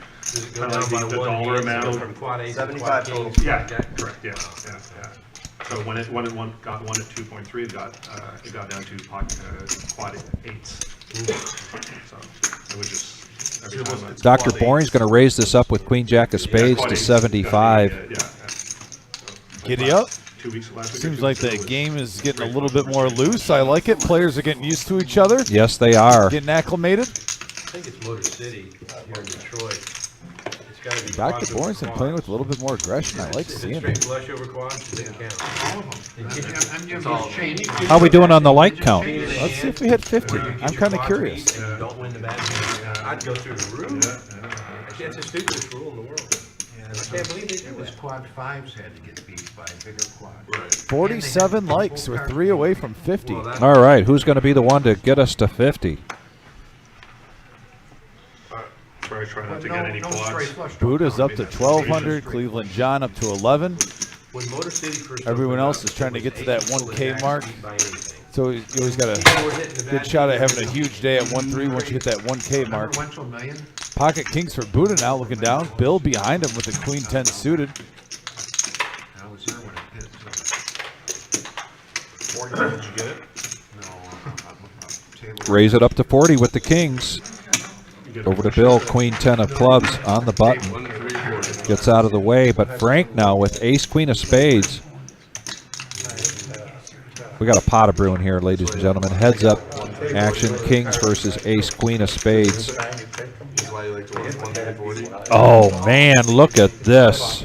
Kind of like the dollar amount from quad 8 to quad king. Yeah, correct. Yeah. So when it got one at 2.3, it got down to quad 8s. So it was just every time. Dr. Boring's going to raise this up with Queen Jack of Spades to 75. Giddy up. 2 weeks last week. Seems like the game is getting a little bit more loose. I like it. Players are getting used to each other. Yes, they are. Getting acclimated. I think it's Motor City here in Detroit. It's got to be Dr. Boring's been playing with a little bit more aggression. I like seeing straight it. flush over quad, it doesn't count. How are we doing on the light count? Let's see if we hit 50. I'm kind of curious. Don't win the bad game. I'd go through the roof. That's the stupidest rule in the world. I can't believe they do It was that. quad 5s had to get beat by a bigger quad. 47 likes. We're 3 away from 50. All right, who's going to be the one to get us to 50? Try not to But get any no straight quads. flush. Buddha's up to 1,200. Cleveland John up to 11. When Motor City first Everyone opened else up, is trying to get to that people 1K was mark. actually by anything. So you always got a People were hitting the good bad shot at games. having a huge day at 1-3 once you hit that 1K mark. Went to $1 million. Pocket kings for Buddha now looking down. Bill behind him with the queen 10 suited. I was there when it hit. So. 40, did you get it? No. Table. Raise it up to 40 with the kings. Over to Bill, Queen 10 of clubs on the button. Gets out of the way, but Frank now with ace, queen of spades. We got a pot of brewing here, ladies and gentlemen. Heads up action, kings versus ace, queen of spades. Oh, man, look at this.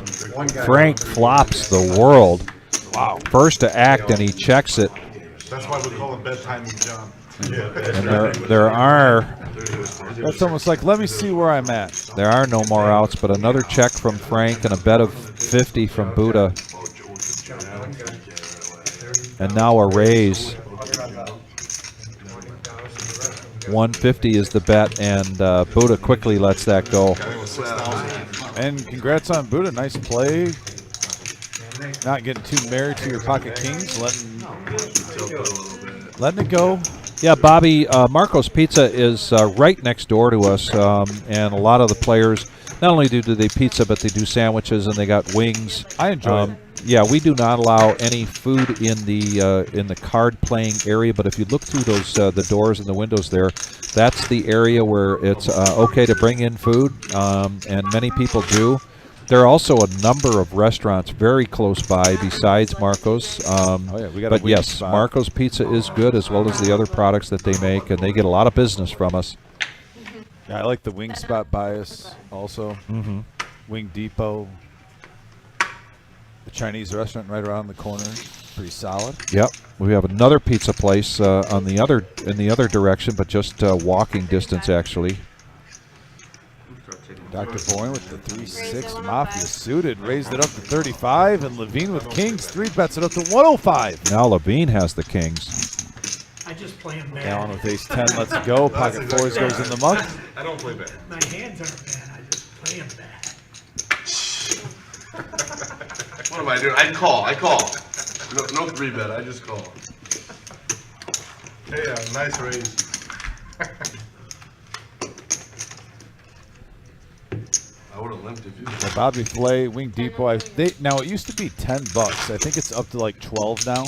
Frank flops the world. Wow. First to act, and he checks it. That's why we call him bedtime John. And there are That's almost like, let me see where I'm at. There are no more outs, but another check from Frank and a bet of 50 from Buddha. And now a raise. 150 is the bet, and Buddha quickly lets that go. And congrats on Buddha. Nice play. Not getting too married to your pocket kings. Letting it go. Yeah, Bobby, Marco's Pizza is right next door to us, and a lot of the players, not only do they pizza, but they do sandwiches, and they got wings. I enjoy it. Yeah, we do not allow any food in the card playing area, but if you look through those the doors and the windows there, that's the area where it's okay to bring in food, and many people do. There are also a number of restaurants very close by besides Marco's. We got a But wing yes, spot. Marco's Pizza is good, as well as the other products that they make, and they get a lot of business from us. Yeah, I like the wing spot bias also. Mm-hmm. Wing Depot. The Chinese restaurant right around the corner. Pretty solid. Yep, we have another pizza place in the other direction, but just walking distance actually. Dr. Boyne with the 3-6 Mafia suited. Raised it up to 35. And Levine with kings. 3-bets it up to 105. Now Levine has the kings. I just play them bad. Allen with ace 10 lets it go. Pocket fours goes in the muck. I don't play bad. My hands aren't bad, I just play them bad. What am I doing? I call. No 3-bet. I just call. Hey, nice raise. I would have limped if you. So Bobby Flay, Wing Depot. Now it used to be $10. I think it's up to like 12 now.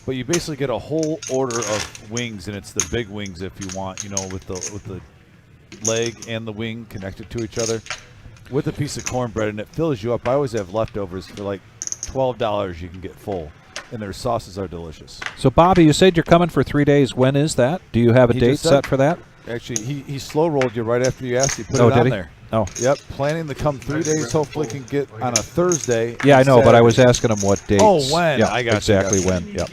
But you basically get a whole order of wings, and it's the big wings if you want, you know, with the leg and the wing connected to each other, with a piece of cornbread, and it fills you up. I always have leftovers for like $12. You can get full, and their sauces are delicious. So, Bobby, you said you're coming for 3 days. When is that? Do you have a date set for that? Actually, he slow rolled you right after you asked. He put Oh, it did on he? there. Oh. Yep, planning to come 3 days. Hopefully can get on a Thursday. Yeah, I know, but I was Saturday. asking him what dates. Oh, when? Yeah, I got you, exactly got you. when. Yep.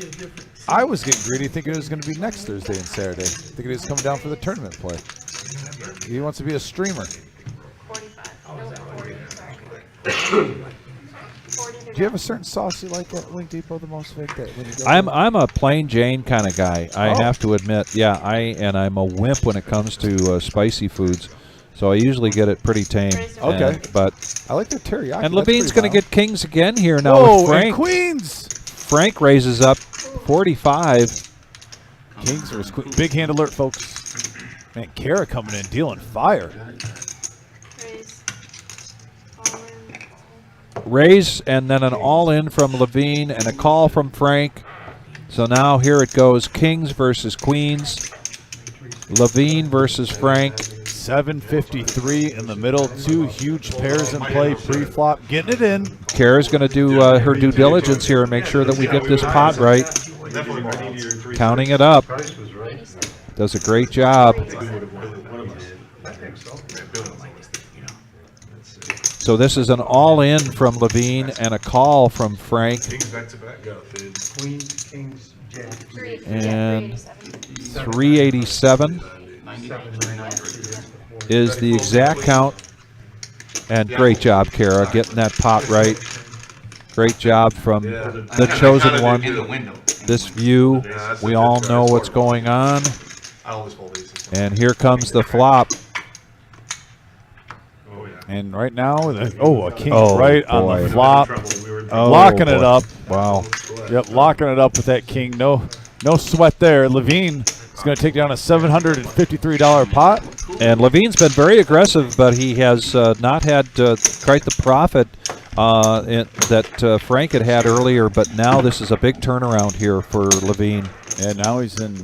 I was getting greedy, thinking it was going to be next Thursday and Saturday. Thinking he was coming down for the tournament play. He wants to be a streamer. 40 Do you have a certain sauce you like at Wing Depot the most, Vic? That when you go I'm a plain Jane kind of guy. I Oh. have to admit. Yeah, I'm a wimp when it comes to spicy foods. So I usually get it pretty tame. Okay. But I like the teriyaki. and That's Levine's pretty going to mild. get Kings again here now Whoa, with Frank. and Queens. Frank raises up 45. Kings versus Queens. Big hand alert, folks. Man, Kara coming in, dealing fire. Raise and then an all-in from Levine and a call from Frank. So now here it goes, Kings versus Queens. Levine versus Frank. 753 in the middle. Two huge pairs in play pre-flop. Getting it in. Kara's going to do her due diligence here and make sure that we get this pot right. Definitely more needier in 3. Counting it up. Does a great job. So this is an all-in from Levine and a call from Frank. Kings back to back. Got fade. Queens, kings, jacks. And 387 is the exact count. And great job, Kara, getting that pot right. Great job from the chosen one. This view, we all know what's going on. I always fold aces. And here comes the flop. Oh, yeah. And right now, a king Oh, right on boy. the flop. Oh, Locking it boy. up. Wow. Yep, locking it up with that king. No sweat there. Levine is going to take down a $753 pot. And Levine's been very aggressive, but he has not had quite the profit that Frank had earlier. But now this is a big turnaround here for Levine. And now he's in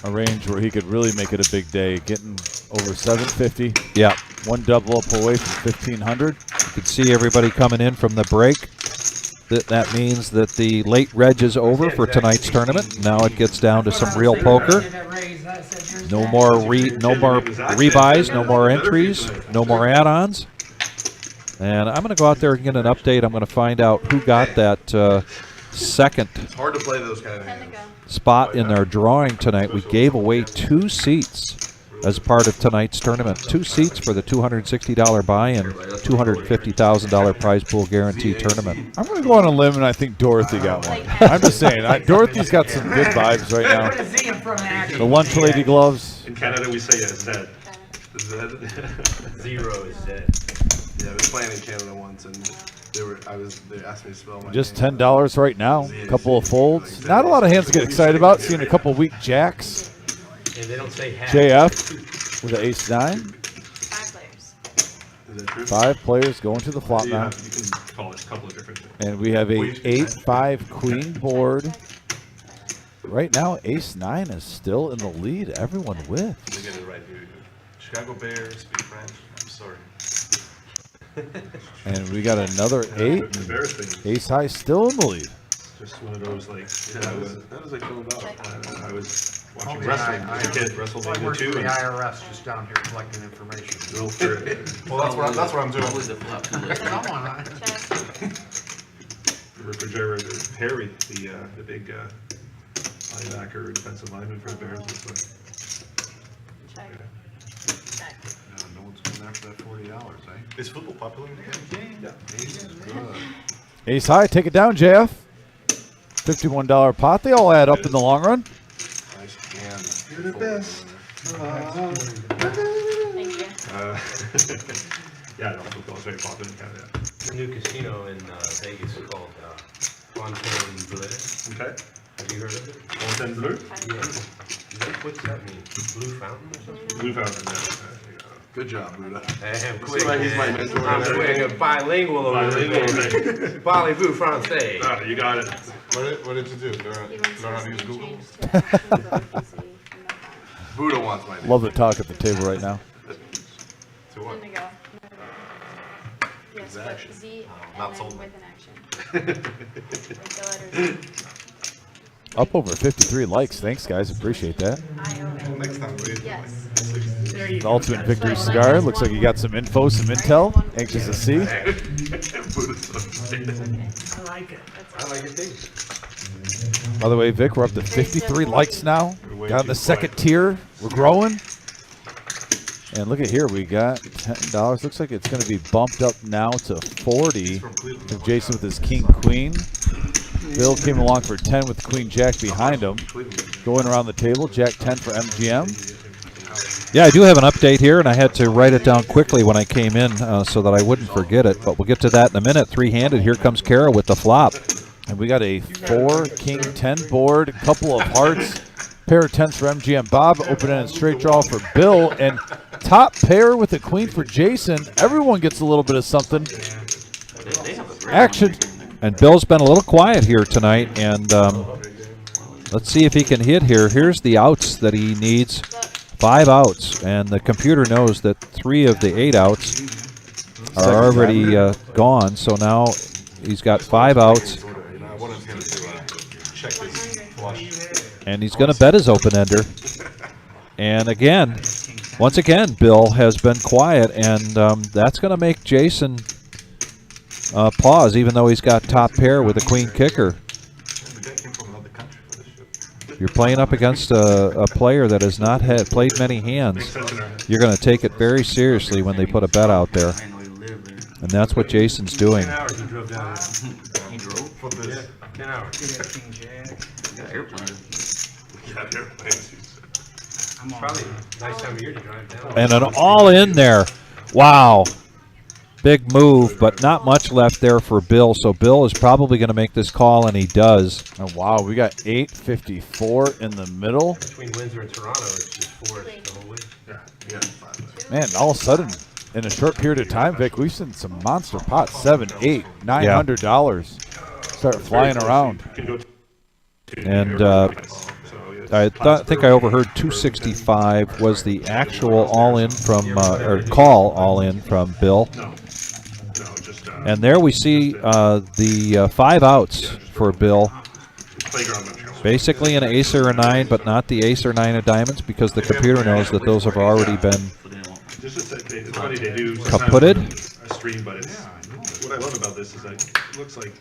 a range where he could really make it a big day, getting over 750. Yeah. One double up away from 1,500. You can see everybody coming in from the break. That means that the late reg is over for tonight's tournament. Now it gets down to some real poker. No more rebuys, no more entries, no more add-ons. And I'm going to go out there and get an update. I'm going to find out who got that second It's hard to play those kind of hands. spot in their drawing tonight. We gave away 2 seats as part of tonight's tournament. 2 seats for the $260 buy-in, $250,000 prize pool guarantee tournament. I'm going to go on a limb, and I think Dorothy got one. I'm just saying, Dorothy's got some good vibes right now. The lunch lady gloves. In Canada, we say Zed. Zed. Zero is dead. Yeah, I was playing in Canada once, and they asked me to spell my Just name. $10 right now. A couple of folds. Not a lot of hands to get excited about. Seeing a couple weak jacks. And they don't say half. JF with an ace-9. 5 players. Is that true? 5 players going to the flop now. You can call it a couple of different things. And we have a 8-5 queen board. Right now, ace-9 is still in the lead. Everyone with. They get it right here. Chicago Bears, speak French. I'm sorry. And we got another 8. Embarrassing. Ace-high still in the lead. Just one of those, like, That was like filled out. I was watching Okay, wrestling I as a kid, I WrestleMania work 2. for the And IRS, just down here collecting information. Well, that's what I'm doing. Someone, the refrigerator, Harry, the big linebacker, defensive lineman for the Bears. Check. Check. no one's going after that $40, eh? Is football popular in the game? Yeah. Good. Ace-high, take it down, JF. $51 pot. They all add up in the long run. Nice hand. You're the best. Thank you. Yeah, no, football is very popular in Canada. There's a new casino in Vegas called Fontainebleau. Okay. Have you heard of it? Fontaine Bleu? What's that mean? Blue fountain or something? Blue Fountain, yeah. Good job, Buddha. Hey, I'm Seems like he's my mentor. I'm quick. Bilingual over there. Parlez-vous français? Ah, you got it. What did you do? Learn how to use Google? Change to action emergency. Buddha wants my name. Love the talk at the table right now. To what? Indigo. Yes, Action. but Z not and sold. then with an action. Like the letter Z. Up over 53 likes. Thanks, guys. Appreciate that. Next time, please. Yes. There you The go. Ultimate Victory Cigar. Looks like you got some info, some intel. Anxious to see. Buddha's so sick. I like it. I like it too. By the way, Vic, we're up to 53 likes now. Got in the second tier. We're growing. And look at here, we got $10. Looks like it's going to be bumped up now to 40 from Jason with his King Queen. Bill came along for 10 with Queen Jack behind him. Going around the table, Jack 10 for MGM. Yeah, I do have an update here, and I had to write it down quickly when I came in so that I wouldn't forget it. But we'll get to that in a minute. Three-handed. Here comes Kara with the flop. And we got a 4 King 10 board, a couple of hearts, pair of 10s for MGM Bob, open-ended straight draw for Bill, and top pair with the Queen for Jason. Everyone gets a little bit of something. Action. And Bill's been a little quiet here tonight, and let's see if he can hit here. Here's the outs that he needs. 5 outs, and the computer knows that 3 of the 8 outs are already gone, so now he's got 5 outs. And he's going to bet his open-ender. And again, once again, Bill has been quiet, and that's going to make Jason pause, even though he's got top pair with a queen kicker. You're playing up against a player that has not played many hands. You're going to take it very seriously when they put a bet out there. And that's what Jason's doing. 10 hours he drove down there. He drove for this. 10 hours. Probably a nice time of year to drive down. And an all-in there. Wow. Big move, but not much left there for Bill. So Bill is probably going to make this call, and he does. Oh, wow, we got 854 in the middle. Between Windsor and Toronto, it's just forest the whole way. Man, all of a sudden, in a short period of time, Vic, we've seen some monster pots, $700, $800, $900 start flying around. And I think I overheard 265 was the actual all-in from, or call all-in from Bill. And there we see the 5 outs for Bill. Basically an ace or a 9, but not the ace or 9 of diamonds, because the computer knows that those have already been kaputted. What I love about this is that it looks like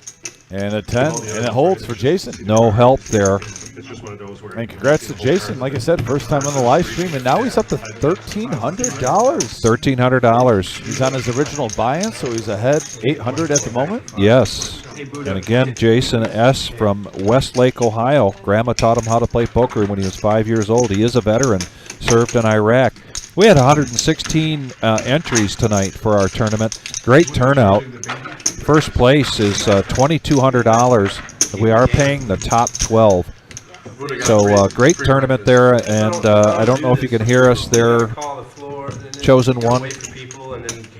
And a 10, and it holds for Jason. No help there. it's just one of those where. And congrats to Jason. Like I said, first time on the live stream, and now he's up to $1,300. $1,300. He's on his original buy-in, so he's ahead $800 at the moment. Yes. And again, Jason S. from Westlake, Ohio. Grandma taught him how to play poker when he was 5 years old. He is a veteran, served in Iraq. We had 116 entries tonight for our tournament. Great turnout. First place is $2,200. We are paying the top 12. So great tournament there, and I don't know if you can hear us there, chosen one.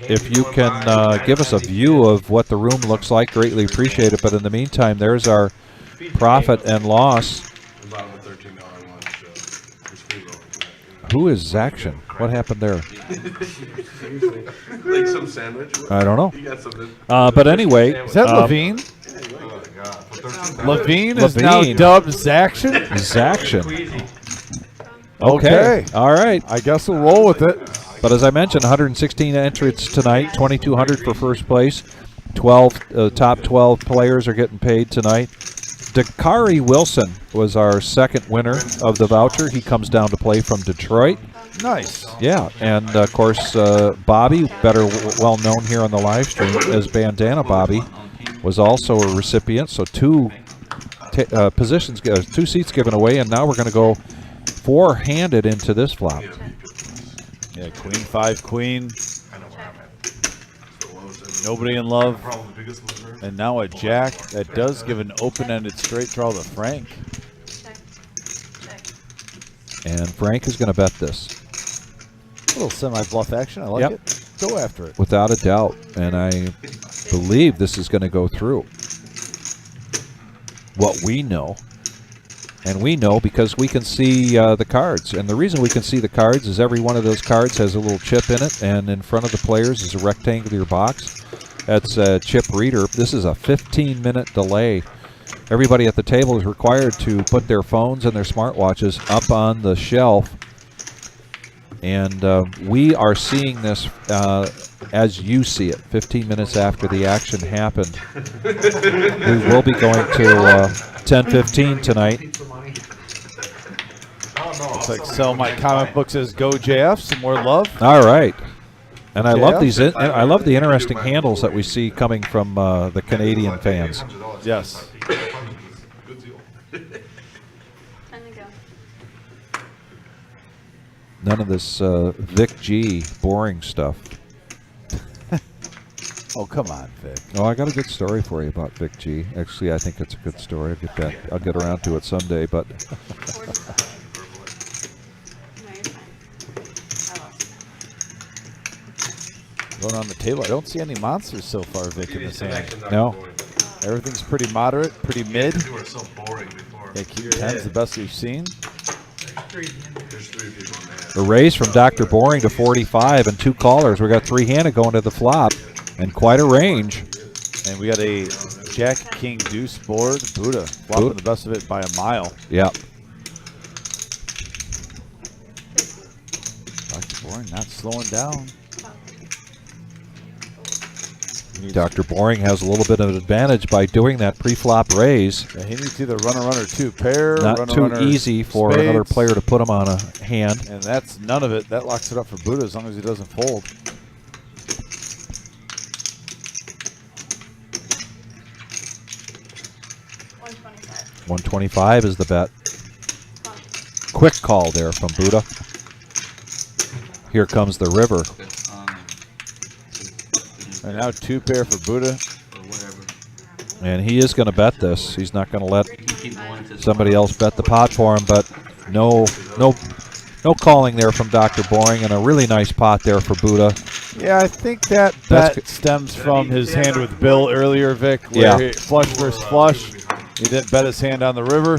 If you can give us a view of what the room looks like, greatly appreciate it. But in the meantime, there's our profit and loss. Who is Zaction? What happened there? Like some sandwich. I don't know. You got something. But anyway, Is that Levine? Levine is now Levine. dubbed Zaction? Zaction. Okay. All right. I guess we'll roll with it. But as I mentioned, 116 entrants tonight, 2,200 for first place. 12 top 12 players are getting paid tonight. Dakari Wilson was our second winner of the voucher. He comes down to play from Detroit. Nice. Yeah, and of course Bobby, better well known here on the live stream as Bandana Bobby, was also a recipient. So two seats given away, and now we're going to go four-handed into this flop. Yeah, Queen 5, Queen. Nobody in love. And now a Jack that does give an open-ended straight draw to Frank. And Frank is going to bet this. A little semi-bluff action. I like Yep. it. Go after it. Without a doubt. And I believe this is going to go through. What we know. And we know because we can see the cards. And the reason we can see the cards is every one of those cards has a little chip in it. And in front of the players is a rectangular box. That's a chip reader. This is a 15-minute delay. Everybody at the table is required to put their phones and their smartwatches up on the shelf. And we are seeing this as you see it, 15 minutes after the action happened. We will be going to 10:15 tonight. Looks like Sell My Comic Books as Go JF. Some more love. All right. And I love JF? these. I love the interesting handles that we see coming from the Canadian fans. Yes. Good deal. Time to go. None of this Vic G boring stuff. Oh, come on, Vic. Oh, I got a good story for you about Vic G. Actually, I think it's a good story. I'll get around to it someday. But No, you're fine. I lost. Going on the table. I don't see any monsters so far, Vic, in this hand. no. Everything's pretty moderate, pretty mid. You were so boring before. Yeah, King 10's the best we've seen. There's 3 people in the hand. A raise from Dr. Boring to 45 and 2 callers. We got 3-handed going to the flop and quite a range. And we got a Jack, King, Deuce board. Buddha flopping the best of it by a mile. Yep. Dr. Boring not slowing down. Dr. Boring has a little bit of an advantage by doing that pre-flop raise. Yeah, he needs either runner, 2 pair. Not runner, too runner, easy for spades. another player to put him on a hand. And that's none of it. That locks it up for Buddha as long as he doesn't fold. $125. 125 is the bet. Come on. Quick call there from Buddha. Here comes the river. And now 2 pair for Buddha. And he is going to bet this. He's not going to let somebody else bet the pot for him, but no calling there from Dr. Boring, and a really nice pot there for Buddha. Yeah, I think that bet stems from his hand with Bill earlier, Vic, where he flush versus flush. He didn't bet his hand on the river.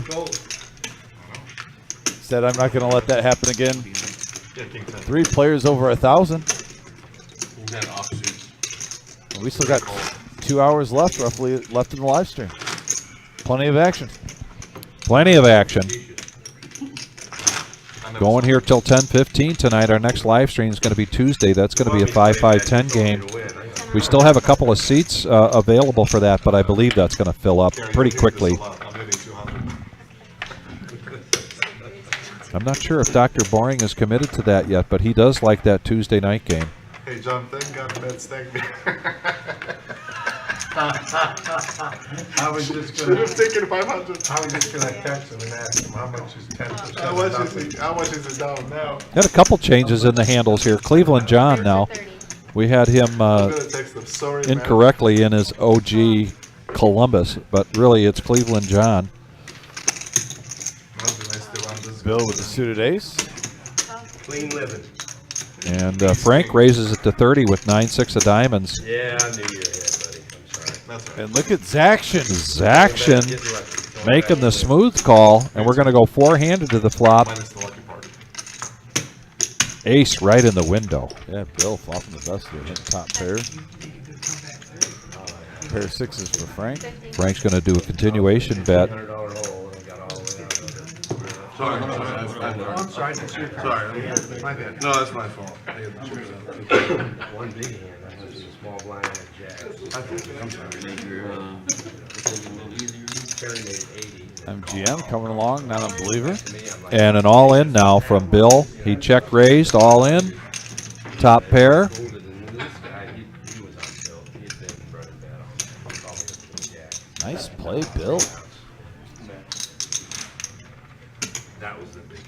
Said, I'm not going to let that happen again. 3 players over 1,000. We still got 2 hours left, roughly, left in the live stream. Plenty of action. Plenty of action. Going here till 10:15 tonight. Our next live stream is going to be Tuesday. That's going to be a 5-5-10 game. We still have a couple of seats available for that, but I believe that's going to fill up pretty quickly. I'm not sure if Dr. Boring is committed to that yet, but he does like that Tuesday night game. Hey, John, thank God bets, thank me. I was just Should gonna, have taken 500. I was just gonna text him and ask him how much is 10%. How much is it down now? Got a couple changes in the handles here. Cleveland John now. We had him I'm gonna text them. Sorry, man. incorrectly in his OG Columbus, but really it's Cleveland John. Bill with the suited ace. Clean living. And Frank raises it to 30 with 9-6 of diamonds. Yeah, I knew you were here, buddy. I'm sorry. That's right. And look at Zaction. Zaction making the smooth call, and we're going to go 4-handed to the flop. Minus the lucky part. Ace right in the window. Yeah, Bill flopping the best of it. Hitting top pair. Pair of 6s for Frank. Frank's going to do a continuation bet. $100 hole and I got all the way out of it. Sorry, I'm sorry, that's your card. Sorry. My bad. No, that's my fault. I had to choose that. One big hand, I was a small blind and jazz. I'm sorry. Terry made 80. MGM coming along, not a believer. And an all-in now from Bill. He check raised, all in. Top pair. Older than this guy, he was on tilt. He had been running battle. Nice play, Bill. That was the big.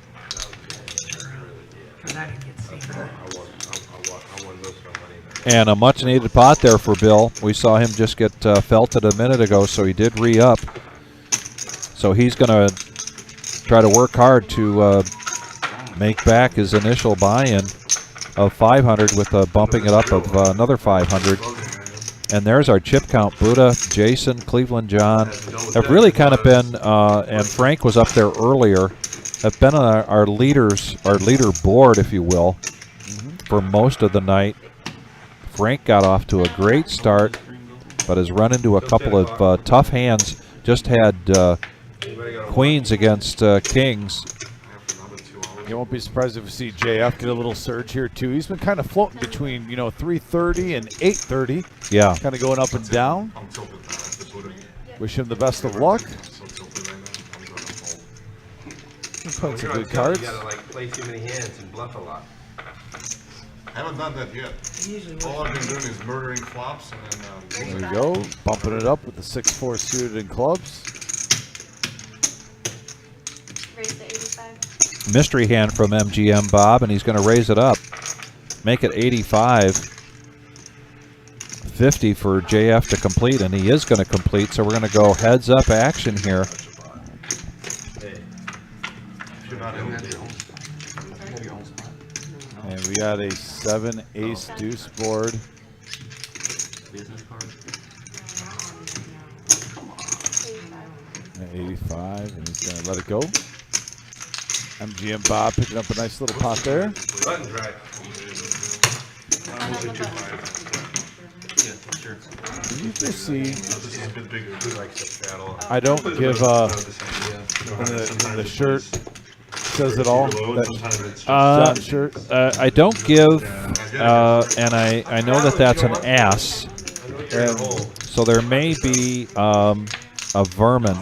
That it gets safer. I won those for money. And a much-needed pot there for Bill. We saw him just get felted a minute ago, so he did re-up. So he's going to try to work hard to make back his initial buy-in of 500 with bumping it up of another 500. And there's our chip count. Buddha, Jason, Cleveland John have really kind of been, and Frank was up there earlier, have been on our leader board, if you will, for most of the night. Frank got off to a great start, but has run into a couple of tough hands. Just had queens against kings. You won't be surprised if we see JF get a little surge here too. He's been kind of floating between 330 and 830. Yeah. Kind of going up and down. Wish him the best of luck. He's playing some good cards. You gotta like play too many hands and bluff a lot. I haven't done that yet. All I've been doing is murdering flops and then. There we go. Bumping it up with the 6-4 suited in clubs. Raise to 85. Mystery hand from MGM Bob, and he's going to raise it up. Make it 85. 50 for JF to complete, and he is going to complete, so we're going to go heads up action here. And we got a 7 ace deuce board. At 85, and he's going to let it go. MGM Bob picking up a nice little pot there. Button drive. You just see, I I don't give the shirt says it all. That John shirt. I don't give, and I know that that's an ass, and so there may be a vermin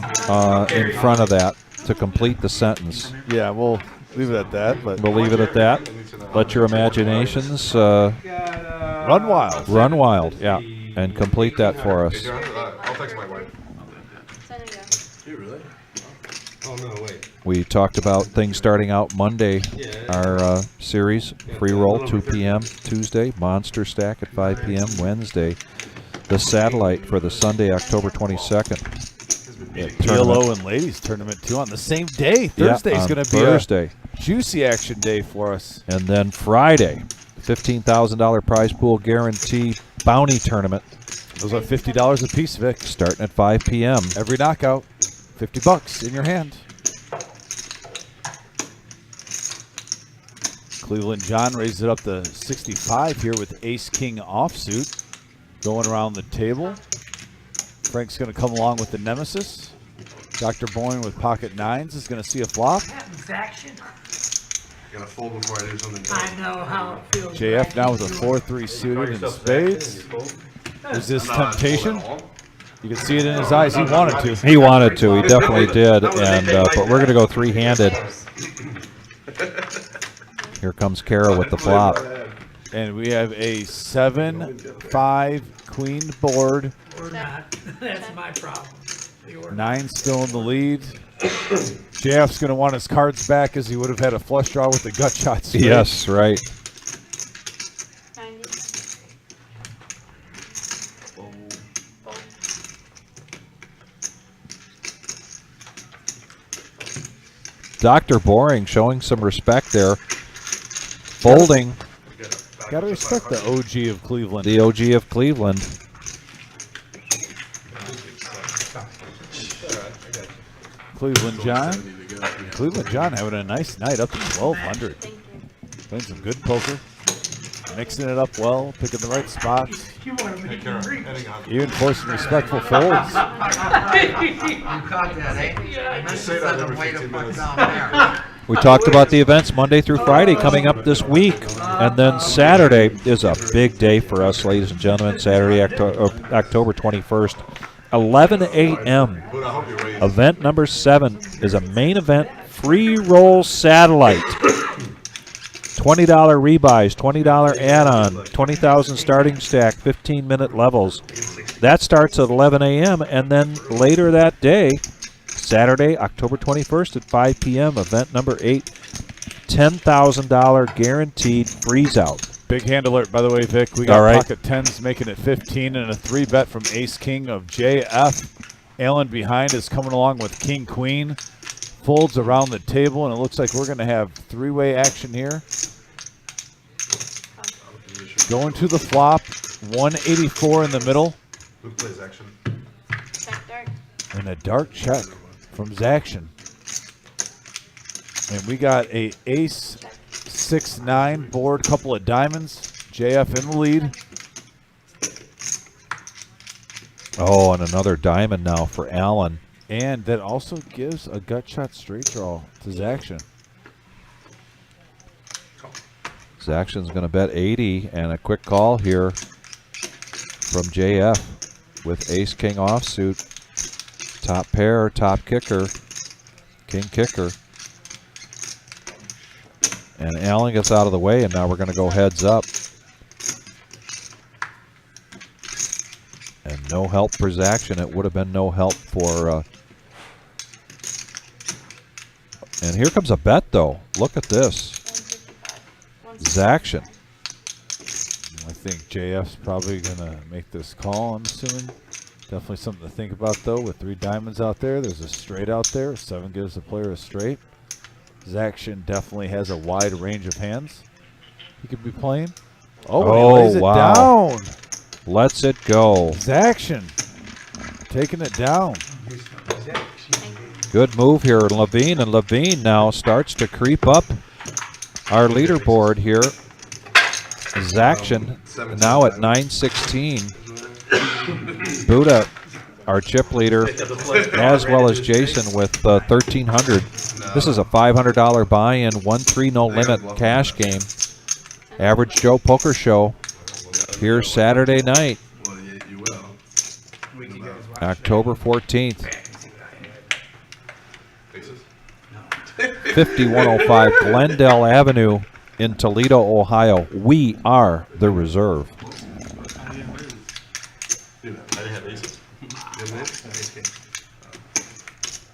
in front of that to complete the sentence. Yeah, we'll leave it at that. But We'll leave it at that. Let your imaginations run wild. run wild, yeah, and complete that for us. I'll text my wife. Send it out. You really? Oh no, wait. We talked about things starting out Monday, our series, free roll 2 p.m. Tuesday, monster stack at 5 p.m. Wednesday, the satellite for the Sunday, October 22nd. Yeah, PLO and ladies tournament too on the same day. Thursday's going to be Thursday. a juicy action day for us. And then Friday, $15,000 prize pool guarantee bounty tournament. Those are $50 a piece, Vic. Starting at 5 p.m. Every knockout, $50 in your hand. Cleveland John raised it up to 65 here with Ace King offsuit. Going around the table. Frank's going to come along with the Nemesis. Dr. Boyne with pocket nines is going to see a flop. Happens action. Gotta fold before I do something. I know how it feels. JF now with a 4-3 suited in spades. Is this temptation? You can see it in his eyes. He wanted to. He wanted to. He definitely did. And but we're going to go three-handed. Here comes Kara with the flop. And we have a 7-5 queen board. Or not. That's my problem. You're 9 still in the lead. JF's going to want his cards back as he would have had a flush draw with the gut shot spade. Yes, right. 90. Dr. Boring showing some respect there. Folding. Got to respect the OG of Cleveland. The OG of Cleveland. Cleveland John. Cleveland John having a nice night up to 1,200. Thank you. Playing some good poker. Mixing it up well, picking the right spots. You want to make him drink. Even forcing respectful folds. You caught that, eh? I meant to say that let every him wait 15 a foot minutes. down there. We talked about the events Monday through Friday coming up this week. And then Saturday is a big day for us, ladies and gentlemen. Saturday, October 21st, 11 a.m. But I hope you're ready. Event number 7 is a main event free roll satellite. $20 rebuys, $20 add-on, 20,000 starting stack, 15-minute levels. That starts at 11 a.m. and then later that day, Saturday, October 21st at 5 p.m., event number 8, $10,000 guaranteed freeze out. Big hand alert, by the way, Vic. We got All right. pocket 10s making it 15 and a 3-bet from Ace King of JF. Allen behind is coming along with King Queen. folds around the table, and it looks like we're going to have three-way action here. Going to the flop, 184 in the middle. Luke plays action. Check dark. And a dark check from Zaction. And we got a ace 6-9 board, couple of diamonds. JF in the lead. Oh, and another diamond now for Allen. And that also gives a gut shot straight draw to Zaction. Zaction's going to bet 80, and a quick call here from JF with ace-king offsuit. Top pair, top kicker, king kicker. And Allen gets out of the way, and now we're going to go heads up. And no help for Zaction. It would have been no help for... and here comes a bet, though. Look at this. 155. Zaction. I think JF's probably going to make this call, I'm assuming. Definitely something to think about, though, with 3 diamonds out there. There's a straight out there. 7 gives the player a straight. Zaction definitely has a wide range of hands he could be playing. Oh, he lays it down. Lets it go. Zaction taking it down. Good move here, Levine, and Levine now starts to creep up our leaderboard here. Zaction now at 916. Buddha, our chip leader, as well as Jason with 1,300. This is a $500 buy-in, 1-3 no limit cash game. Average Joe Poker Show here Saturday night, October 14th. 5105 Glendale Avenue in Toledo, Ohio. We are the reserve. I didn't have aces.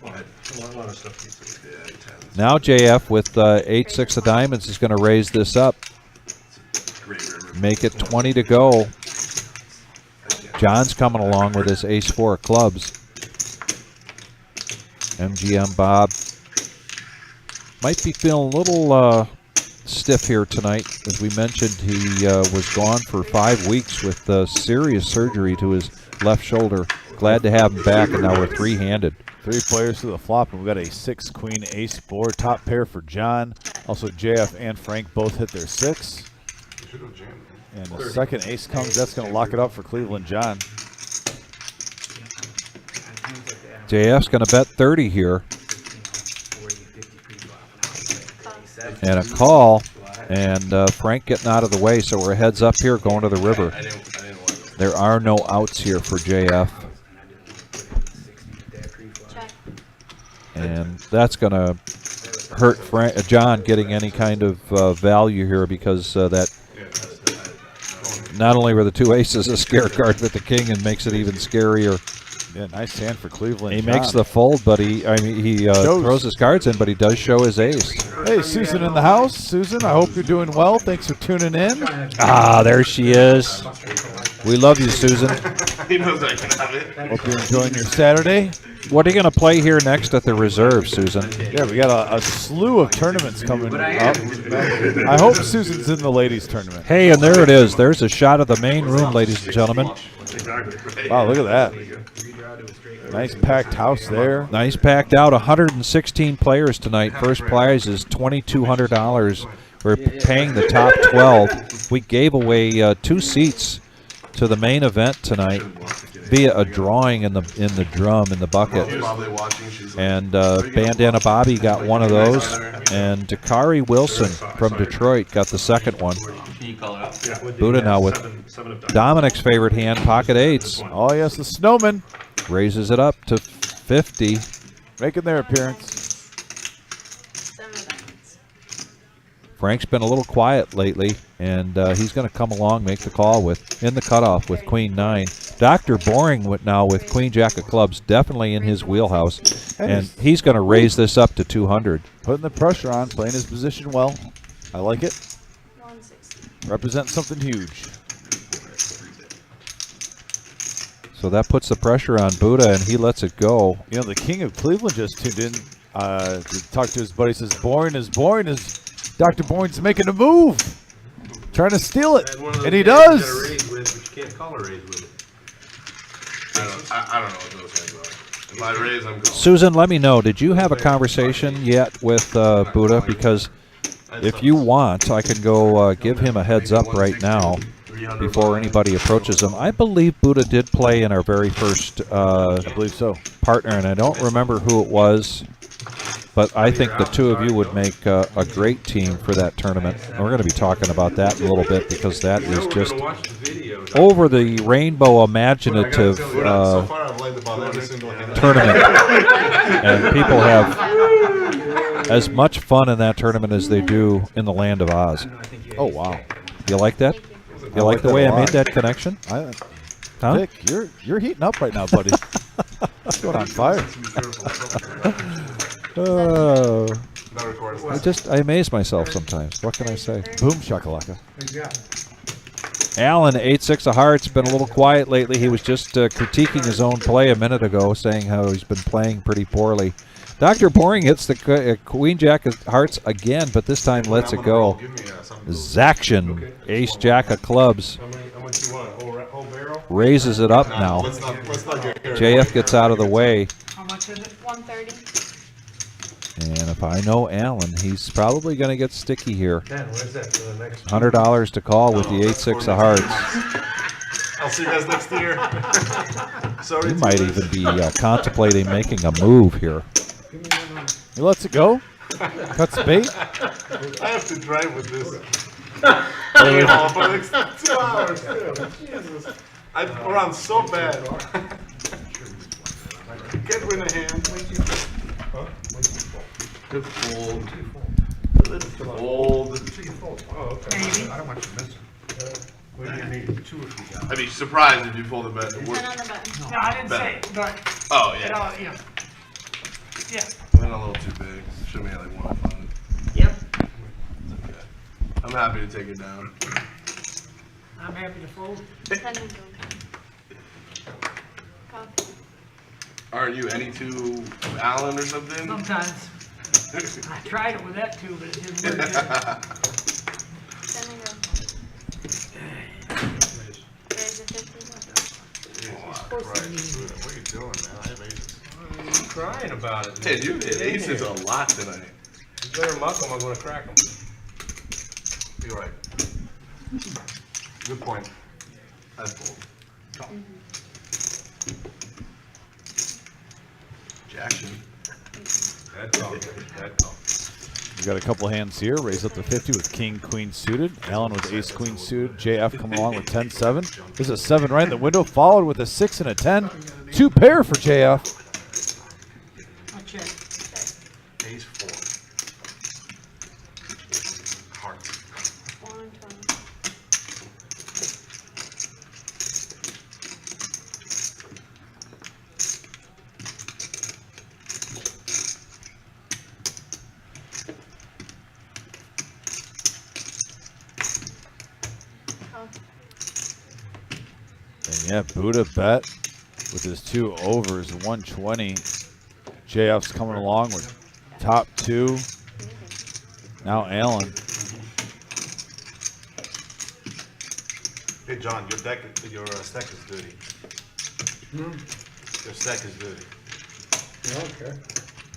A lot of stuff. Now JF with 8-6 of diamonds is going to raise this up. Make it 20 to go. John's coming along with his ace-4 of clubs. MGM Bob might be feeling a little stiff here tonight. As we mentioned, he was gone for 5 weeks with serious surgery to his left shoulder. Glad to have him back, and now we're 3-handed. 3 players to the flop, and we've got a 6-queen ace board. Top pair for John. Also, JF and Frank both hit their 6. And the second ace comes. That's going to lock it up for Cleveland John. JF's going to bet 30 here. And a call. And Frank getting out of the way, so we're heads up here going to the river. There are no outs here for JF. And that's going to hurt John getting any kind of value here, because that not only were the 2 aces a scare card, but the king, and makes it even scarier. Yeah, nice hand for Cleveland. He John makes the fold, but he throws his cards in, but he does show his ace. Hey, Susan in the house. Susan, I hope you're doing well. Thanks for tuning in. Ah, there she is. We love you, Susan. He knows I can have it. Hope you're enjoying your Saturday. What are you going to play here next at the reserve, Susan? Yeah, we got a slew of tournaments coming up. I hope Susan's in the ladies tournament. Hey, and there it is. There's a shot of the main room, ladies and gentlemen. Wow, look at that. Nice packed house there. Nice packed out. 116 players tonight. First prize is $2,200. We're paying the top 12. We gave away 2 seats to the main event tonight via a drawing in the drum in the bucket. And Bandana Bobby got one of those, and Dakari Wilson from Detroit got the second one. Buddha now with Dominic's favorite hand, pocket 8s. Oh yes, the Snowman Raises it up to 50. making their appearance. 7 diamonds. Frank's been a little quiet lately, and he's going to come along, make the call with in the cutoff with Queen 9. Dr. Boring now with Queen Jack of clubs, definitely in his wheelhouse, and he's going to raise this up to 200. Putting the pressure on, playing his position well. I like it. 160. Represents something huge. So that puts the pressure on Buddha, and he lets it go. You know, the King of Cleveland just tuned in. to talk to his buddy. Says Bourne is Dr. Bourne's making a move, trying to steal it, and he does. But you can't call a raise with it. I don't know what those things are. If I raise, I'm going. Susan, let me know. Did you have a conversation yet with Buddha? Because if you want, I can go give him a heads up right now before anybody approaches him. I believe Buddha did play in our very first I believe so. partner, and I don't remember who it was, but I think the two of you would make a great team for that tournament. And we're going to be talking about that in a little bit because that is just over the rainbow imaginative So far, I've liked about every single hand. tournament. And people have as much fun in that tournament as they do in the Land of Oz. Oh wow! You like that? You like the that way a I made lot. that connection? Huh? Huh? Vic, you're heating up right now, buddy. What's going on fire? Oh, Better record. I amaze myself sometimes. What can I say? Boom shakalaka. Alan, 8-6 of hearts, been a little quiet lately. He was just critiquing his own play a minute ago, saying how he's been playing pretty poorly. Dr. Boring hits the Queen Jack of hearts again, but this time lets it go. Zaction, Ace Jack of clubs, How much you want? Whole barrel? raises it up now. Let's not get carried JF gets out of the way, How much is it? 130. and if I know Alan, he's probably going to get sticky here. Ken, where's that for the next? $100 to call with the 8-6 of hearts. I'll see you guys next year. Sorry. He might even be contemplating making a move here. He lets it go. Cuts bait. I have to drive with this. For the next 2 hours, too. Jesus. I run so bad. Get rid of hand. Good fold. Good fold. Maybe. I don't want you missing. We didn't need 2 if we got. I'd be surprised if you folded bet. 10 on the button. No, I didn't say it, but Oh, it yeah. all, yeah. Yeah. Went a little too big. Should be like 105. Yep. It's okay. I'm happy to take it down. I'm happy to fold. 10 and go. Coffee. Aren't you any two Allen or something? Sometimes. I tried it with that too, but it didn't work. 10 and go. Raise a 50. What are you doing, man? I have aces. I'm crying about it. Hey, you hit aces a lot tonight. You better muck them, I'm gonna crack them. You're right. Good point. That's bold. Jackson. That's all good. That's all. We got a couple hands here. Raise up to 50 with King, Queen suited. Alan with Ace, Queen suited. JF coming along with 10-7. There's a 7 right in the window, followed with a 6 and a 10. 2 pair for JF. I'll check. Ace 4. Heart. 120. And yeah, Buddha bet with his 2 overs, 120. JF's coming along with top 2. Now Alan. Hey, John, your stack is dirty. Your stack is dirty. Okay.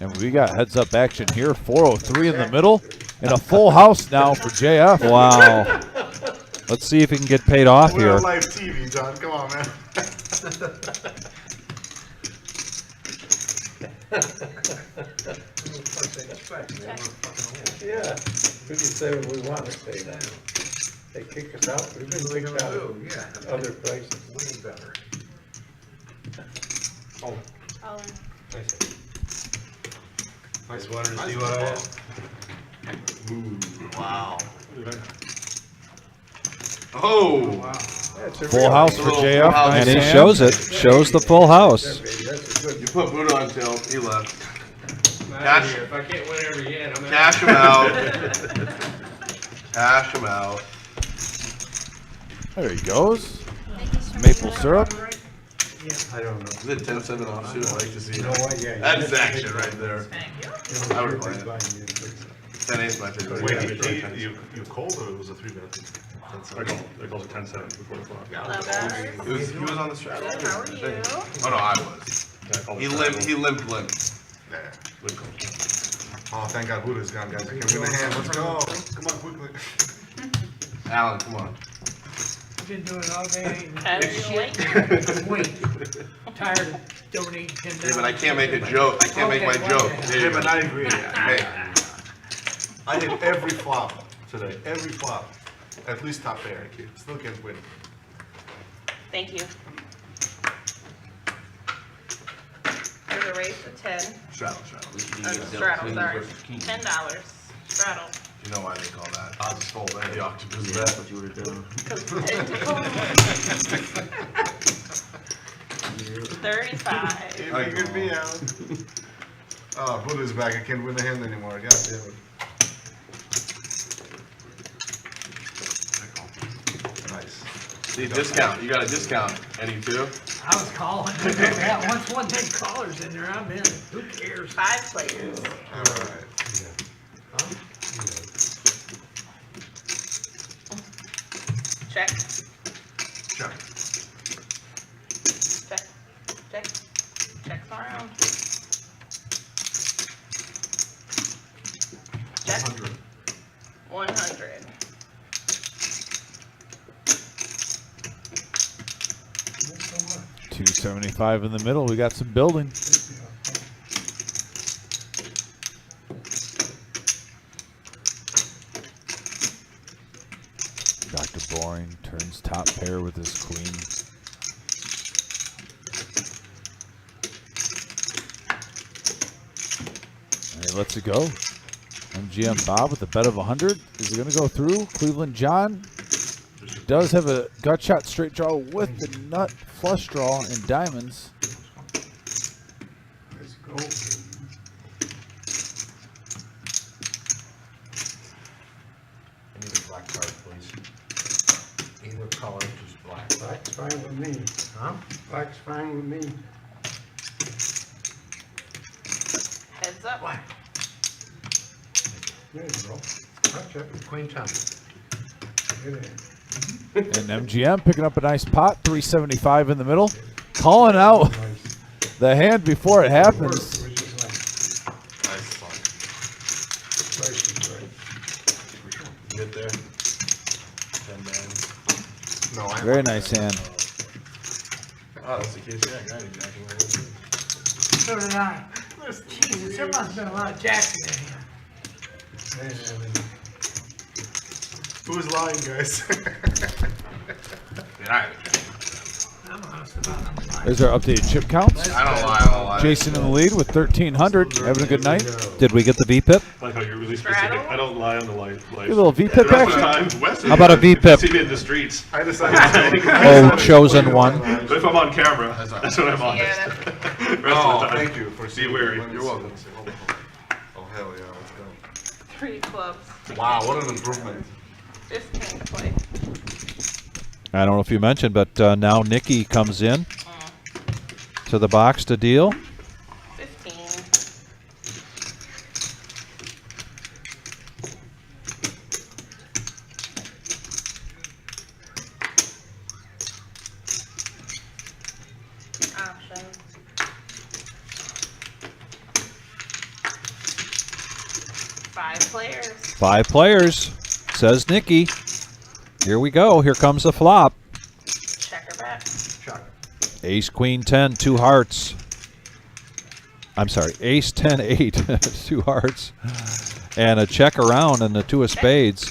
And we got heads up action here. 403 in the middle. And a full house now for JF. Wow. Let's see if he can get paid off We're here. on live TV, John. Come on, man. Yeah, we can say what we want to say now. They kick us out, we've been kicked out of other places. Way better. Oh, All in. Nice one to see what I had. wow. Oh, Full house for JF. house. Nice And he hand. shows it. Shows the full house. That's a good. you put Buddha on tilt. He left. Out of here. If I can't win every hand, I'm out. Cash him out. Cash him out. There he goes. Thank you so much. Maple syrup. Yeah. I don't know. Is it 10-7 offsuit? I like to see You know what, yeah. That's action right there. Thank you. I would play it. 10-8's my favorite. Wait, you called or it was a 3-bet? I called it 10-7 before the clock. Hello, guys. He was on the strat. Good, how are you? Oh no, I was. He limped. Yeah. Oh, thank God Buddha's gone, guys. I can win a hand. Let's go. Come on, quickly. Alan, come on. I've been doing it all day. As you like. I'm waiting. Tired of donating $10. Yeah, but I can't make a joke. I can't make my joke. Yeah, but I agree. Hey, I hit every flop today. Every flop. At least top pair. Still can't win. Thank you. There's a raise to 10. straddle. Straddle, sorry. $10. Straddle. You know why they call that? I just stole that. The octopus bet. What you would have done. 35. It could be Alan. Oh, Buddha's back. I can't win a hand anymore. God damn it. Nice. See, discount. You got a discount. Any two? I was calling. Once one big caller's in there, I'm in. Who cares? 5 players. All right. Check. Check. Check. Check. Checks around. Check. 100. $275 in the middle. We got some building. Dr. Boring turns top pair with his queen. And he lets it go. MGM Bob with a bet of 100. Is it going to go through? Cleveland John does have a gut shot straight draw with the nut flush draw and diamonds. Let's go. I need a black card, please. Either color, just black. Black's fine with me. Huh? Black's fine with me. Heads up. Black. There you go. Gotcha. Queen 10. Get in. And MGM picking up a nice pot, 375 in the middle. Calling out Nice. the hand before it happens. Which is like, Nice fun. price is right. Get there. 10 bands. No, I Very nice hand. Oh, that's the case. Yeah, I got exactly what it is. So did I. Jesus, there must have been a lot of jacks in here. And Who's lying, guys? Yeah, I'm honest about it. There's our updated chip counts. I don't lie. Jason in the lead with 1,300. Having a good night. Did we get the VPIP? I like how you're really specific. Straddle? I don't lie on the light. Get a little VPIP The rest of the action. time, Wes How about a VPIP? See me in the streets. I decided Oh, chosen one. But if I'm on camera, that's what I'm on. Yeah. Rest of the Oh, time. thank you for Be wary. You're welcome. Oh, hell yeah, let's go. 3 clubs. Wow, what an improvement. 15 to play. I don't know if you mentioned, but now Nikki comes in to the box to deal. 15. Option. Five players. 5 players, says Nikki. Here we go. Here comes the flop. Checker back. Ace, Queen, 10, 2 hearts. I'm sorry, Ace, 10, 8, 2 hearts. And a check around and the 2 of spades.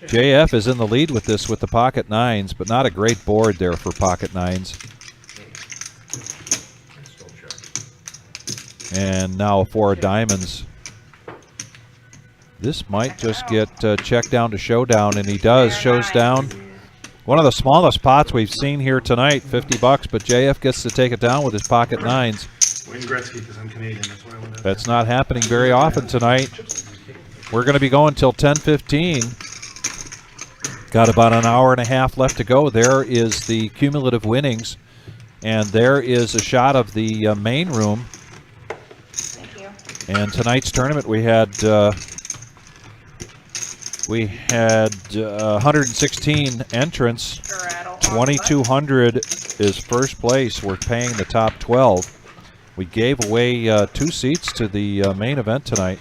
JF is in the lead with this with the pocket 9s, but not a great board there for pocket 9s. And now a 4 of diamonds. This might just get checked down to showdown, and he does. Shows down. One of the smallest pots we've seen here tonight, $50, but JF gets to take it down with his pocket 9s. Wayne Gretzky, because I'm Canadian. That's why I went. That's not happening very often tonight. We're going to be going till 10:15. Got about an hour and a half left to go. There is the cumulative winnings. And there is a shot of the main room. Thank you. And tonight's tournament, we had 116 entrants. 2,200 is first place. We're paying the top 12. We gave away 2 seats to the main event tonight.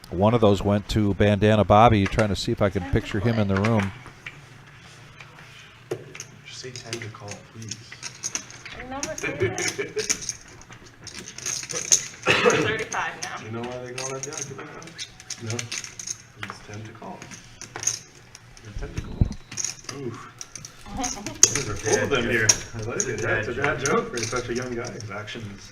One of those went to Bandana Bobby. Trying to see if I can picture him in the room. Just say 10 to call, please. I never say that. 35 now. Do you know why they call that joke? No. It's 10 to call. You're 10 to call. Oof. They're full of them here. I like it. That's a bad joke for such a young guy. His actions.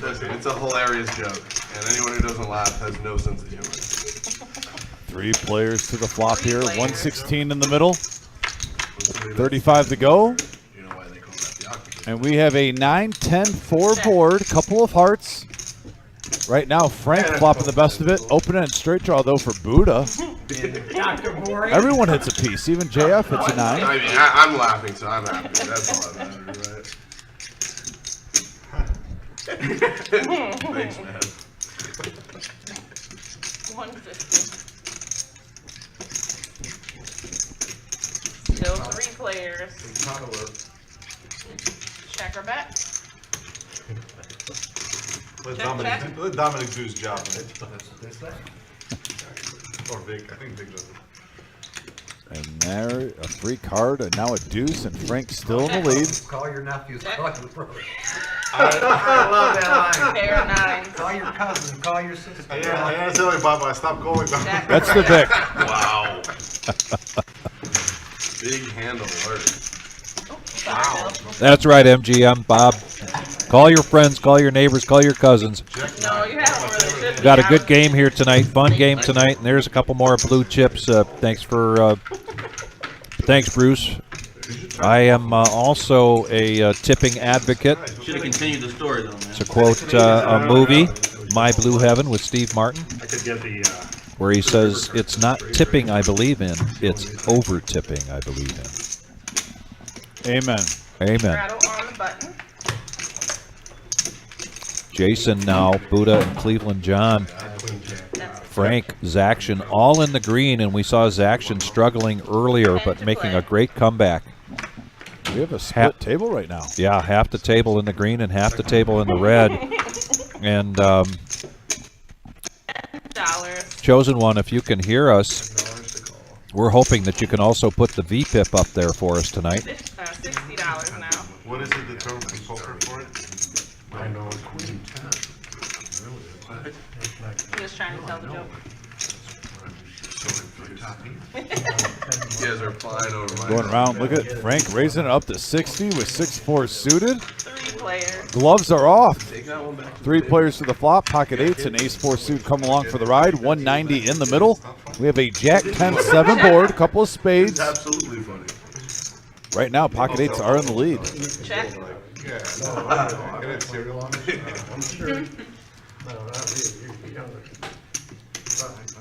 Listen, it's a hilarious joke, and anyone who doesn't laugh has no sense of humor. 3 players to the flop here. 116 in the middle. 35 to go. You know why they call that the octopus. And we have a 9-10-4 board. Couple of hearts. Right now, Frank flopping the best of it. Open and straight draw, though, for Buddha. Dr. Boring. Everyone hits a piece. Even JF hits a 9. I mean, I'm laughing, so I'm happy. That's all that matters, right? Thanks, man. 150. Still 3 players. Check or bet. Let Check, Dominic, check. let Dominic do his job. Or Vic. I think Vic does it. And there, a free card, and now a deuce, and Frank's still in the lead. Call your nephews, call your brother. I love that line. Pair of 9s. Call your cousin, call your sister. I gotta tell you, Bob, I stopped calling Dominic. Jack That's or the bet. Vic. Wow. Big handle alert. Wow. That's right, MGM, Bob. Call your friends, call your neighbors, call your cousins. No, you haven't really should Got a be. good game here tonight, fun game tonight, and there's a couple more blue chips. Thanks, Bruce. I am also a tipping advocate. Should have continued the story, though, man. To quote a movie, My Blue Heaven with Steve Martin, I could get the, where he says, "It's not tipping I believe in, it's over tipping I believe in." Amen. Amen. Rattle on the button. Jason now, Buddha and Cleveland John. Frank, Zaction, all in the green, and we saw Zaction struggling earlier, but making a great comeback. We have a split table right now. Yeah, half the table in the green and half the table in the red. And Chosen One, if you can hear us, we're hoping that you can also put the VPIP up there for us tonight. $60 now. What is it, the term in poker for it? I know it's Queen 10. He was trying to tell the joke. You guys are flying over my Going around, look at Frank raising it up to 60 with 6-4 suited. 3 players. Gloves are off. Take that one back. 3 players to the flop, pocket 8s and ace-4 suit come along for the ride. 190 in the middle. We have a Jack 10-7 board, couple of spades. It's absolutely funny. Right now, pocket 8s are in the lead. Check.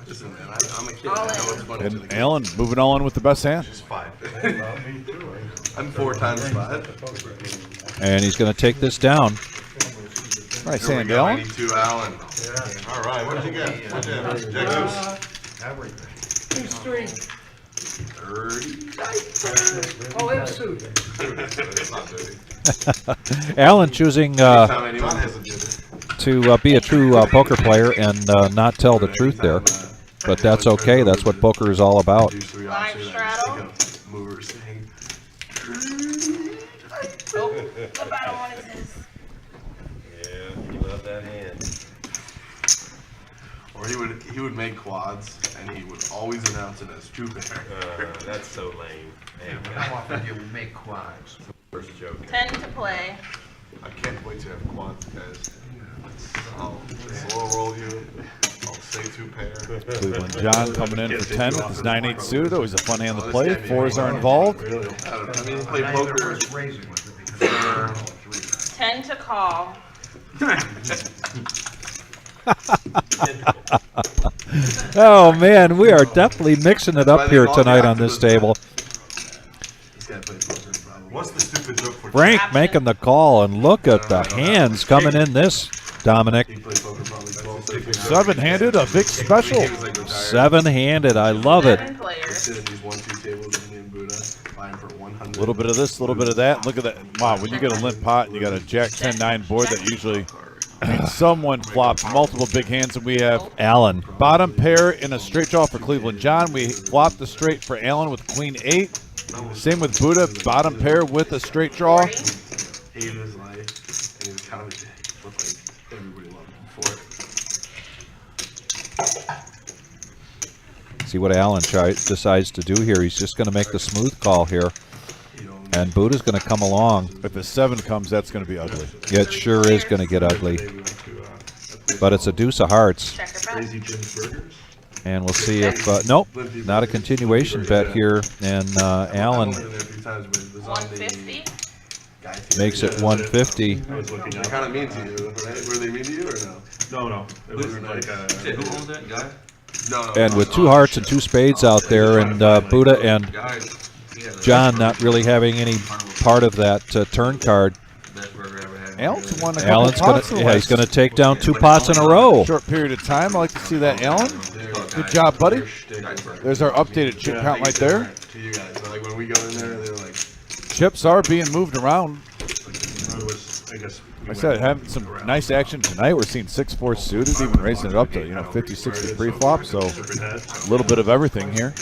Listen, man, I'm a kid. I know it's funny. And Alan moving on with the best hand. Just 5. I'm 4 times 5. And he's going to take this down. Nice Here we hand, go, Alan. 92 Allen. All right, what did you get? What'd you have? Jack deuce? Everything. 2 strings. 30. Oh, it's suit. It's not dirty. Alan choosing Anytime anyone John has has a bid. to be a true poker player and not tell the truth there. But that's okay. That's what poker is all about. Deuce 3 Line offsuit, straddle. I just take a mover saying, Oh, the bottom one is his. yeah, you love that hand. Or he would make quads and he would always announce it as two pair. That's so lame. How often do you make quads? First joke. 10 to play. I can't wait to have quads, guys. I'll slow roll you. I'll say 2 pair. Cleveland John coming in for 10 with his 9-8 suited. Always a fun hand to play. 4s are involved. I mean, he played poker. Raising with it because 10 to call. Oh, man, we are definitely mixing it up here tonight on this table. This guy played poker. What's the stupid joke for Frank making the call, and look at the hands coming in this, Dominic. He played poker probably 12, 13 Seven-handed, a big special. Seven-handed, I love it. 7 players. Sit at these 1-2 tables with me and Buddha, buy him for 100. A little bit of this, a little bit of that. Look at that. Wow, when you get a limp pot and you got a Jack 10-9 board that usually someone flops multiple big hands, and we have Allen. bottom pair in a straight draw for Cleveland John. We flopped the straight for Allen with Queen 8. Same with Buddha, bottom pair with a straight draw. Hated his life, and he was kind of a dick, but like everybody loved him for it. See what Allen decides to do here. He's just going to make the smooth call here. And Buddha's going to come along. If a 7 comes, that's going to be ugly. Yeah, it sure is going to get ugly. But it's a deuce of hearts. Crazy Jim's Burgers. And we'll see if, nope, not a continuation bet here. And Allen 150. makes it 150. I was looking They're up. kind of mean to you, right? Were they mean to you or no? No. It wasn't like Who owns that guy? No. And with 2 hearts and 2 spades out there, and Buddha and John not really having any part of that turn card. Allen's won a couple Allen's pots gonna, in the he's last going to take down 2 pots in a row. short period of time. I like to see that, Allen. Good job, buddy. There's our updated chip count right there. To you guys, but like when we go in there, they're like, Chips are being moved around. I guess Like I said, having some nice action tonight. We're seeing 6-4 suited, even raising it up to 50, 60 pre-flop. So a little bit of everything here.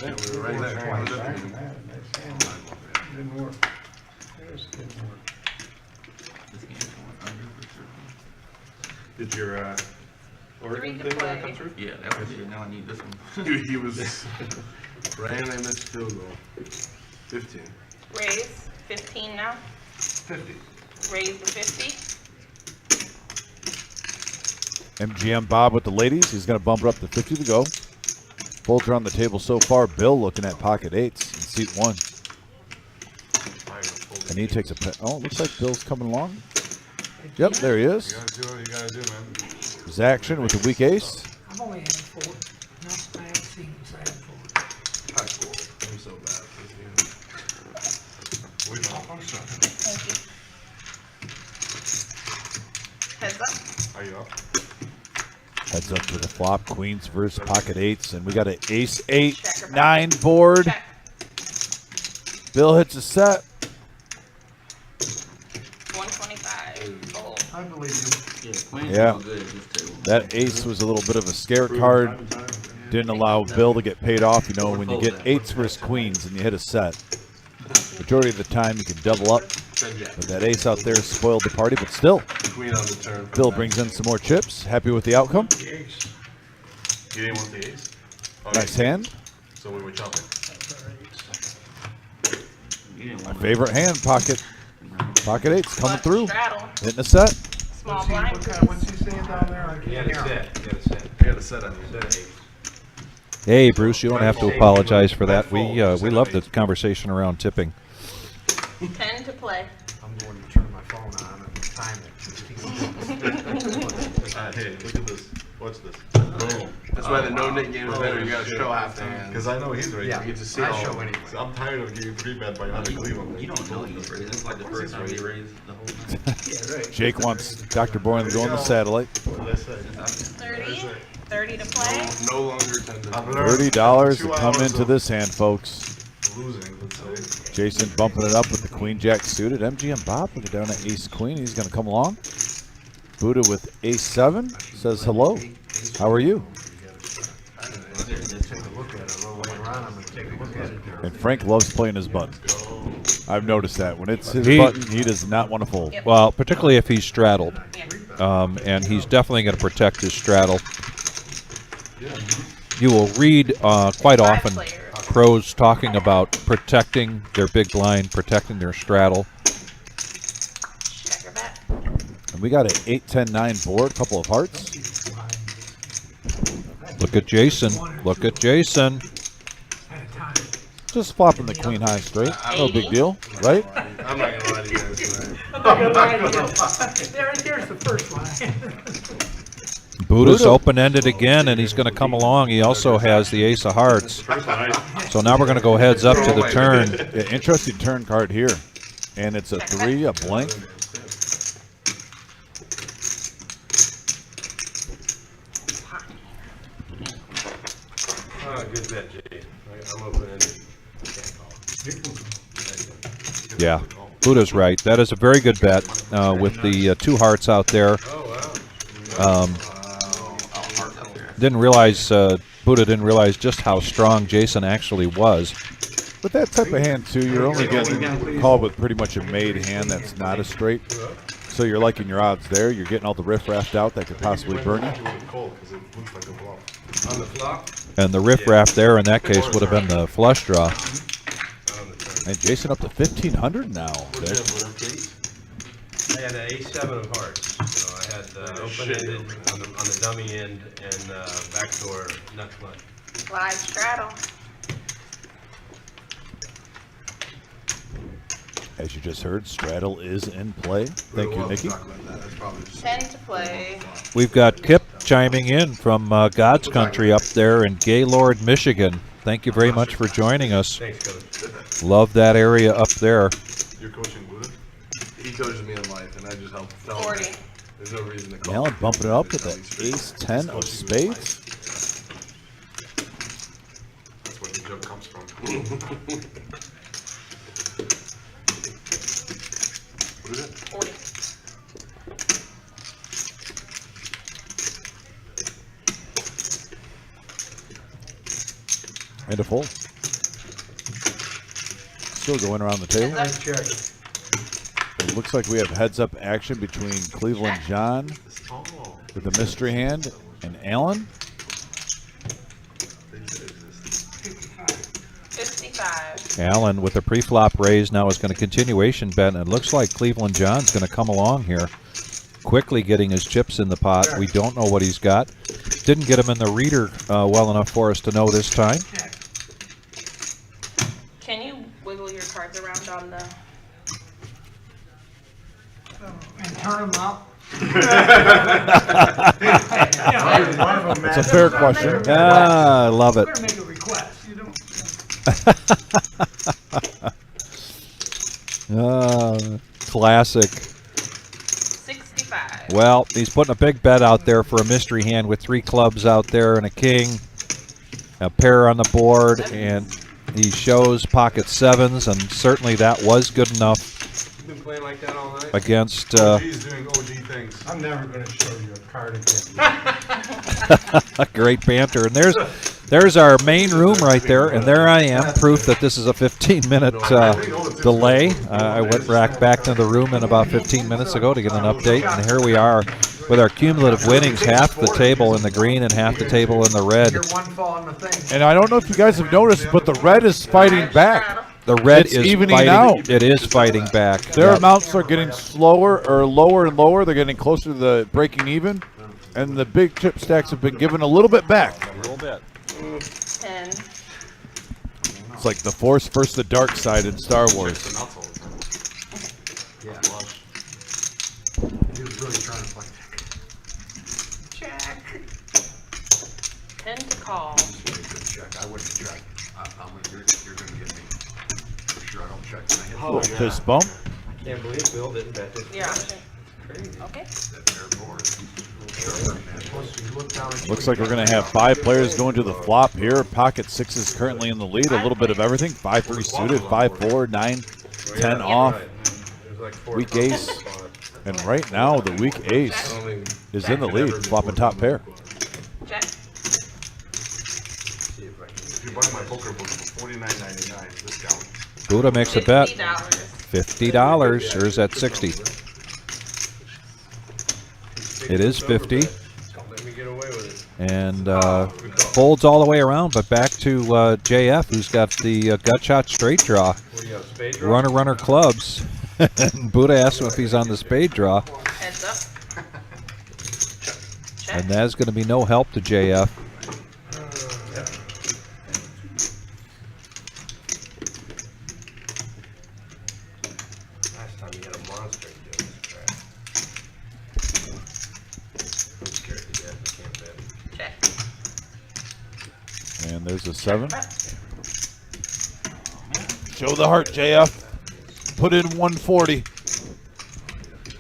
yeah, we were right there. Didn't work. It just didn't work. Did your Oregon 3 to thing play. come through? Yeah, that was it. Now I need this one. He was Ryan, I missed field goal. 15. Raise 15 now. 50. Raise the 50. MGM Bob with the ladies. He's going to bump it up to 50 to go. Folds are on the table so far. Bill looking at pocket 8s in seat 1. And he takes a oh, looks like Bill's coming along. Yep, there he is. You gotta do what you gotta do, man. His action with the weak ace. I've only had 4. No, I haven't seen him say that 4. High school. I'm so bad. We don't. Thank you. Heads up. Are you up? Heads up to the flop. Queens versus pocket 8s. And we got an ace 8, 9 board. Check. Bill hits a set. 125. Fold. I believe you. Yeah, Queen's Yeah. real good at this table. That ace was a little bit of a scare card. Didn't allow Bill to get paid off. You know, when you get 8s versus queens and you hit a set, majority of the time you can double up. But that ace out there spoiled the party. But still, Queen on the turn. Bill brings in some more chips. Happy with the outcome. You didn't want the ace? Nice hand. So we were chopping. You didn't My want favorite hand, pocket. Pocket 8's coming Flush through. straddle. Hitting a set. Small blind. What's he saying down there? I can't hear him. You got a set on you. Hey, Bruce, you don't have to apologize for that. We love the conversation around tipping. 10 to play. I'm going to turn my phone on and time it. Hey, look at this. What's this? That's why the no Nick game is better. You gotta show half the hand. Because I know he's ready. Yeah, You get to see I all show of them. anyway. So I'm tired of getting 3-bet by other Cleveland. You don't know he's raised. It's like the first time he raised the whole night. Yeah, right. Jake wants Dr. Boylan to go on the satellite. What did I say? 30. 30 to play. No longer tender. I've learned $30 to 2 come hours into of this hand, folks. losing, let's say. Jason bumping it up with the Queen Jack suited. MGM Bob put it down at Ace Queen. He's going to come along. Buddha with Ace 7 says hello. How are you? And Frank loves playing his button. I've noticed that. When it's his button, he does not want to fold. Yep. Well, particularly if he's straddled. Yeah. And he's definitely going to protect his straddle. You will read quite often pros talking about protecting their big blind, protecting their straddle. Checker bet. And we got an 8, 10, 9 board, couple of hearts. Look at Jason. Look at Jason. Just flopping the Queen high straight. No big deal, right? I'm not gonna lie to you guys tonight. I'm not gonna lie to you. There's the first line. Buddha's Buddha- open-ended again, and he's going to come along. He also has the ace of hearts. So now we're going to go heads up to the turn. Yeah, interesting turn card here. And it's a 3, a blank. Oh, good bet, Jay. I'm open-ended. Yeah, Buddha's right. That is a very good bet with the 2 hearts out there. Didn't realize, Buddha didn't realize just how strong Jason actually was. With that type of hand, too, you're only getting called with pretty much a made hand that's not a straight. So you're liking your odds there. You're getting all the riff-raff out that could possibly burn you. On the flop? And the riff-raff there in that case would have been the flush draw. And Jason up to 1,500 now. Vic. I had an A7 of hearts. So I had open-ended on the dummy end and backdoor nut clutch. Live straddle. As you just heard, straddle is in play. Thank you, Nikki. 10 to play. We've got Kip chiming in from God's Country up there in Gaylord, Michigan. Thank you very much for joining us. Thanks, Coach. Love that area up there. You're coaching Buddha? He coaches me in life, and I just help tell 40. him. There's no reason to call. Allen bumping it up with the ace-10 of spades. That's where the joke comes from. What is it? 40. And a fold. Still going around the table. Nice check. It looks like we have heads-up action between Cleveland John with the mystery hand and Allen. 55. Allen with the pre-flop raise now is going to continuation bet, and it looks like Cleveland John's going to come along here, quickly getting his chips in the pot. We don't know what he's got. Didn't get him in the reader well enough for us to know this time. Can you wiggle your cards around on the... And turn them up. That's a fair question. Ah, I love it. We're gonna make a request. You don't. Classic. 65. Well, he's putting a big bet out there for a mystery hand with 3 clubs out there and a king, a pair on the board, and he shows pocket 7s, and certainly that was good enough You've been playing like that all night? against He's doing OG things. I'm never going to show you a card again. a great banter. And there's our main room right there, and there I am, proof that this is a 15-minute delay. I went back to the room in about 15 minutes ago to get an update, and here we are with our cumulative winnings, half the table in the green and half the table in the red. You're one fall on the thing. And I don't know if you guys have noticed, but the red is fighting back. The red It's is evening fighting. out. It is fighting back. Their Yep. amounts are getting slower or lower and lower. They're getting closer to the breaking even. And the big chip stacks have been given a little bit back. A little bit. 10. It's like the Force versus the dark side in Star Wars. Yeah. He was really trying to play. Check. 10 to call. Good check. I wouldn't check. You're going to get me. For sure, I don't check. When I hit Little fist bump. Can't believe Bill didn't bet this. Yeah. Okay. that pair board. Looks like we're going to have 5 players going to the flop here. Pocket 6 is currently in the lead. A little bit of everything. 5-3 suited, 5-4, 9-10 off. Weak ace. And right now, the weak ace is in the lead, flopping top pair. Check. If you buy my poker book for $49.99 discount. Buddha makes a bet. $50. $50, or is that 60? It is 50. Let me get away with it. And folds all the way around, but back to JF, who's got the gut shot straight draw. What do you have, spade draw? Runner clubs. And Buddha asked him if he's on the spade draw, Heads up. Check. and that's going to be no help to JF. Last time you had a monster doing this crap. I'm scared to death. I can't There's a 7. Show the heart, JF. Put in 140.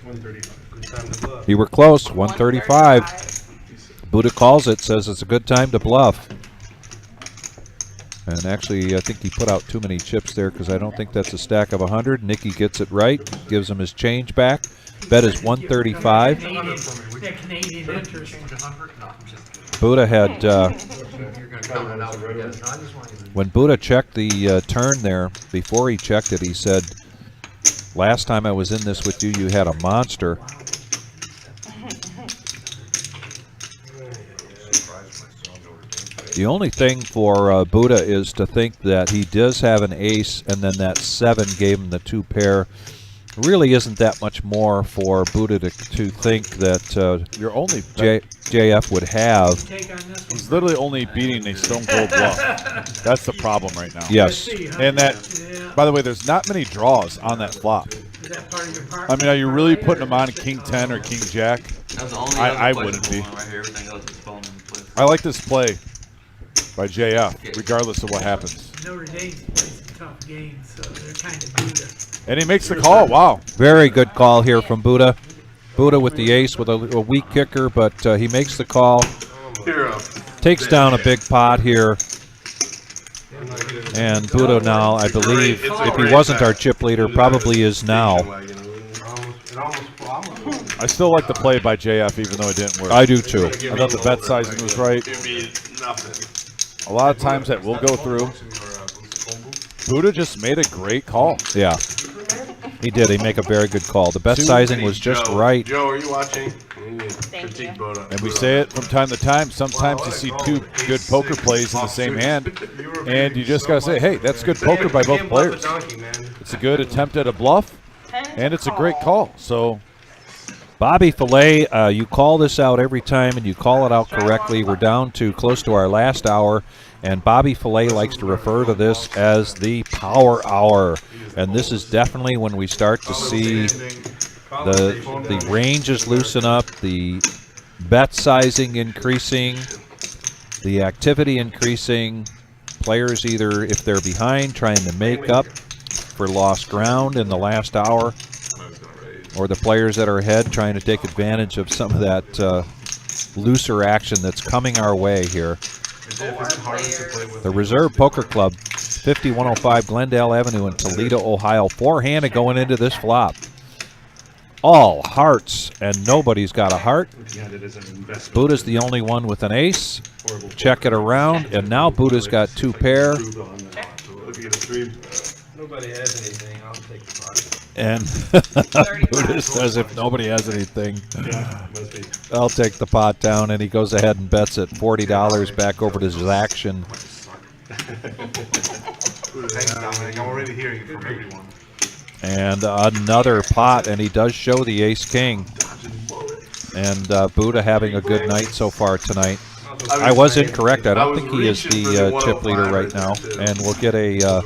135. Good time to bluff. You were close, 135. Buddha calls it, says it's a good time to bluff. And actually, I think he put out too many chips there because I don't think that's a stack of 100. Nicky gets it right, gives him his change back. Bet is 135. That Canadian interest. Buddha had, when Buddha checked the turn there, before he checked it, he said, last time I was in this with you, you had a monster. The only thing for Buddha is to think that he does have an ace, and then that 7 gave him the 2 pair. Really isn't that much more for Buddha to think that You're only JF would have. He's literally only beating a stone cold bluff. That's the problem right now. Yes. And that, by the way, there's not many draws on that flop. Is that part of your part? I mean, are you really putting him on King 10 or King Jack? That's the only I other wouldn't be. one right here. Everything else is falling into place. I like this play by JF, regardless of what happens. Notre Dame's played some tough games, so they're kind of Buddha. And he makes the call. Wow. Very good call here from Buddha. Buddha with the ace with a weak kicker, but he makes the call. Takes down a big pot here. And Buddha now, I believe, if he wasn't our chip leader, probably is now. I still like the play by JF, even though it didn't work. I do too. I thought the bet sizing was right. A lot of times that will go through. Buddha just made a great call. Yeah. He did. He make a very good call. The bet sizing was just right. Joe, are you watching? Thank you. And we say it from time to time. Sometimes you see 2 good poker plays in the same hand, and you just got to say, hey, that's good poker by both players. It's a good attempt at a bluff, and it's a great call. So, Bobby Filet, you call this out every time, and you call it out correctly. We're down to close to our last hour, and Bobby Filet likes to refer to this as the power hour. And this is definitely when we start to see the ranges loosen up, the bet sizing increasing, the activity increasing, players either, if they're behind, trying to make up for lost ground in the last hour, or the players that are ahead trying to take advantage of some of that looser action that's coming our way here. The Reserve Poker Club, 5105 Glendale Avenue in Toledo, Ohio. 4-handed going into this flop. All hearts, and nobody's got a heart. Buddha's the only one with an ace. Check it around, and now Buddha's got 2 pair. Nobody has anything, I'll take the pot. And Buddha says if nobody has anything, I'll take the pot down, and he goes ahead and bets it $40 back over to Zaction. Thanks, Dominic. I'm already hearing it from everyone. And another pot, and he does show the ace-king. And Buddha having a good night so far tonight. I was incorrect. I don't think he is the chip leader right now. And we'll get a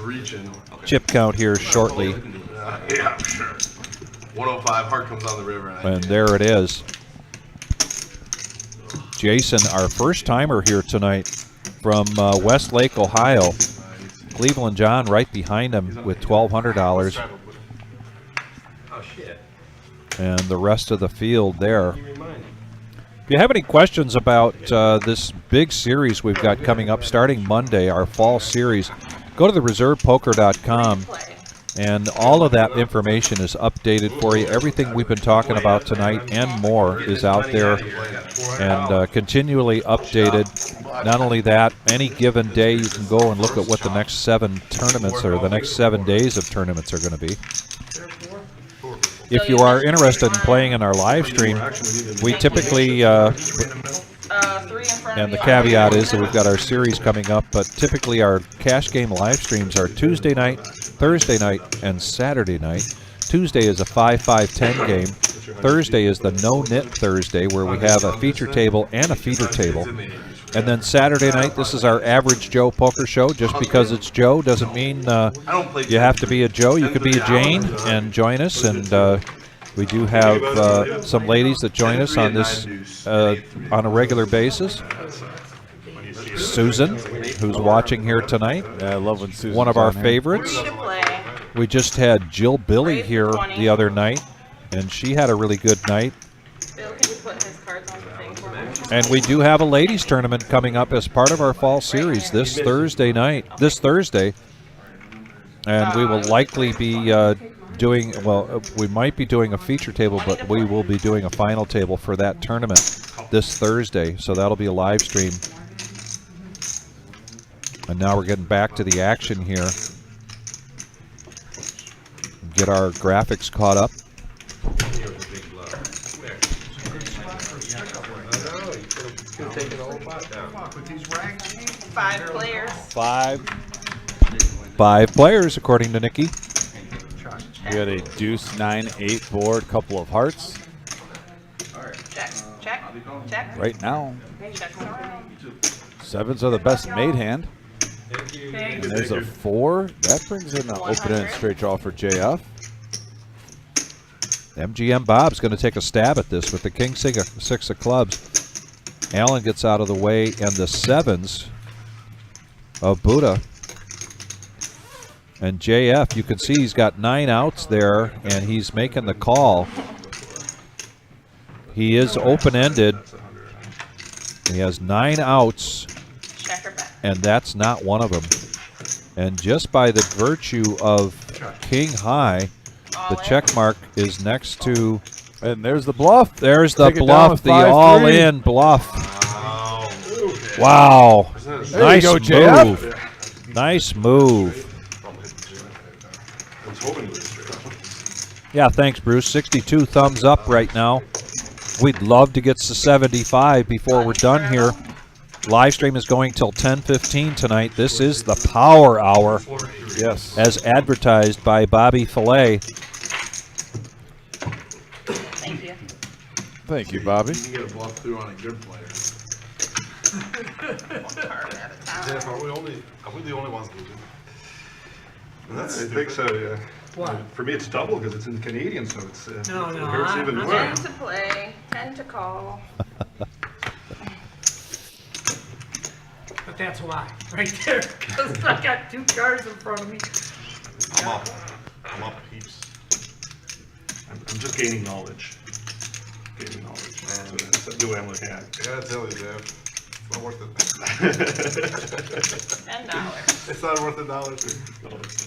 chip count here shortly. Yeah, sure. 105, heart comes on the river. And there it is. Jason, our first timer here tonight from Westlake, Ohio. Cleveland John right behind him with $1,200. Oh, shit. And the rest of the field there. If you have any questions about this big series we've got coming up starting Monday, our fall series, go to thereservepoker.com. And all of that information is updated for you. Everything we've been talking about tonight and more is out there and continually updated. Not only that, any given day you can go and look at what the next 7 tournaments or the next 7 days of tournaments are going to be. If you are interested in playing in our live stream, we typically, and the caveat is that we've got our series coming up, but typically our cash game live streams are Tuesday night, Thursday night, and Saturday night. Tuesday is a 5-5-10 game. Thursday is the no-nit Thursday, where we have a feature table and a feeder table. And then Saturday night, this is our average Joe poker show. Just because it's Joe doesn't mean you have to be a Joe. You could be a Jane and join us. And we do have some ladies that join us on this on a regular basis. Susan, who's watching here tonight. Yeah, I love when Susan's one of our on here. favorites. Free to play. We just had Jill Billy Raise here 20. the other night, and she had a really good night. Bill, can you put his cards on the thing for me? And we do have a ladies tournament coming up as part of our fall series this Thursday night, and we will likely be doing, well, we might be doing a feature table, but we will be doing a final table for that tournament this Thursday, so that'll be a live stream. And now we're getting back to the action here. Get our graphics caught up. Five players. Five players, according to Nikki. We got a deuce 9-8 board, couple of hearts. Check, check, check. Right now, Check. sevens are the best made hand. Thank And there's a 4. That brings in an open-ended straight draw for JF. MGM Bob's going to take a stab at this with the king six of clubs. Allen gets out of the way, and the sevens of Buddha. And JF, you can see he's got 9 outs there, and he's making the call. He is open-ended. He has 9 outs, and that's not one of them. And just by the virtue of king high, the check mark is next to. And there's the bluff. There's the Take it down bluff, with the 5-3. all-in bluff. Wow. There Nice you go, JF. move. Nice move. Yeah, thanks, Bruce. 62 thumbs up right now. We'd love to get to 75 before we're done here. Live stream is going till 10:15 tonight. This is the Power Hour. Yes. As advertised by Bobby Fillet. Thank you. Thank you, Bobby. You can get a bluff through on a good player. Jeff, are we the only ones losing? I think so, yeah. What? For me, it's double because it's in Canadian, so it's No, it no, hurts I'm- even I'm more. 10 to play, 10 to call. But that's why, right there, because I got 2 cards in front of me. I'm up heaps. I'm just gaining knowledge. Gaining knowledge. So that's the way I'm looking at it. I gotta tell you, Jeff, it's not worth it. $10. It's not worth $1.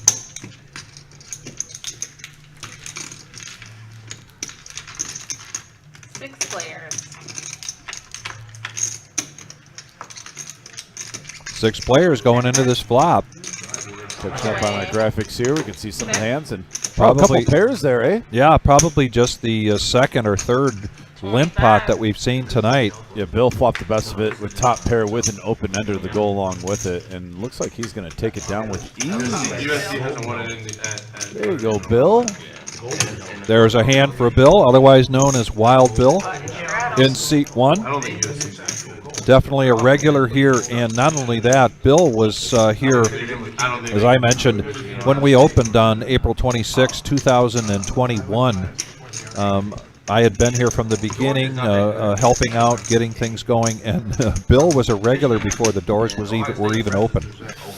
Six players. 6 players going into this flop. Catching up on our graphics here, we can see some hands and a Probably couple pairs there, eh? Yeah, probably just the second or third limp pot that we've seen tonight. Yeah, Bill flopped the best of it with top pair with an open-ender to go along with it, and looks like he's going to take it down with ease. USC hasn't won it in the, There you go, Bill. There's a hand for Bill, otherwise known as Wild Bill, in seat 1. I don't think USC's that good. Definitely a regular here, and not only that, Bill was here, as I mentioned, when we opened on April 26, 2021. I had been here from the beginning, helping out, getting things going, and Bill was a regular before the doors were even open.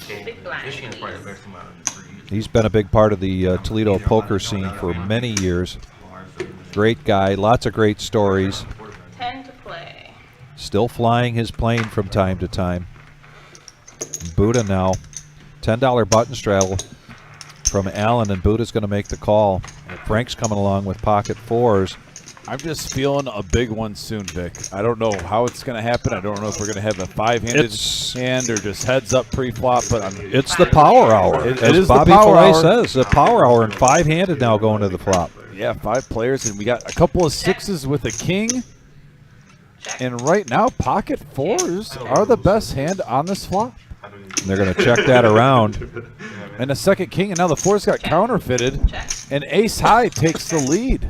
Big blind, please. He's been a big part of the Toledo poker scene for many years. Great guy, lots of great stories. 10 to play. Still flying his plane from time to time. Buddha now. $10 button straddle from Allen, and Buddha's going to make the call. Frank's coming along with pocket 4s. I'm just feeling a big one soon, Vic. I don't know how it's going to happen. I don't know if we're going to have a 5-handed hand or just heads up pre-flop, but it's the Power Hour. It as is Bobby the Power Fillet Hour. says, the Power Hour, and 5-handed now going to the flop. Yeah, 5 players, and we got a couple of 6s with a king. And right now, pocket 4s are the best hand on this flop. And they're going to check that around. And a second king, and now the 4's got counterfeited, and ace high takes the lead.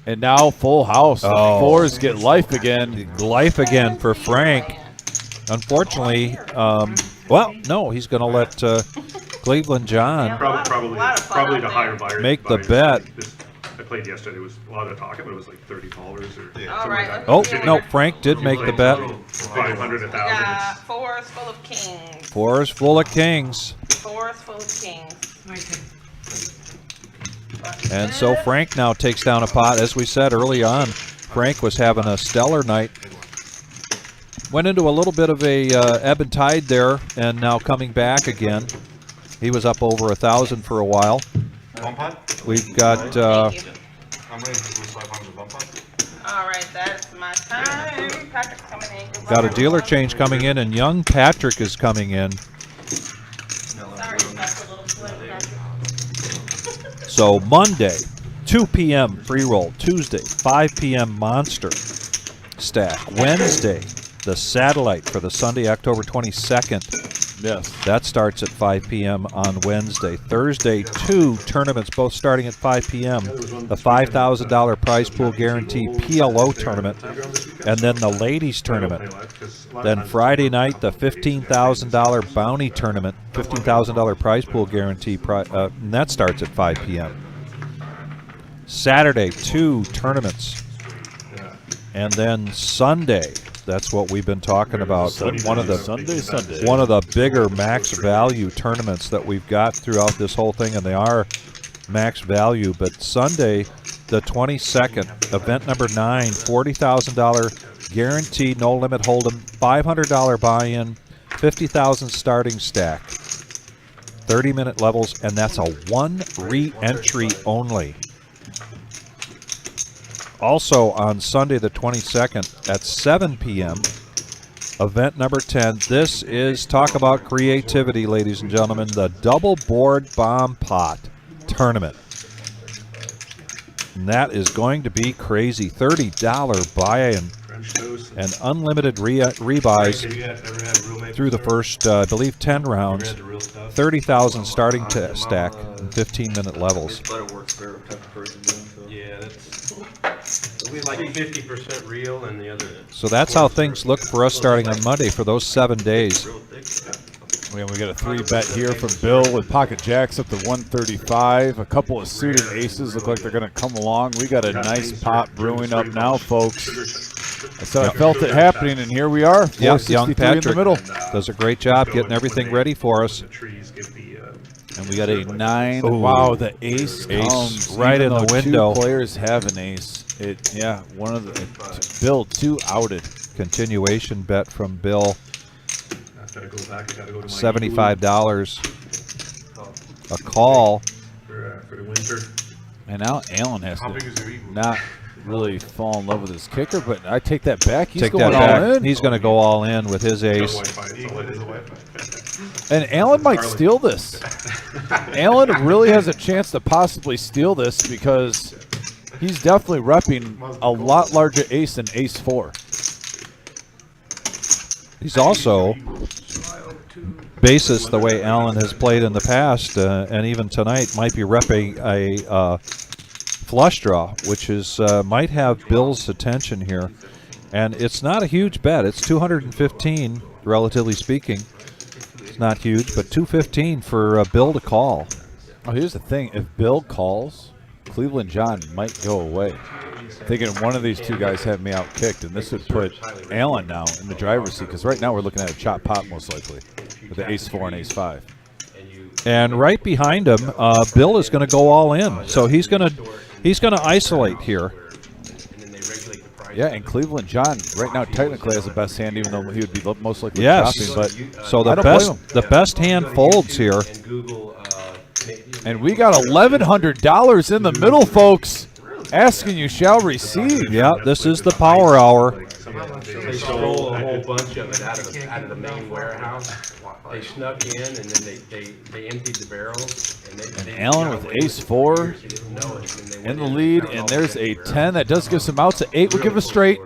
And now full house. The 4s get life again. Life again for Frank. Unfortunately, well, no, he's going to let Cleveland John Probably the higher buyer. make the bet. I played yesterday. It was a lot of talking, but it was like $30 or something All like right, that. Oh, let's no, Frank did make the bet. 500, 1,000. got fours full of kings. Fours full of kings. Fours full of kings. And so Frank now takes down a pot. As we said early on, Frank was having a stellar night. Went into a little bit of a ebb and tide there, and now coming back again. He was up over 1,000 for a while. Bump pot? We've got Thank you. I'm ready to lose 500 bump pot. All right, that's my time. Patrick's coming in. Goodbye, got a dealer everyone. change coming in, and young Patrick is coming in. Sorry, that's a little flip, Patrick. So Monday, 2 p.m. pre-roll. Tuesday, 5 p.m. monster stack. Wednesday, the satellite for the Sunday, October 22nd. Yes. That starts at 5 p.m. on Wednesday. Thursday, 2 tournaments, both starting at 5 p.m. The $5,000 prize pool guarantee PLO tournament, and then the ladies tournament. Then Friday night, the $15,000 bounty tournament, $15,000 prize pool guarantee, and that starts at 5 p.m. Saturday, 2 tournaments. And then Sunday, that's what we've been talking about. Sunday, one of the Sunday. one of the bigger max value tournaments that we've got throughout this whole thing, and they are max value. But Sunday, the 22nd, event number 9, $40,000 guaranteed, no limit hold'em, $500 buy-in, $50,000 starting stack, 30-minute levels, and that's a 1 re-entry only. Also on Sunday the 22nd at 7 p.m., event number 10. This is, talk about creativity, ladies and gentlemen, the double board bomb pot tournament. And that is going to be crazy. $30 buy-in and unlimited rebuys through the first, I believe, 10 rounds. 30,000 starting stack and 15-minute levels. Yeah, we like 50% real and the other. So that's how things look for us starting on Monday for those 7 days. We got a 3-bet here from Bill with pocket jacks up to 135. A couple of suited aces look like they're going to come along. We got a nice pot brewing up now, folks. I said I felt it happening, and here we are. Yeah, 463 young Patrick in the middle. does a great job getting everything ready for us. And we got a 9. Ooh. Wow, the ace comes right even in the though window. 2 players have an ace. One of the Bill 2 outed. Continuation bet from Bill. $75 a call. For the winter. And now Alan has to not really fall in love with his kicker, but I take that back. He's Take going that back. all in. He's going to go all in with his ace. And Alan might steal this. Alan really has a chance to possibly steal this because he's definitely repping a lot larger ace than ace 4. He's also, basis the way Alan has played in the past, and even tonight, might be repping a flush draw, which is might have Bill's attention here. And it's not a huge bet. It's 215, relatively speaking. It's not huge, but 215 for Bill to call. Oh, here's the thing. If Bill calls, Cleveland John might go away. Thinking one of these two guys have me out kicked, and this would put Alan now in the driver's seat, because right now we're looking at a chop pot most likely with the ace 4 and ace 5. And right behind him, Bill is going to go all in. So he's going to isolate here. Yeah, and Cleveland John right now technically has the best hand, even though he would be most likely Yes. chopping. But So I don't blame him. the best hand folds here. And we got $1,100 in the middle, folks. Asking you shall receive. Yeah, this is the power hour. They stole a whole bunch of it out of the main warehouse. They snuck in and then they emptied the barrels. And Allen with ace 4 in the lead, and there's a 10 that does give some outs. An 8 would give a straight,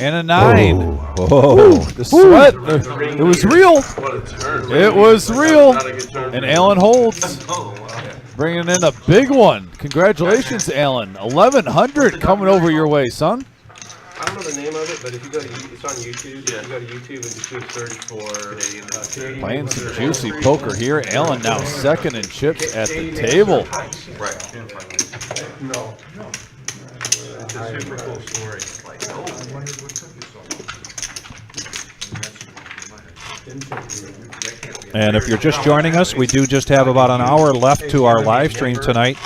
and a 9. Whoa. The sweat, it was real. What a turn. It was real, Not a good turn. and Allen holds, bringing in a big one. Congratulations, Allen. 1,100 coming over your way, son. I don't know the name of it, but if you go to, it's on YouTube. If you go to YouTube and just do a search for Canadian. Playing some juicy poker here. Allen now second in chips at the table. Right. No. It's a super cool story. And if you're just joining us, we do just have about an hour left to our live stream tonight.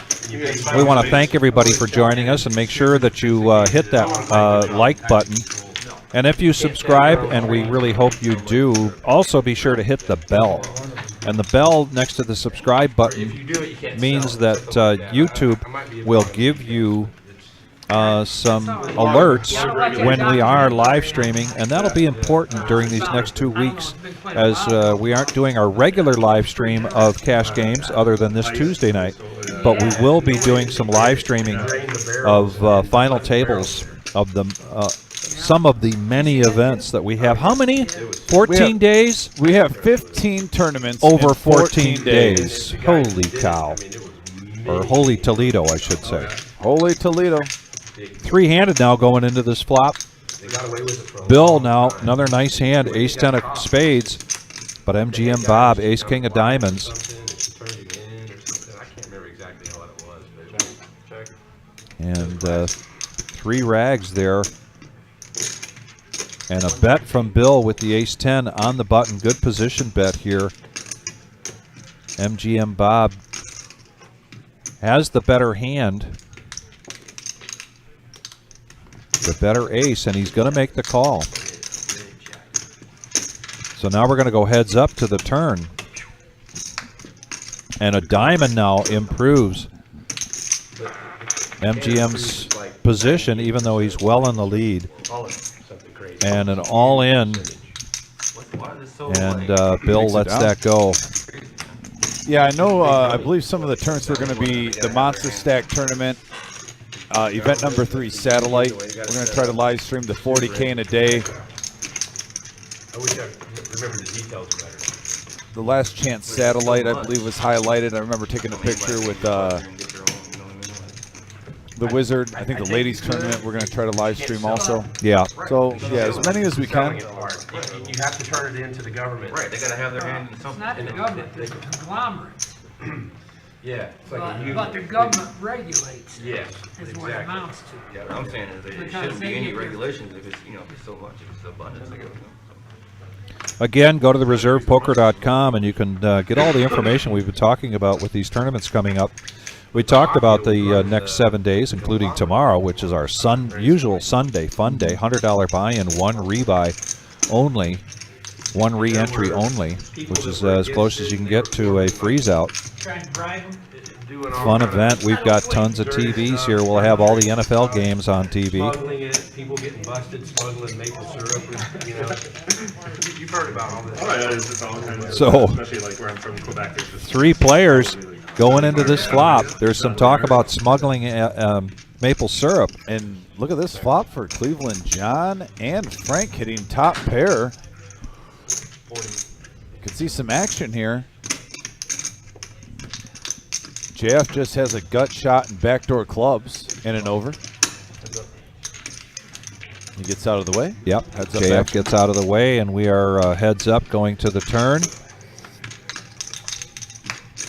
We want to thank everybody for joining us and make sure that you hit that like button. And if you subscribe, and we really hope you do, also be sure to hit the bell. And the bell next to the subscribe button means that YouTube will give you some alerts when we are live streaming, and that'll be important during these next 2 weeks, as we aren't doing our regular live stream of cash games other than this Tuesday night, but we will be doing some live streaming of final tables of the some of the many events that we have. How many? 14 days? We have 15 tournaments over in 14 days. Holy cow. Or Holy Toledo, I should say. Holy Toledo. Three-handed now going into this flop. Bill now, another nice hand, ace-10 of spades, but MGM Bob, ace-king of diamonds. And 3 rags there. And a bet from Bill with the ace-10 on the button. Good position bet here. MGM Bob has the better hand. The better ace, and he's going to make the call. So now we're going to go heads up to the turn. And a diamond now improves MGM's position, even though he's well in the lead. And an all-in, and Bill lets that go. Yeah, I know. I believe some of the tournaments are going to be the Monster Stack Tournament. Event number 3, Satellite. We're going to try to live stream the 40K in a day. I wish I remember the details better. The Last Chance Satellite, I believe, was highlighted. I remember taking a picture with the Wizard. I think the ladies tournament we're going to try to live stream also. Yeah. So, yeah, as many as we can. You have to turn it into the government. Right, they gotta have their hand in It's something. not the government, it's the conglomerate. Yeah. It's like a union. But the government regulates it, Yes, is what it exactly. amounts to. Yeah, what I'm saying is there Because shouldn't be they any get- regulations if it's, if it's so much, if it's abundance, I guess, Again, go to the reservepoker.com, and you can get all the information we've been talking about with these tournaments coming up. We talked about the next 7 days, including tomorrow, which is our usual Sunday fun day, $100 buy-in, 1 rebuy only, 1 re-entry only, which is as close as you can get to a freeze-out. Trying to bribe them. Fun event. We've got tons of TVs here. We'll have all the NFL games on TV. Smuggling it, people getting busted, smuggling maple syrup, you know. You've heard about all this. Oh, yeah, it's all kinds of, So, especially like where I'm from, Quebec. There's just 3 players going into this flop. There's some talk about smuggling maple syrup. And look at this flop for Cleveland John and Frank hitting top pair. Could see some action here. JF just has a gut shot and backdoor clubs in and over. He gets out of the way. Yep, Heads up JF action. gets out of the way, and we are heads up going to the turn.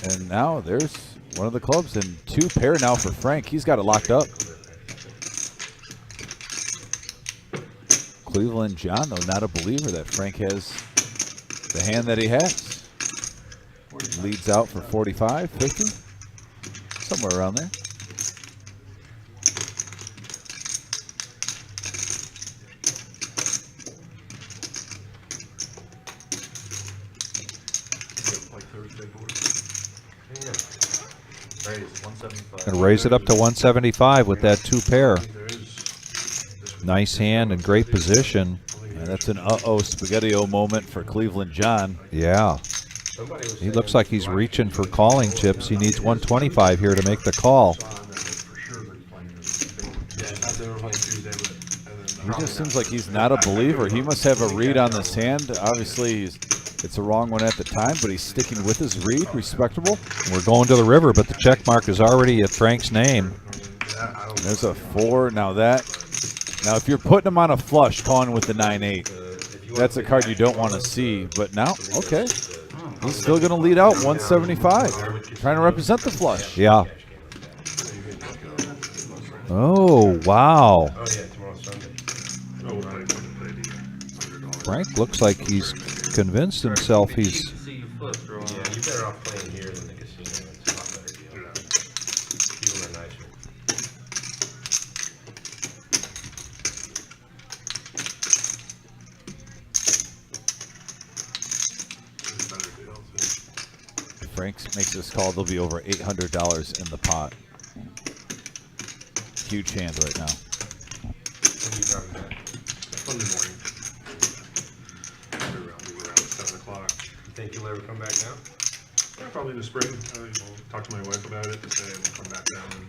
And now there's one of the clubs and 2 pair now for Frank. He's got it locked up. Cleveland John, though, not a believer that Frank has the hand that he has. Leads out for 45, 50, somewhere around there. Going to raise it up to 175 with that 2 pair. Nice hand and great position. And that's an uh-oh spaghetti-o moment for Cleveland John. Yeah. He looks like he's reaching for calling chips. He needs 125 here to make the call. He just seems like he's not a believer. He must have a read on this hand. Obviously, it's a wrong one at the time, but he's sticking with his read. Respectable. We're going to the river, but the check mark is already at Frank's name. There's a 4. Now that Now, if you're putting him on a flush, calling with the 9-8, that's a card you don't want to see. But now, okay, he's still going to lead out 175, trying to represent the flush. Yeah. Oh, wow. Oh, yeah, tomorrow's Sunday. Frank looks like he's convinced himself he's... See you flush, bro. Yeah, you better off playing here than the casino. It's a lot better deal. People are nicer. If Frank makes this call, there'll be over $800 in the pot. Huge hand right now. When you driving back? Sunday morning. Around 7 o'clock. You think you'll ever come back down? Yeah, probably in the spring. I'll talk to my wife about it to say we'll come back down and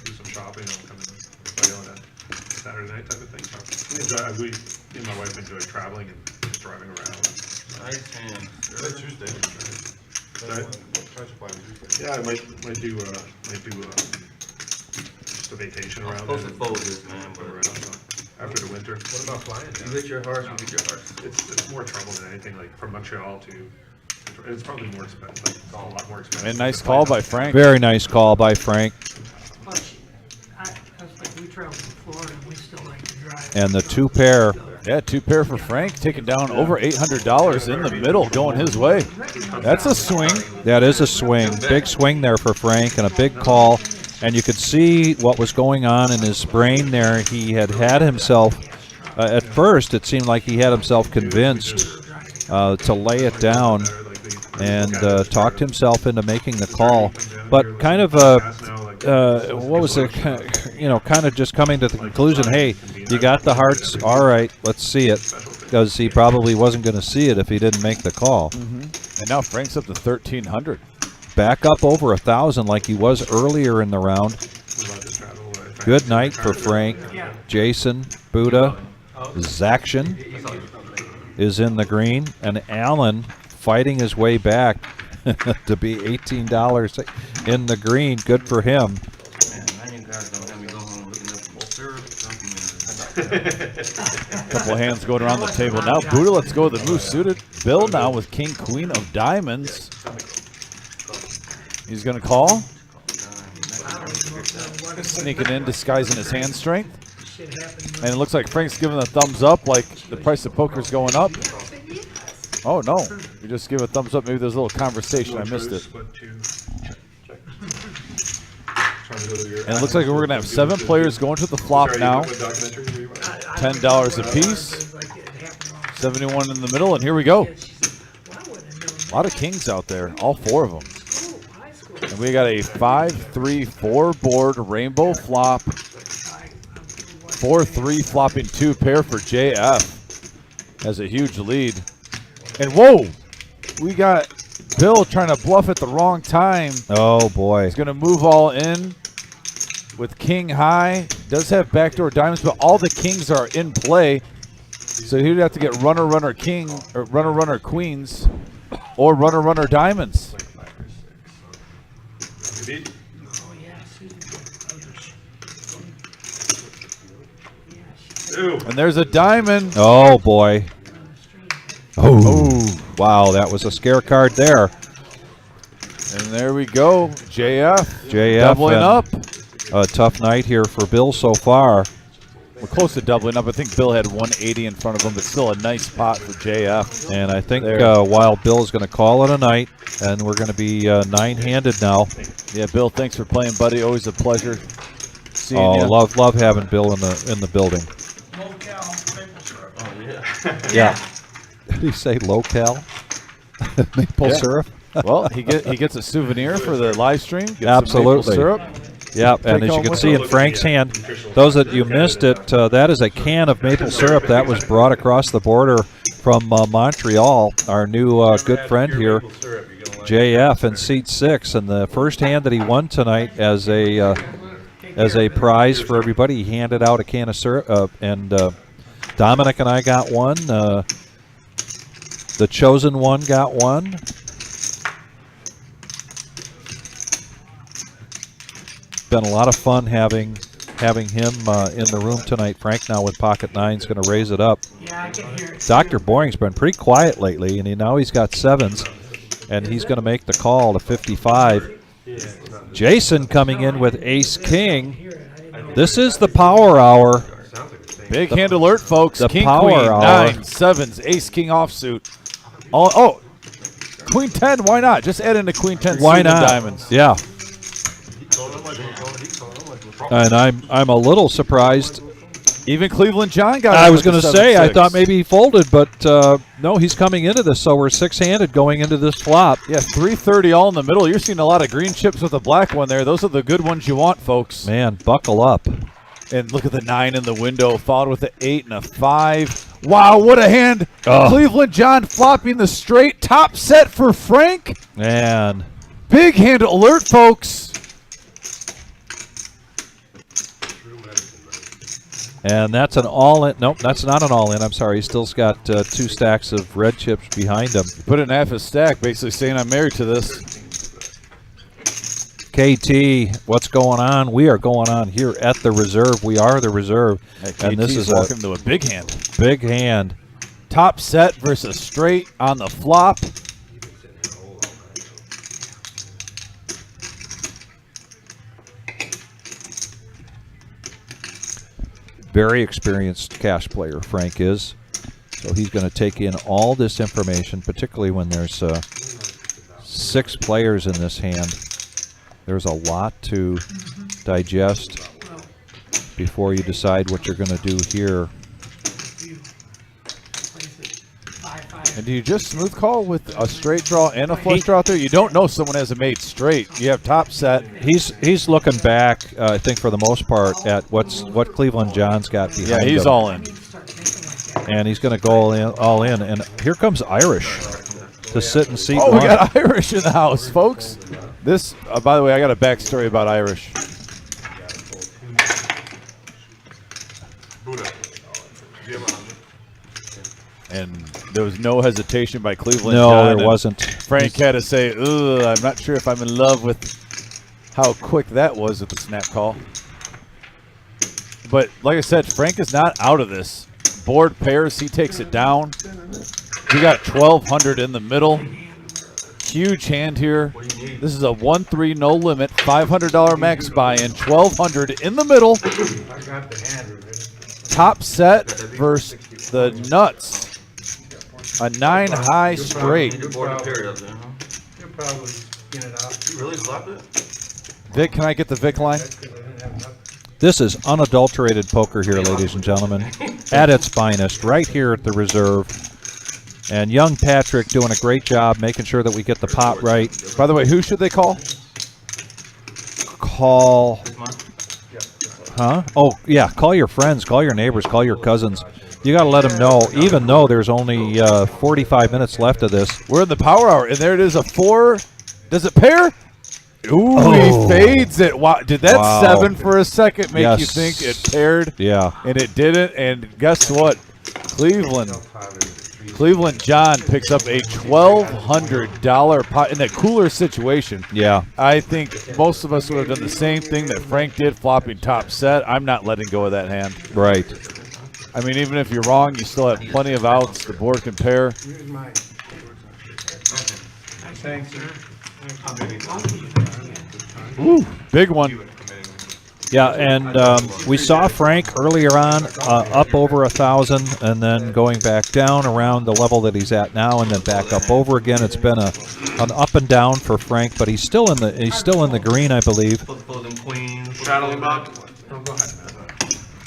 do some shopping. I'll come and play on a Saturday night type of thing. Me and my wife enjoy traveling and just driving around. Nice hand. Tuesday. Right? Yeah, I might do just a vacation I'm around supposed there. to fold this, man, but After the winter. What about flying down? you hit your horse, you hit your horse. It's more trouble than anything, like from Montreal to, it's probably more expensive, like, it's a lot more expensive. And nice call by Frank. Very nice call by Frank. Plus, that's like we travel to Florida and we still like to drive. And the 2 pair. Yeah, 2 pair for Frank, taking down over $800 in the middle, going his way. That's a swing. That is a swing. Big swing there for Frank and a big call. And you could see what was going on in his brain there. He had himself, at first it seemed like he had himself convinced to lay it down and talked himself into making the call. But kind of, what was it, kind of just coming to the conclusion, hey, you got the hearts, all right, let's see it. Because he probably wasn't going to see it if he didn't make the call. And now Frank's up to 1,300. Back up over 1,000 like he was earlier in the round. Good night for Frank. Jason, Buddha, Zaction is in the green, and Allen fighting his way back to be $18 in the green. Good for him. Man, now you guys don't have me go home looking up some syrup. Couple of hands going around the table. Now Buddha, let's go with the moose suited. Bill now with King, Queen of Diamonds. He's going to call. Sneaking in, disguising his hand strength. And it looks like Frank's giving a thumbs up, like the price of poker's going up. Oh, no. We just give a thumbs up. Maybe there's a little conversation. I missed it. And it looks like we're going to have 7 players going to the flop now. $10 apiece. 71 in the middle, and here we go. A lot of kings out there, all 4 of them. And we got a 5-3-4 board rainbow flop. 4-3 flopping 2 pair for JF. Has a huge lead. And whoa, we got Bill trying to bluff at the wrong time. Oh boy. He's going to move all in with king high. Does have backdoor diamonds, but all the kings are in play. So he'd have to get runner, runner, king, or runner, runner, queens, or runner, runner, diamonds. And there's a diamond. Oh boy. Oh, wow, that was a scare card there. And there we go. JF doubling up. A tough night here for Bill so far. We're close to doubling up. I think Bill had 180 in front of him, but still a nice pot for JF. And I think while Bill's going to call it a night, and we're going to be 9-handed now. Yeah, Bill, thanks for playing, buddy. Always a pleasure seeing you. Love having Bill in the building. Oh, yeah. Yeah. Did he say low-cal maple syrup? Well, he gets a souvenir for the live stream. Gets Absolutely. Some maple syrup. Yeah, and as you can see in Frank's hand, those that you missed it, that is a can of maple syrup that was brought across the border from Montreal. Our new good friend here, JF, in seat 6, and the first hand that he won tonight as a prize for everybody, he handed out a can of syrup, and Dominic and I got one. The chosen one got one. Been a lot of fun having having him in the room tonight. Frank now with pocket 9 is going to raise it up. Yeah, I can hear it. Dr. Boring's been pretty quiet lately, and now he's got 7s, and he's going to make the call to 55. Jason coming in with ace-king. This is the power hour. Big hand alert, folks. The King, power queen, hour. 9, 7s, ace, king offsuit. Oh, queen 10, why not? Just add in the queen 10 Why suited not? diamonds. Yeah. And I'm a little surprised. Even Cleveland John got I it was with going to the say, I 7-6. thought maybe he folded, but no, he's coming into this, so we're 6-handed going into this flop. Yeah, 330 all in the middle. You're seeing a lot of green chips with a black one there. Those are the good ones you want, folks. Man, buckle up. And look at the 9 in the window, followed with the 8 and a 5. Wow, what a hand. Oh. Cleveland John flopping the straight. Top set for Frank. Man. Big hand alert, folks. And that's an all-in. Nope, that's not an all-in. I'm sorry. He still's got 2 stacks of red chips behind him. Put it in half his stack, basically saying I'm married to this. KT, what's going on? We are going on here at the reserve. We are the reserve. And this is walking to a big hand. Big hand. Top set versus straight on the flop. Very experienced cash player, Frank is. So he's going to take in all this information, particularly when there's 6 players in this hand. There's a lot to digest before you decide what you're going to do here. And do you just smooth call with a straight draw and a flush draw out there? You don't know someone has a made straight. You have top set. He's looking back, I think, for the most part, at what Cleveland John's got behind him. Yeah, he's all in. And he's going to go all in. And here comes Irish to sit in seat 1. Oh, we got Irish in the house, folks. This, by the way, I got a backstory about Irish. And there was no hesitation by Cleveland No, John, there wasn't. Frank had to say, ugh, I'm not sure if I'm in love with how quick that was with the snap call. But like I said, Frank is not out of this. Board pairs, he takes it down. We got 1,200 in the middle. Huge hand here. This is a 1-3 no limit, $500 max buy-in, 1,200 in the middle. Top set versus the nuts. A 9 high straight. You'll probably skin it out. You really slapped it? Vic, can I get the Vic line? This is unadulterated poker here, ladies and gentlemen, at its finest, right here at the reserve. And young Patrick doing a great job making sure that we get the pot right. By the way, who should they call? Call. Huh? Oh, yeah, call your friends, call your neighbors, call your cousins. You got to let them know, even though there's only 45 minutes left of this. We're in the power hour, and there it is, a 4. Does it pair? Ooh, Oh. he fades it. Wow. Did that 7 for a second make you Yes. think it paired? Yeah. And it didn't, and guess what? Cleveland John picks up a $1,200 pot in a cooler situation. Yeah. I think most of us would have done the same thing that Frank did, flopping top set. I'm not letting go of that hand. Right. I mean, even if you're wrong, you still have plenty of outs. The board can pair. Here's mine. Thanks, sir. Ooh, big one. Yeah, and we saw Frank earlier on up over 1,000, and then going back down around the level that he's at now, and then back up over again. It's been an up and down for Frank, but he's still in the green, I believe. Shadowing box.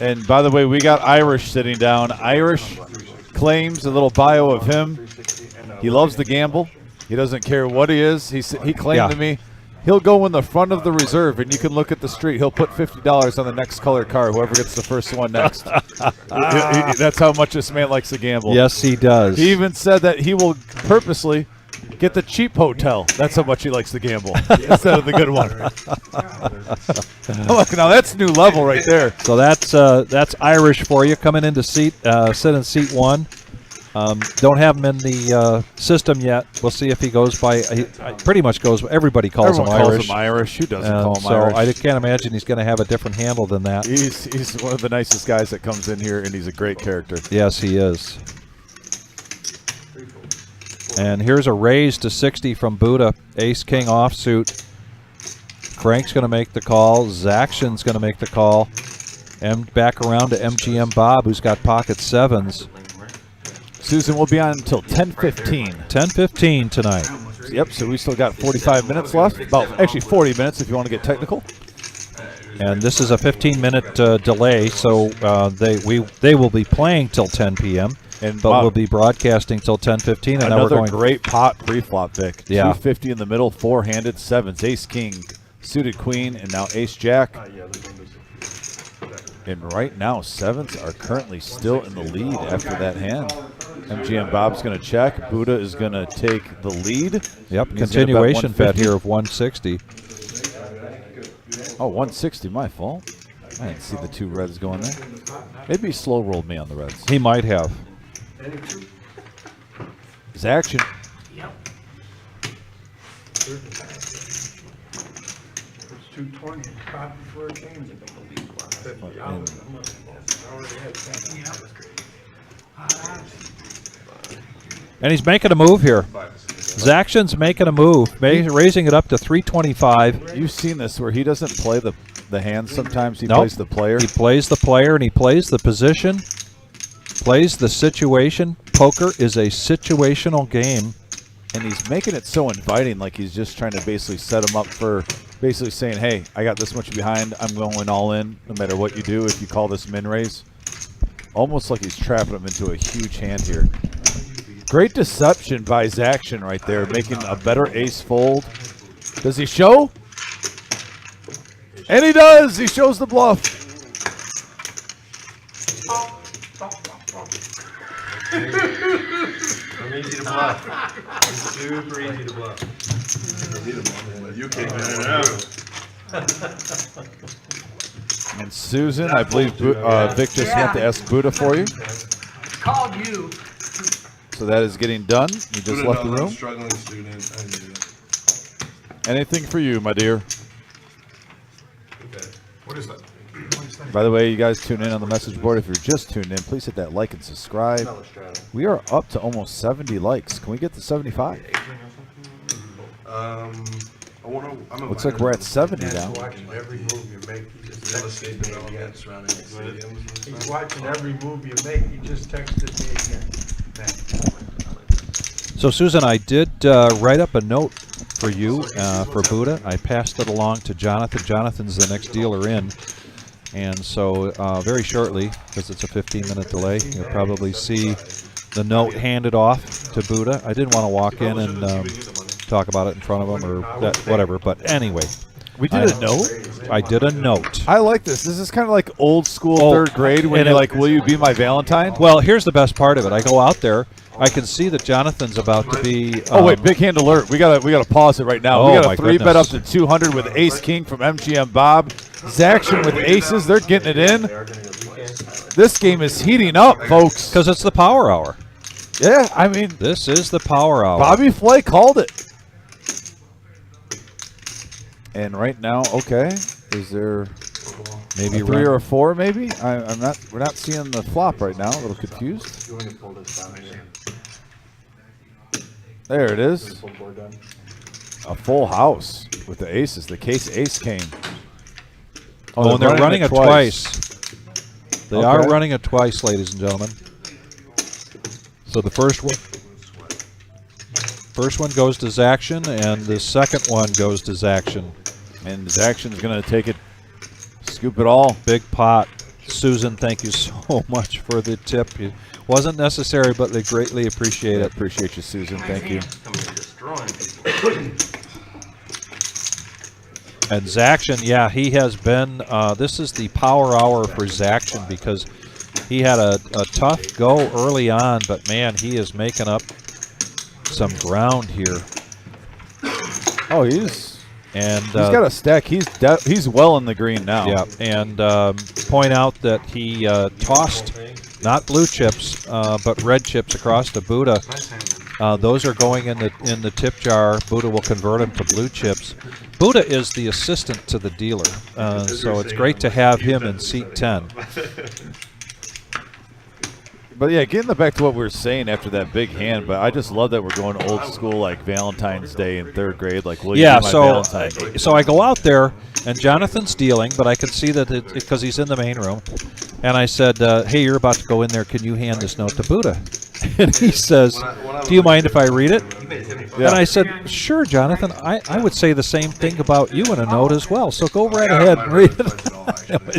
And by the way, we got Irish sitting down. Irish claims a little bio of him. He loves to gamble. He doesn't care what he is. He claimed to me, he'll go in the front of the reserve, and you can look at the street. He'll put $50 on the next color car, whoever gets the first one next. That's how much this man likes to gamble. Yes, he does. He even said that he will purposely get the cheap hotel. That's how much he likes to gamble instead of the good one. Look, now that's new level right there. So that's Irish for you coming into sit in seat 1. Don't have him in the system yet. We'll see if he goes by. He pretty much goes. Everybody calls Everyone him calls Irish. him Irish. Who doesn't call him so Irish? I can't imagine he's going to have a different handle than that. He's one of the nicest guys that comes in here, and he's a great character. Yes, he is. And here's a raise to 60 from Buddha. Ace King offsuit. Frank's going to make the call. Zaction's going to make the call. And back around to MGM Bob, who's got pocket sevens. Susan will be on until 10:15. 10:15 tonight. Yep, so we still got 45 minutes left. Actually 40 minutes if you want to get technical. And this is a 15-minute delay, so they will be playing till 10 p.m. But we'll be broadcasting till 10:15. And another now we're going great pot pre-flop, Vic. Yeah. 250 in the middle, four-handed sevens, ace king, suited queen, and now ace jack. And right now, sevens are currently still in the lead after that hand. MGM Bob's going to check. Buddha is going to take the lead. Yep, continuation bet here of 160. Oh, 160, my fault. I didn't see the two reds going there. Maybe he slow rolled me on the reds. He might have. His action. Yep. It's 220. Caught before it came. And he's making a move here. Zaction's making a move, raising it up to 325. You've seen this where he doesn't play the hand sometimes. He plays the player. He plays the player and he plays the position, plays the situation. Poker is a situational game. And he's making it so inviting, like he's just trying to basically set him up for basically saying, hey, I got this much behind. I'm going all in no matter what you do if you call this min raise. Almost like he's trapping him into a huge hand here. Great deception by Zaction right there, making a better ace fold. Does he show? And he does! He shows the bluff. I'm easy to bluff. Super easy to bluff. You can't And Susan, I believe Vic just went to ask Buddha for you. Called you. So that is getting done. You just left the room. Struggling student. I knew it. Anything for you, my dear. Okay. What is that? By the way, you guys tune in on the message board. If you're just tuned in, please hit that like and subscribe. We are up to almost 70 likes. Can we get to 75? Looks like we're at 70 now. He's watching every move you make. He just Real estate texted me development again. surrounding stadiums. He's watching every move you make. He just texted me again. So Susan, I did write up a note for you, for Buddha. I passed it along to Jonathan. Jonathan's the next dealer in. And so very shortly, because it's a 15-minute delay, you'll probably see the note handed off to Buddha. I didn't want to walk in and talk about it in front of him or whatever, but anyway. We did a note? I did a note. I like this. This is kind of like old school third grade when you're like, will you be my Valentine? Well, here's the best part of it. I go out there. I can see that Jonathan's about to be... oh, wait, big hand alert. We gotta pause it right now. Oh, we got my a 3-bet up goodness. to 200 with Ace King from MGM Bob. Zaction with aces. They're getting it in. This game is heating up, folks. Because it's the power hour. Yeah, I mean... This is the power hour. Bobby Flay called it. And right now, okay, is there maybe a 3 or a 4? Maybe I'm not. We're not seeing the flop right now. A little confused. There it is. A full house with the aces. The case ace came. Oh, and they're running it twice. They Okay. are running it twice, ladies and gentlemen. So the first one goes to Zaction, and the second one goes to Zaction. And Zaction's going to take it, scoop it all. Big pot. Susan, thank you so much for the tip. It wasn't necessary, but they greatly appreciate it. Appreciate you, Susan. Thank you. And Zaction, yeah, he has been, this is the power hour for Zaction because he had a tough go early on, but man, he is making up some ground here. Oh, he's he's got a stack. He's well in the green now. Yeah, and point out that he tossed not blue chips, but red chips across to Buddha. Those are going in the tip jar. Buddha will convert them to blue chips. Buddha is the assistant to the dealer, so it's great to have him in seat 10. But yeah, getting back to what we were saying after that big hand, but I just love that we're going old school like Valentine's Day in 3rd grade. Like, will you be my Valentine? So I go out there, and Jonathan's dealing, but I can see that because he's in the main room. And I said, hey, you're about to go in there. Can you hand this note to Buddha? And he says, do you mind if I read it? Yeah. And I said, sure, Jonathan. I would say the same thing about you in a note as well. So go right ahead and read it.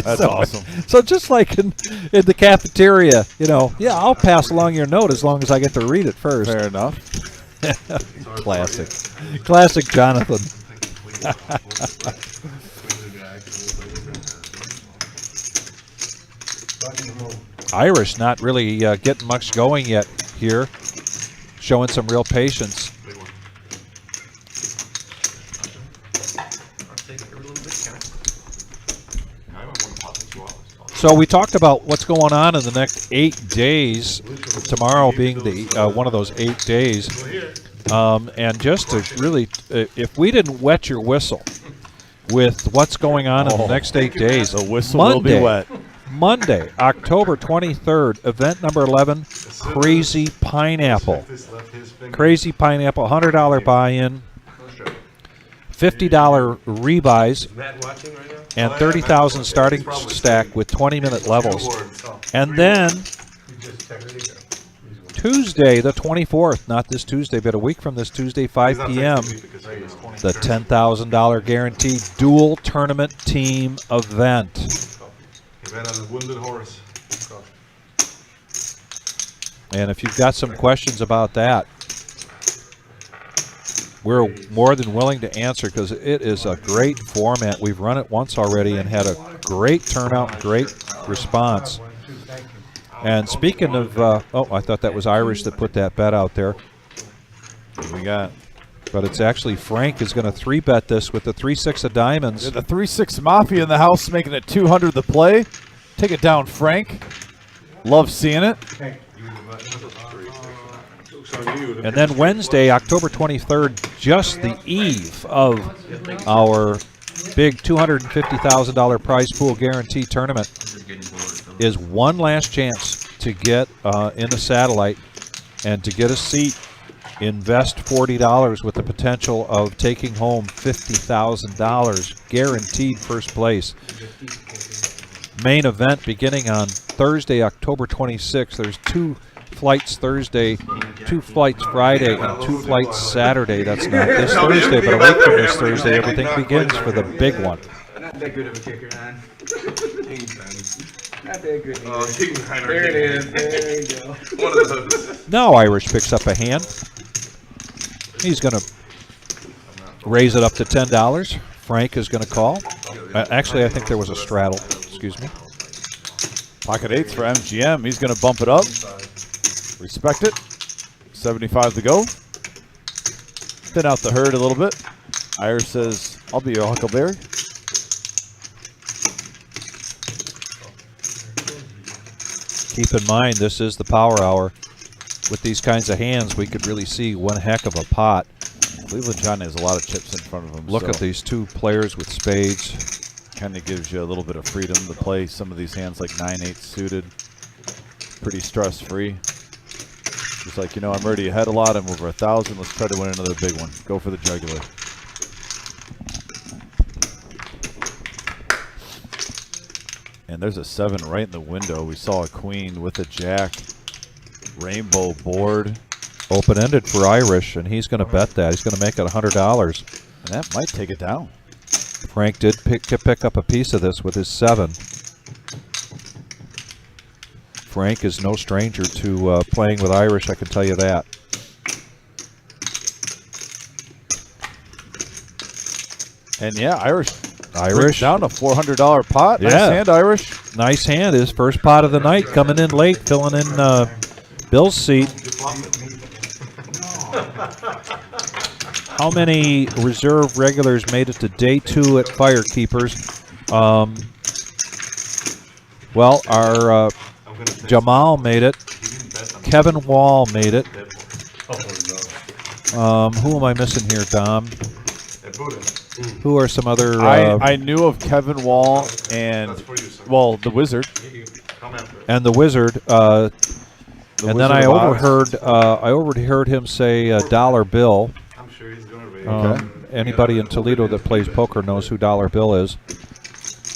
That's awesome. So just like in the cafeteria, yeah, I'll pass along your note as long as I get to read it first. Fair enough. Classic Jonathan. Irish not really getting much going yet here, showing some real patience. So we talked about what's going on in the next 8 days, tomorrow being the one of those 8 days. And just to really, if we didn't wet your whistle with what's going on in the next 8 days, the whistle will be wet. Monday, October 23rd, event number 11, Crazy Pineapple. Crazy Pineapple, $100 buy-in, $50 rebuys, and 30,000 starting stack with 20-minute levels. And then Tuesday, the 24th, not this Tuesday, but a week from this Tuesday, 5 p.m., the $10,000 guaranteed dual tournament team event. And if you've got some questions about that, we're more than willing to answer because it is a great format. We've run it once already and had a great turnout, great response. And speaking of, I thought that was Irish that put that bet out there. We got. But it's actually Frank is going to 3-bet this with the 3-6 of diamonds. Yeah, the 3-6 Mafia in the house making it 200 the play. Take it down, Frank. Love seeing it. And then Wednesday, October 23rd, just the eve of our big $250,000 prize pool guarantee tournament, is one last chance to get in the satellite and to get a seat. Invest $40 with the potential of taking home $50,000, guaranteed first place. Main event beginning on Thursday, October 26th. There's 2 flights Thursday, 2 flights Friday, and 2 flights Saturday. That's not this Thursday, but a week from this Thursday, everything begins for the big one. Not that good of a kicker, man. Not that good. Oh, there it is. There you go. One of those. Now Irish picks up a hand. He's going to raise it up to $10. Frank is going to call. Actually, I think there was a straddle. Excuse me. Pocket 8s for MGM. He's going to bump it up. Respect it. 75 to go. Thin out the herd a little bit. Irish says, I'll be your Huckleberry. Keep in mind, this is the power hour. With these kinds of hands, we could really see one heck of a pot. Cleveland John has a lot of chips in front of him. Look at these 2 players with spades. Kind of gives you a little bit of freedom to play some of these hands like 9-8 suited. Pretty stress-free. Just like, I'm already ahead a lot. I'm over 1,000. Let's try to win another big one. Go for the jugular. And there's a 7 right in the window. We saw a queen with a jack. Rainbow board. Open-ended for Irish, and he's going to bet that. He's going to make it $100. And that might take it down. Frank did pick up a piece of this with his 7. Frank is no stranger to playing with Irish, I can tell you that. And yeah, Irish down a $400 pot. Nice hand, Irish. Nice hand. His first pot of the night, coming in late, filling in Bill's seat. How many reserve regulars made it to day 2 at Firekeepers? Well, our Jamal made it. Kevin Wall made it. Who am I missing here, Dom? Who are some other? I knew of Kevin Wall and, well, the Wizard. And the Wizard. And then Wizard I of Oz. overheard him say Dollar Bill. I'm sure he's gonna raise. Anybody in Toledo that plays poker knows who Dollar Bill is.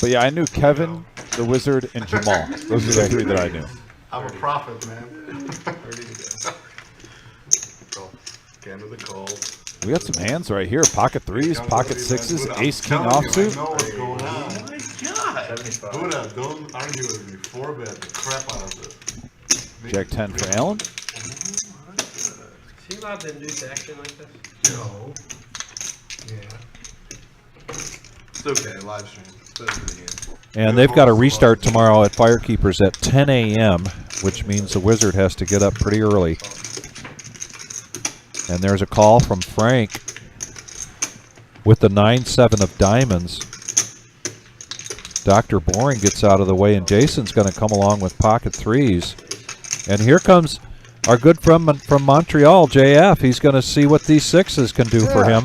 But yeah, I knew Kevin, the Wizard, and Jamal. Those are the three that I knew. I'm a prophet, man. Ready to go. Again with the call. We got some hands right here. Pocket threes, pocket sixes, ace king offsuit. I know what's going on. Oh my God. Buddha, don't argue with me. 4-bet the crap out of this. Jack 10 for Allen. Is he allowed to induce action like this? No. Yeah. It's okay, live stream. It's better for the game. And they've got a restart tomorrow at Firekeepers at 10 a.m., which means the Wizard has to get up pretty early. And there's a call from Frank with the 9-7 of diamonds. Dr. Boring gets out of the way, and Jason's going to come along with pocket threes. And here comes our good friend from Montreal, JF. He's going to see what these sixes can do for him.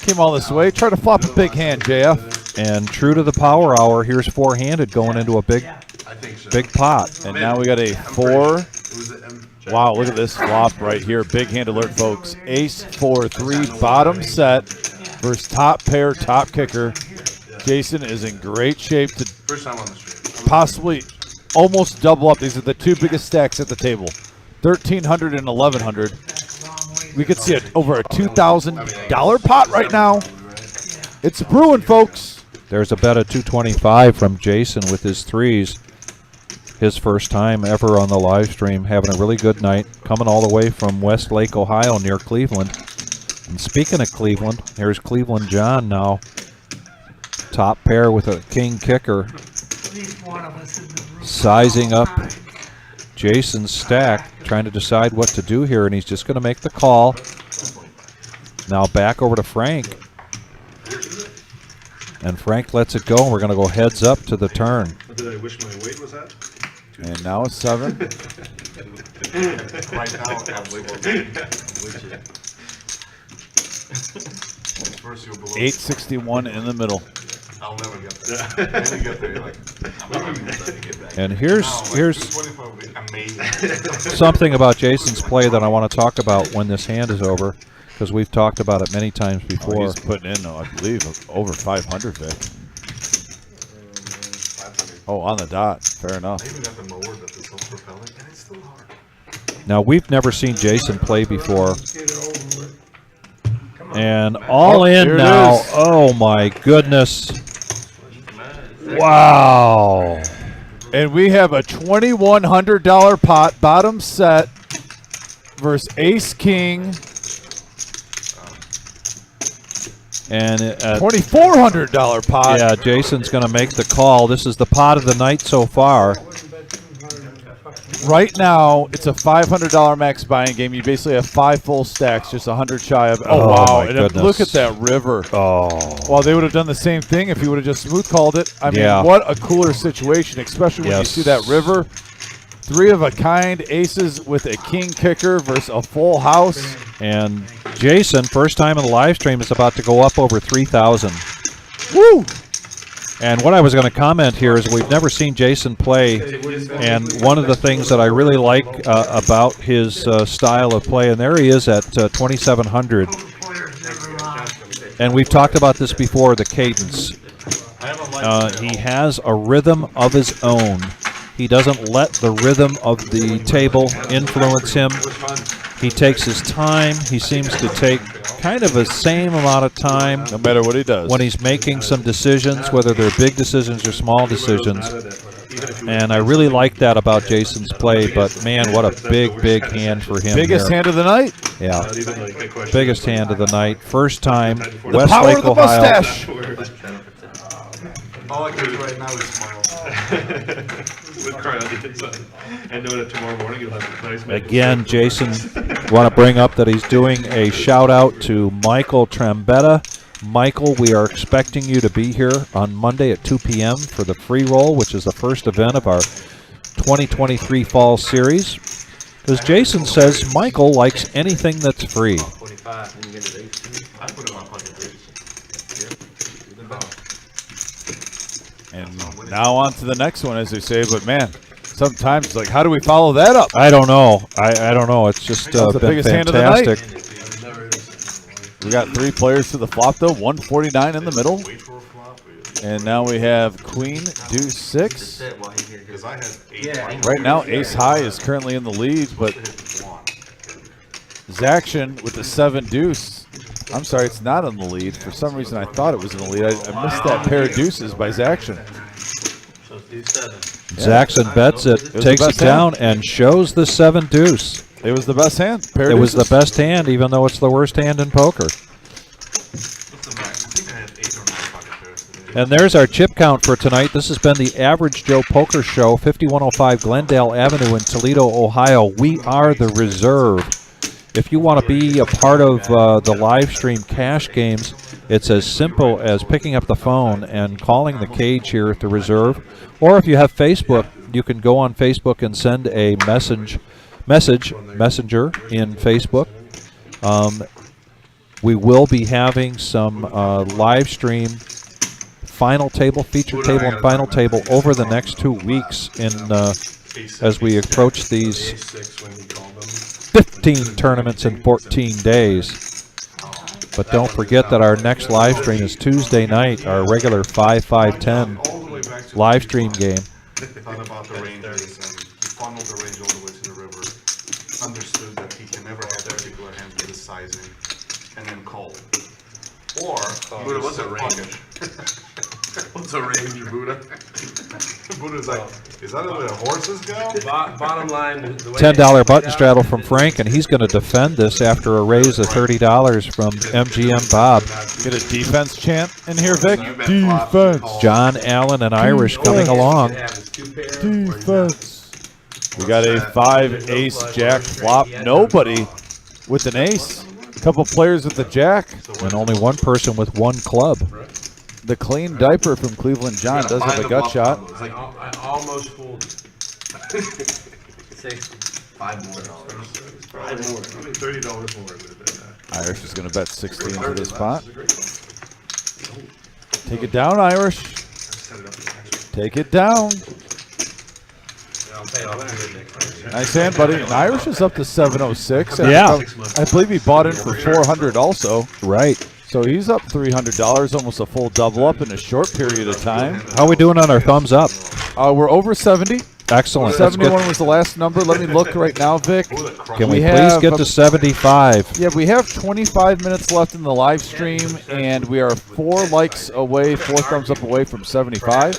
Came all this way. Try to flop a big hand, JF. And true to the power hour, here's four-handed going into a big pot. And now we got a 4. Wow, look at this flop right here. Big hand alert, folks. Ace 4-3 bottom set versus top pair, top kicker. Jason is in great shape to First time on the stream. possibly almost double up. These are the two biggest stacks at the table. 1,300 and 1,100. We could see over a $2,000 pot right now. It's brewing, folks. There's a bet of 225 from Jason with his threes. His first time ever on the live stream, having a really good night, coming all the way from Westlake, Ohio, near Cleveland. And speaking of Cleveland, here's Cleveland John now. Top pair with a king kicker. Sizing up Jason's stack, trying to decide what to do here, and he's just going to make the call. Now back over to Frank. And Frank lets it go, and we're going to go heads up to the turn. What did I wish my weight was at? And now a 7. Right now, absolutely. First you'll below. 861 in the middle. I'll never get there. When you get there, you're like, And here's 225 would be amazing. something about Jason's play that I want to talk about when this hand is over, because we've talked about it many times Oh, before. he's putting in, I believe, over 500, Vic. 500. Oh, on the dot. Fair enough. I even got the mower, but it's self-propelling, and it's still hard. Now, we've never seen Jason play before. Get it over with. And all in here it now. is. Oh, my goodness. Wow. And we have a $2,100 pot, bottom set, versus Ace King. And $2,400 pot. yeah, Jason's going to make the call. This is the pot of the night so far. Right now, it's a $500 max buying game. You basically have 5 full stacks, just 100 shy of. Oh, Oh, wow. my And goodness. look at that river. Oh. Well, they would have done the same thing if he would have just smooth called it. I mean, Yeah. what a cooler situation, especially when Yes. you see that river. 3 of a kind aces with a king kicker versus a full house. And Jason, first time in the live stream, is about to go up over 3,000. Woo! And what I was going to comment here is we've never seen Jason play, and one of the things that I really like about his style of play, and there he is at 2,700. And we've talked about this before, the cadence. He has a rhythm of his own. He doesn't let the rhythm of the table influence him. He takes his time. He seems to take kind of the same amount of time No matter what he does. when he's making some decisions, whether they're big decisions or small decisions. And I really like that about Jason's play, but man, what a big hand for him. Biggest here. hand of the night. Yeah, Not even like a question. biggest hand of the night. First time, Power Westlake, of the Ohio. mustache. All I can do right now is smile. With cry on the inside. And know that tomorrow morning you'll have a nice maple Again, syrup. Jason, want to bring up that he's doing a shout out to Michael Trambetta. Michael, we are expecting you to be here on Monday at 2 p.m. for the free roll, which is the first event of our 2023 Fall Series. Because Jason says Michael likes anything that's free. 25. And you get an 18. I put him on pocket deuce. And now on to the next one, as they say. But man, sometimes it's like, how do we follow that up? I don't know. I don't know. It's just That's the been biggest hand of the night. fantastic. We got 3 players to the flop though, 149 in the middle. And now we have Queen, Deuce 6. Right now, Ace High is currently in the lead, but Zaction with the 7 Deuce. I'm sorry, it's not in the lead. For some reason, I thought it was in the lead. I missed that pair of deuces by Zaction. So Deuce 7. Zaxxon bets it, takes it down, and shows the 7 Deuce. It was the best hand. It was the best hand, even though it's the worst hand in poker. And there's our chip count for tonight. This has been the Average Joe Poker Show, 5105 Glendale Avenue in Toledo, Ohio. We are the Reserve. If you want to be a part of the live stream cash games, it's as simple as picking up the phone and calling the cage here at the Reserve. Or if you have Facebook, you can go on Facebook and send a messenger in Facebook. We will be having some live stream final table, feature table, and final table over the next 2 weeks as we approach these 15 tournaments in 14 days. But don't forget that our next live stream is Tuesday night, our regular 5-5-10 live stream game. Thought about the ranges and he funneled the range all the way to the river. Understood that he can never have particular hands with the sizing, and then called. Or Buddha, what's a range? What's a range, Buddha? Buddha's like, is that the way horses go? Bottom line, the way $10 button straddle from Frank, and he's going to defend this after a raise of $30 from MGM Bob. Get a defense chant in here, Vic. Defense. John Allen and Irish coming along. Defense. We got a 5 ace jack flop. Nobody with an ace. Couple players with the jack. And only one person with 1 club. The clean diaper from Cleveland John does have a gut shot. I almost fooled you. 5 more dollars. $30 more would have been that. Irish is going to bet 16 to this pot. Take it down, Irish. Take it down. Nice hand, buddy. And Irish is up to 706. Yeah. I believe he bought in for 400 also. Right. So he's up $300, almost a full double up in a short period of time. How are we doing on our thumbs up? We're over 70. Excellent. That's 71 good. was the last number. Let me look right now, Vic. Can we please get to 75? Yeah, we have 25 minutes left in the live stream, and we are 4 likes away, 4 thumbs up away from 75.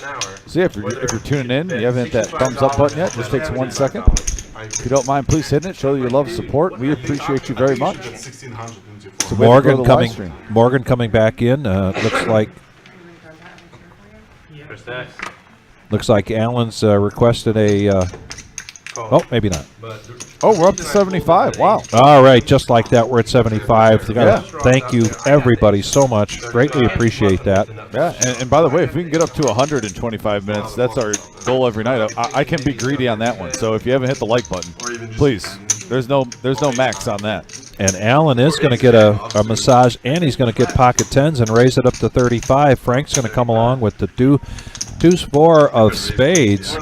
So yeah, if you're tuning in and you haven't hit that thumbs up button yet, just takes 1 second. If you don't mind, please hit it. Show your love and support. We appreciate you very much. So Morgan coming back in. Looks like Allen's requested a. Oh, maybe not. Oh, we're up to 75. Wow. All right, just like that, we're at 75. Yeah. Thank you, everybody, so much. Greatly appreciate that. Yeah, and by the way, if we can get up to 100 in 25 minutes, that's our goal every night. I can be greedy on that one. So if you haven't hit the like button, please. There's no max on that. And Allen is going to get a massage, and he's going to get pocket tens and raise it up to 35. Frank's going to come along with the deuce 4 of spades.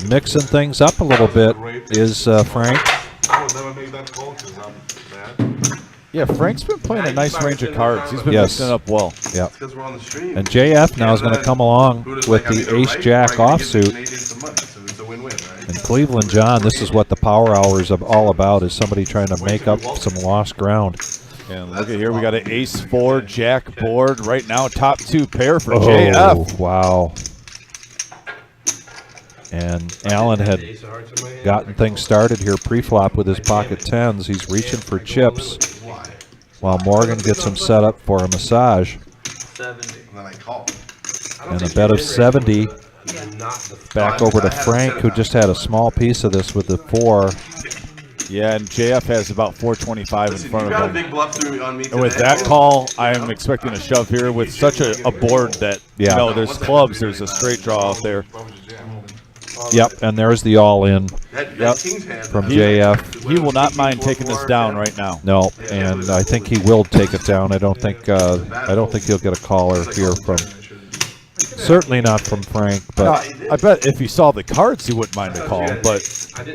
Mixing things up a little bit is Frank. Yeah, Frank's been playing a nice range of cards. He's been mixing it up well. Yeah. And JF now is going to come along with the ace-jack offsuit. And Cleveland John, this is what the Power Hour is all about, is somebody trying to make up some lost ground. And look at here, we got an ace-4 jack board right now, top 2 pair for JF. Wow. And Allen had gotten things started here pre-flop with his pocket tens. He's reaching for chips while Morgan gets him set up for a massage. 70. And a bet of 70 back over to Frank, who just had a small piece of this with the 4. Yeah, and JF has about 425 in front of him. Big bluff through on me And with that call, I am expecting a shove here with such a board that, you know, there's clubs, there's a straight draw out there. Yep, and there's the all-in That Yep. King's hand. from JF. He will not mind taking this down right now. No, and I think he will take it down. I don't think he'll get a caller here from. Certainly not from Frank, but I bet if he saw the cards, he wouldn't mind a call. But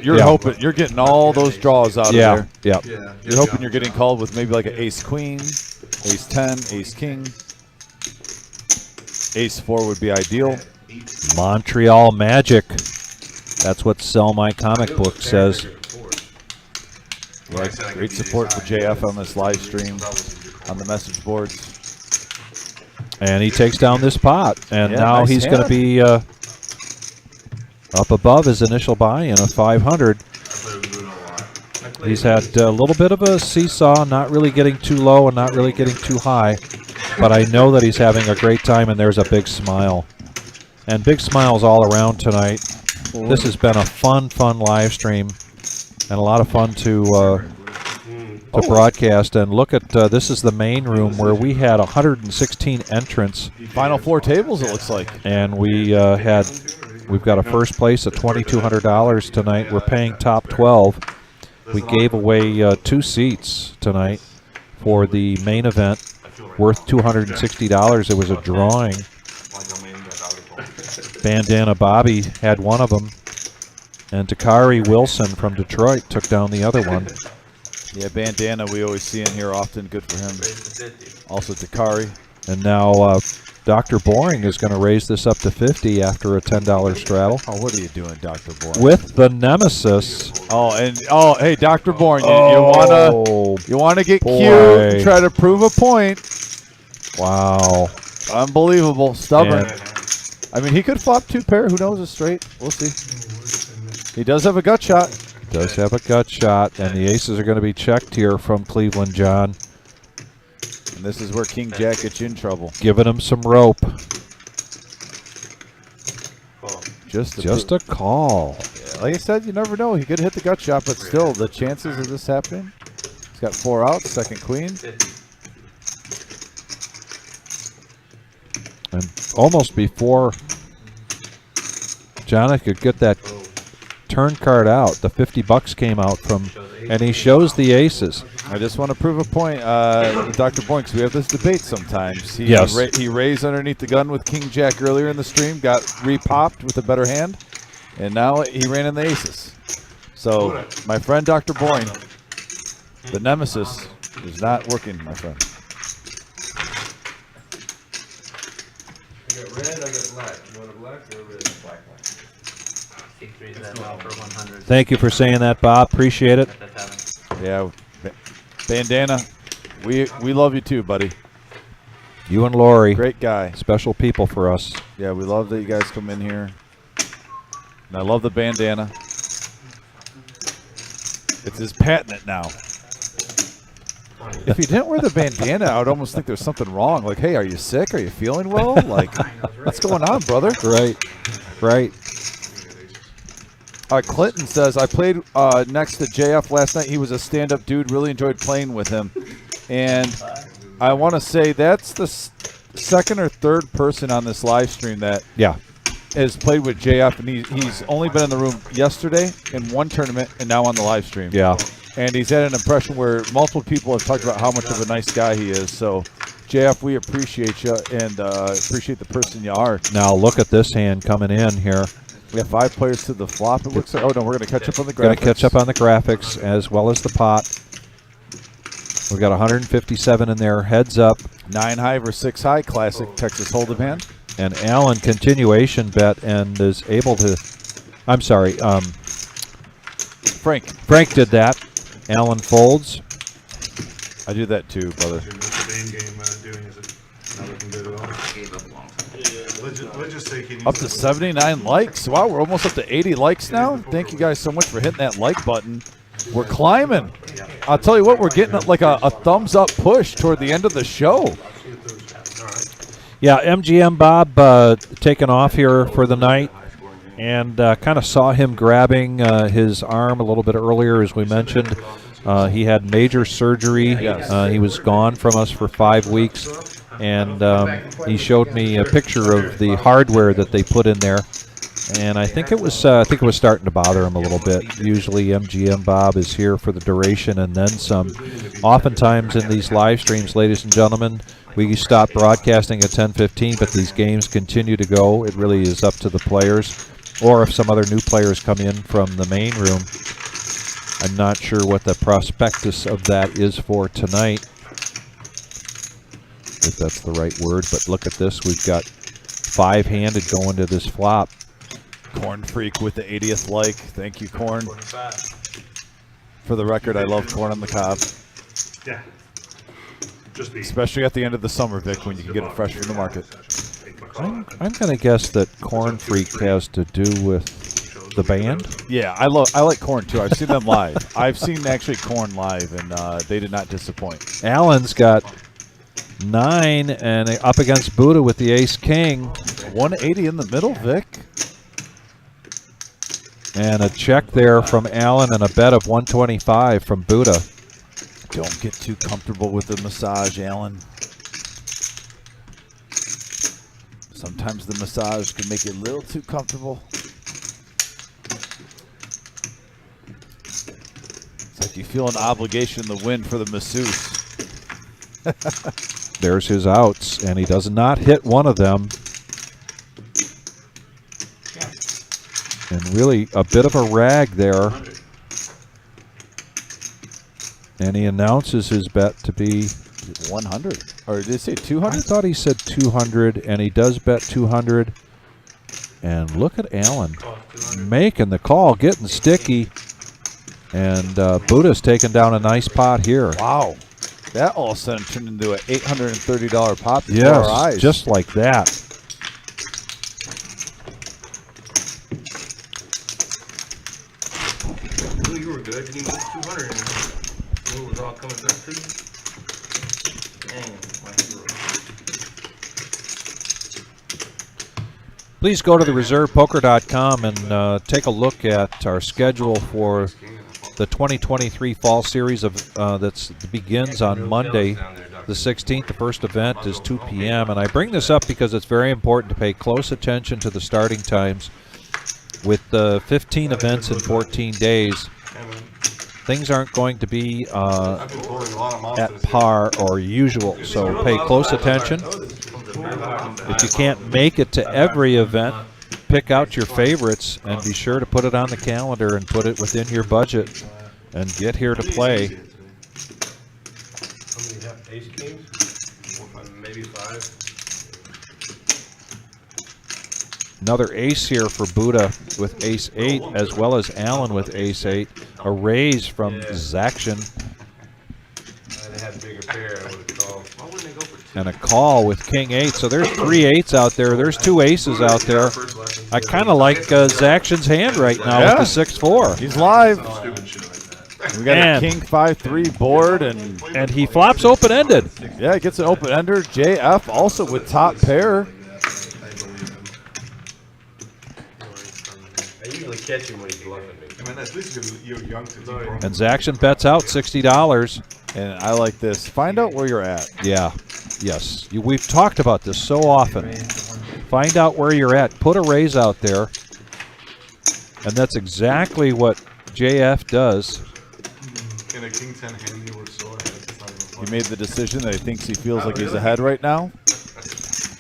you're Yeah. hoping you're getting all those draws out yeah, of there. yeah. You're hoping you're getting called with maybe like an ace queen, ace 10, ace king. Ace 4 would be ideal. Montreal Magic. That's what Sell My Comic Book says. Yeah, great support for JF on this live stream, on the message boards. And he takes down this pot, and Yeah, now nice he's going to hand. be up above his initial buy-in of 500. He's had a little bit of a seesaw, not really getting too low and not really getting too high. But I know that he's having a great time, and there's a big smile. And big smiles all around tonight. This has been a fun live stream, and a lot of fun to broadcast. And look at this is the main room where we had 116 entrants. Final 4 tables, it looks like. And we've got a first place at $2,200 tonight. We're paying top 12. We gave away 2 seats tonight for the main event, worth $260. It was a drawing. Bandana Bobby had one of them, and Takari Wilson from Detroit took down the other one. Yeah, Bandana we always see in here often. Good for him. Also Takari. And now Dr. Boring is going to raise this up to 50 after a $10 straddle. Oh, what are you doing, Dr. Boring? With the Nemesis. Hey, Dr. Boring, you wanna get boy. cute and try to prove a point. Wow. Unbelievable. Stubborn. And I mean, he could flop 2 pair. Who knows? It's straight. We'll see. He does have a gut shot. does have a gut shot, and the aces are going to be checked here from Cleveland John. And this is where King Jack gets you in trouble. Giving him some rope. Just a call. Yeah, like I said, you never know. He could hit the gut shot, but still, the chances of this happening. He's got 4 outs, second queen. And almost before Johnny could get that turn card out, the 50 bucks came out from, and he shows the aces. I just want to prove a point, Dr. Boinks. We have this debate sometimes. Yes. He raised underneath the gun with King Jack earlier in the stream, got repopped with a better hand, and now he ran in the aces. So, my friend Dr. Boyne, the nemesis is not working, my friend. I got red, I got black. You want a black or a red? Black. Thank you for saying that, Bob. Appreciate it. Yeah, Bandana, we love you too, buddy. You and Lori. Great guy. Special people for us. Yeah, we love that you guys come in here. And I love the bandana. It's his patent now. If you didn't wear the bandana, I would almost think there's something wrong. Like, hey, are you sick? Are you feeling well? Like, what's going on, brother? Right, right. Clinton says, I played next to JF last night. He was a stand-up dude. Really enjoyed playing with him. And I want to say that's the second or third person on this live stream that has played with JF. And he's only been in the room yesterday in one tournament and now on the live stream. Yeah. And he's had an impression where multiple people have talked about how much of a nice guy he is. So, JF, we appreciate you and appreciate the person you are. Now look at this hand coming in here. We have 5 players to the flop. It looks like, oh no, we're going to catch up on the graphics. Going to catch up on the graphics as well as the pot. We've got 157 in there. Heads up. 9 high versus 6 high. Classic Texas Hold'em hand. And Allen continuation bet and is able to. I'm sorry. Frank. Frank did that. Allen folds. I do that too, brother. What's the main game doing? Is it not looking good at all? Let's just say, can you Up to 79 likes. Wow, we're almost up to 80 likes now. Thank you guys so much for hitting that like button. We're climbing. I'll tell you what, we're getting like a thumbs up push toward the end of the show. Yeah, MGM Bob taking off here for the night. And kind of saw him grabbing his arm a little bit earlier, as we mentioned. He had major surgery. He was gone from us for 5 weeks. And he showed me a picture of the hardware that they put in there. And I think it was starting to bother him a little bit. Usually MGM Bob is here for the duration and then some. Oftentimes in these live streams, ladies and gentlemen, we stop broadcasting at 10:15, but these games continue to go. It really is up to the players, or if some other new players come in from the main room. I'm not sure what the prospectus of that is for tonight, if that's the right word, but look at this. We've got 5-handed going to this flop. Corn Freak with the 80th like. Thank you, Corn. For the record, I love corn on the cob. Yeah. Just be. Especially at the end of the summer, Vic, when you can get it fresh from the market. I'm going to guess that Corn Freak has to do with the band. Yeah, I like Corn too. I've seen them live. I've seen actually Corn live, and they did not disappoint. Allen's got 9 and up against Buddha with the ace king. 180 in the middle, Vic. And a check there from Allen and a bet of 125 from Buddha. Don't get too comfortable with the massage, Allen. Sometimes the massage can make you a little too comfortable. It's like you feel an obligation to win for the masseuse. There's his outs, and he does not hit one of them. And really a bit of a rag there. And he announces his bet to be 100. Or did he say 200? I thought he said 200, and he does bet 200. And look at Allen making the call, getting sticky. And Buddha's taking down a nice pot here. Wow. That all of a sudden turned into an $830 pot before our eyes. Yes, just like that. You were good. You moved 200 and it was all coming back to you. Dang, my hero. Please go to thereservepoker.com and take a look at our schedule for the 2023 Fall Series that begins on Monday, the 16th. The first event is 2 p.m. And I bring this up because it's very important to pay close attention to the starting times. With 15 events in 14 days, things aren't going to be at par or usual, so pay close attention. If you can't make it to every event, pick out your favorites and be sure to put it on the calendar and put it within your budget and get here to play. How many have ace kings? Maybe 5. Another ace here for Buddha with ace-8, as well as Allen with ace-8. A raise from Zaction. They had a bigger pair, I would have called. Why wouldn't they go for 2? And a call with king-8. So there's 3 8s out there. There's 2 aces out there. I kind of like Zaction's hand right now with the 6-4. He's live. Stupid shit like that. We got a king 5-3 board, and he flops open-ended. Yeah, he gets an open-ender. JF also with top pair. I usually catch him when he's bluffing me. I mean, at least you're young to do. And Zaction bets out $60. And I like this. Find out where you're at. Yeah. Yes. We've talked about this so often. Find out where you're at. Put a raise out there. And that's exactly what JF does. In a king 10 hand, you were so ahead. He made the decision that he thinks he feels like he's ahead right now.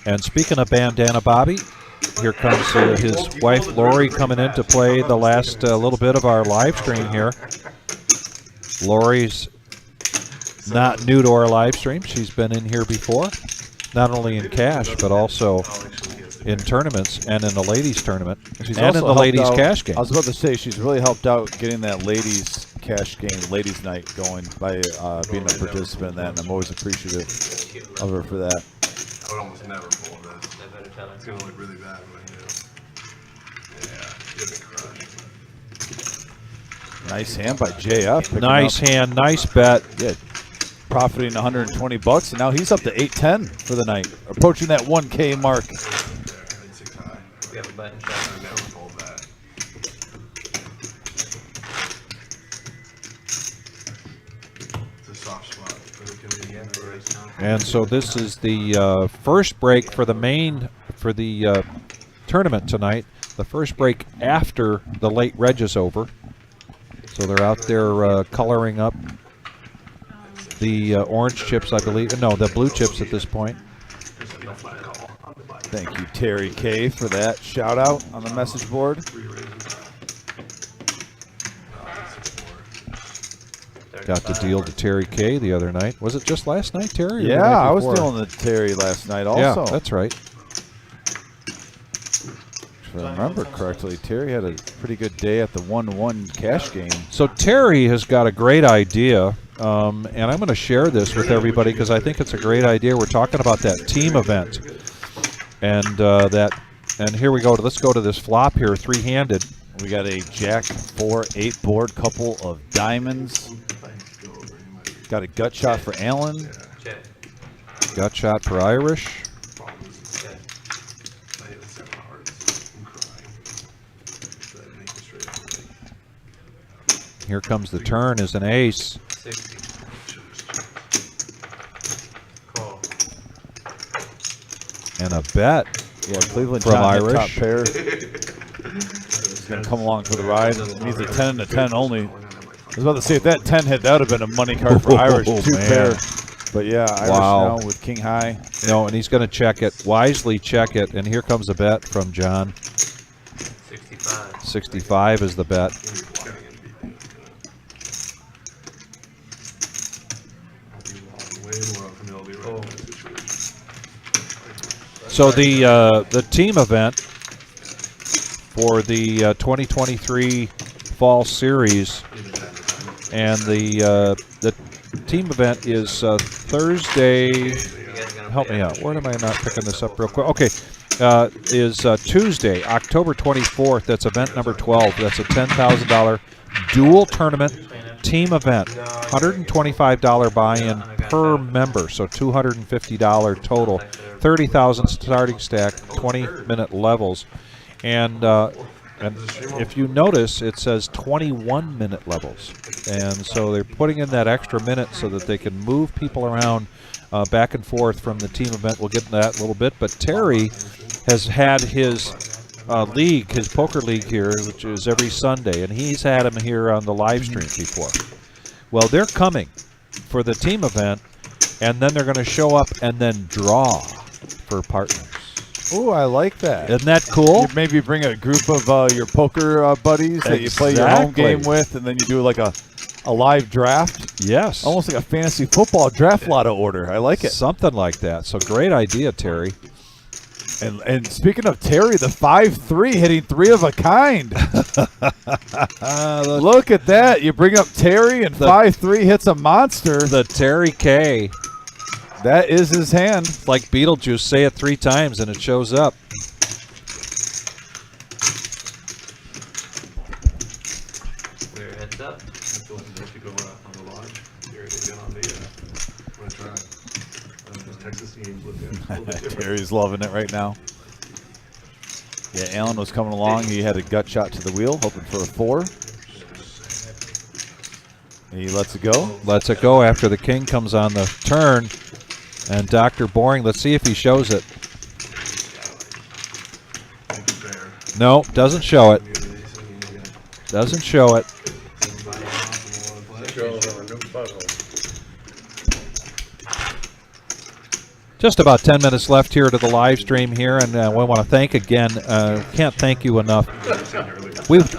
And speaking of Bandana Bobby, here comes his wife Lori coming in to play the last little bit of our live stream here. Lori's not new to our live stream. She's been in here before, not only in cash, but also in tournaments and in the ladies tournament She's and in also the helped ladies out- cash game. I was about to say she's really helped out getting that ladies cash game, ladies night going by being a participant in that, and I'm always appreciative of her for that. I would almost never pull this. It's going to look really bad when I do. Yeah, you've been crushed. Nice hand by JF. picking Nice up- hand, nice bet. Yeah, profiting $120, and now he's up to 810 for the night, approaching that 1K mark. We have a button shot. I never pulled that. It's a soft spot, but it can be again. And so this is the first break for the main, for the tournament tonight. The first break after the late reg is over. So they're out there coloring up the orange chips, I believe. No, the blue chips at this point. Thank you, Terry K, for that shout out on the message board. Got the deal to Terry K the other night. Was it just last night, Terry? Yeah, I was dealing with Terry last night also. Yeah, that's right. If I remember correctly, Terry had a pretty good day at the 1-1 cash game. So Terry has got a great idea, and I'm going to share this with everybody because I think it's a great idea. We're talking about that team event, and here we go. Let's go to this flop here, three-handed. We got a Jack 4-8 board, couple of diamonds. Got a gut shot for Allen. Gut shot for Irish. Here comes the turn as an ace. 60. Call. And a bet. Yeah, Cleveland from John Irish. Top pair. He's going to come along for the ride. Needs a 10 and a 10 only. I was about to say, if that 10 hit, that would have been a money card for Irish. Two pair. But yeah, Irish now with king high. No, and he's going to check it. Wisely check it. And here comes a bet from John. 65. 65 is the bet. So the team event for the 2023 Fall Series, and the team event is Thursday. Help me out. Where am I not picking this up real quick? Okay, is Tuesday, October 24th. That's event number 12. That's a $10,000 dual tournament team event. $125 buy-in per member, so $250 total. 30,000 starting stack, 20-minute levels, and if you notice, it says 21-minute levels, and so they're putting in that extra minute so that they can move people around back and forth from the team event. We'll get into that in a little bit, but Terry has had his league, his poker league here, which is every Sunday, and he's had him here on the live stream before. Well, they're coming for the team event, and then they're going to show up and then draw for partners. Ooh, I like that. Isn't that cool? You maybe bring a group of your poker buddies that you play your home game with, and then you do like a live draft. Yes. Almost like a fantasy football draft lotto order. I like it. Something like that. So great idea, Terry. And speaking of Terry, the 5-3 hitting 3 of a kind. Look at that. You bring up Terry and 5-3 hits a monster. The Terry K. That is his hand. It's like Beetlejuice. Say it 3 times and it shows up. Clear heads up. Terry's loving it right now. Yeah, Allen was coming along. He had a gut shot to the wheel, hoping for a 4. And he lets it go. Lets it go after the king comes on the turn. And Dr. Boring, let's see if he shows it. No, doesn't show it. Doesn't show it. Just about 10 minutes left here to the live stream here, and we want to thank again. Can't thank you enough.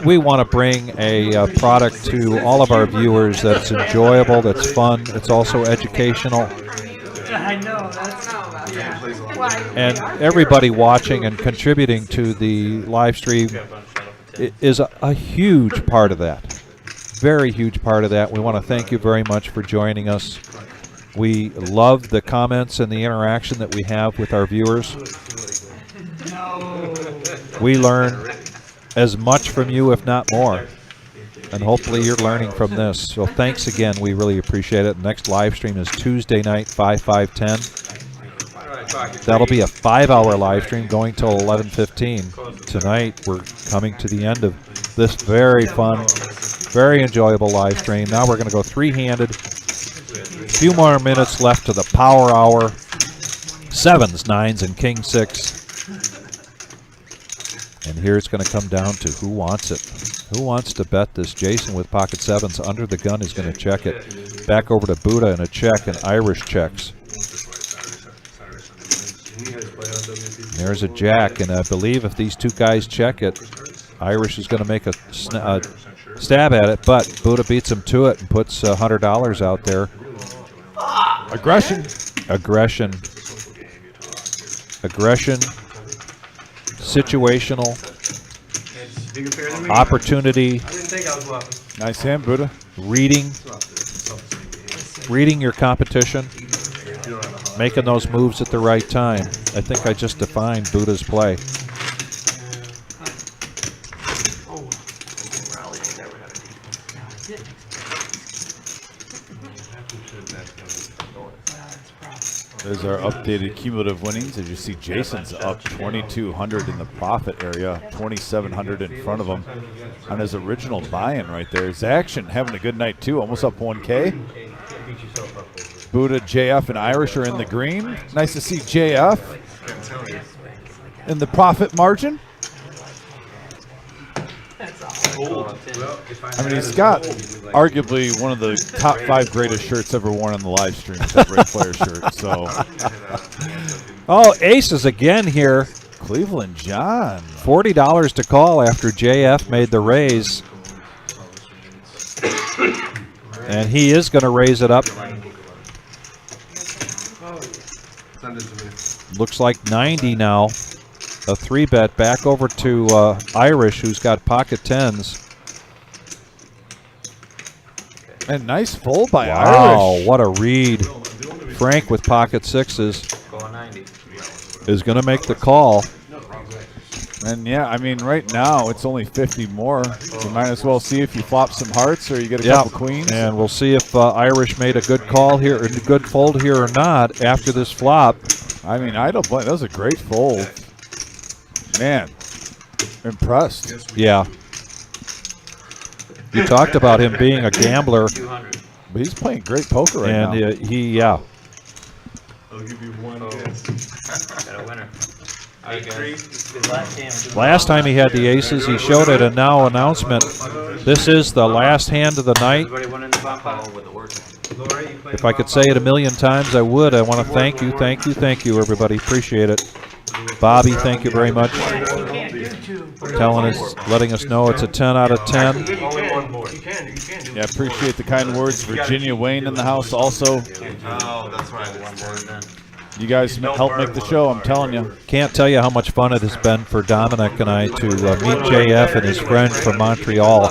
We want to bring a product to all of our viewers that's enjoyable, that's fun, it's also educational. I know, that's And everybody watching and contributing to the live stream is a huge part of that. Very huge part of that. We want to thank you very much for joining us. We love the comments and the interaction that we have with our viewers. We learn as much from you, if not more. And hopefully you're learning from this. So thanks again. We really appreciate it. Next live stream is Tuesday night, 5/5/10. That'll be a 5-hour live stream going till 11:15. Tonight we're coming to the end of this very fun, very enjoyable live stream. Now we're going to go 3-handed. Few more minutes left to the power hour. 7s, 9s, and king 6. And here it's going to come down to who wants it. Who wants to bet this? Jason with pocket sevens under the gun is going to check it. Back over to Buddha and a check, and Irish checks. There's a jack, and I believe if these two guys check it, Irish is going to make a stab at it, but Buddha beats him to it and puts $100 out there. Aggression. Aggression. Aggression. Situational. Opportunity. I didn't think I was bluffing. Nice hand, Buddha. Reading your competition, making those moves at the right time. I think I just defined Buddha's play. There's our updated cumulative winnings. As you see, Jason's up 2,200 in the profit area, 2,700 in front of him on his original buy-in right there. Zaction having a good night too, almost up 1K. Buddha, JF, and Irish are in the green. Nice to see JF in the profit margin. I mean, he's got arguably one of the top 5 greatest shirts ever worn on the live stream, that Ray Player shirt. So, oh, aces again here. Cleveland John. $40 to call after JF made the raise. And he is going to raise it up. Looks like 90 now. A 3-bet back over to Irish, who's got pocket 10s. And nice fold by Irish. Wow, what a read. Frank with pocket 6s is going to make the call. And yeah, I mean, right now it's only 50 more. You might as well see if you flop some hearts or you get a couple queens. And we'll see if Irish made a good call here, or a good fold here or not after this flop. I mean, I don't blame. That was a great fold. Man, impressed. Yeah. You talked about him being a gambler. But he's playing great poker right now. And I'll give you one guess. Got a winner. Last time he had the aces, he showed at a now announcement. This is the last hand of the night. If I could say it a million times, I would. I want to thank you, thank you, thank you, everybody. Appreciate it. Bobby, thank you very much. Telling us, letting us know it's a 10 out of 10. Yeah, appreciate the kind words. Virginia Wayne in the house also. Oh, that's right. You guys help make the show, I'm telling you. Can't tell you how much fun it has been for Dominic and I to meet JF and his friend from Montreal.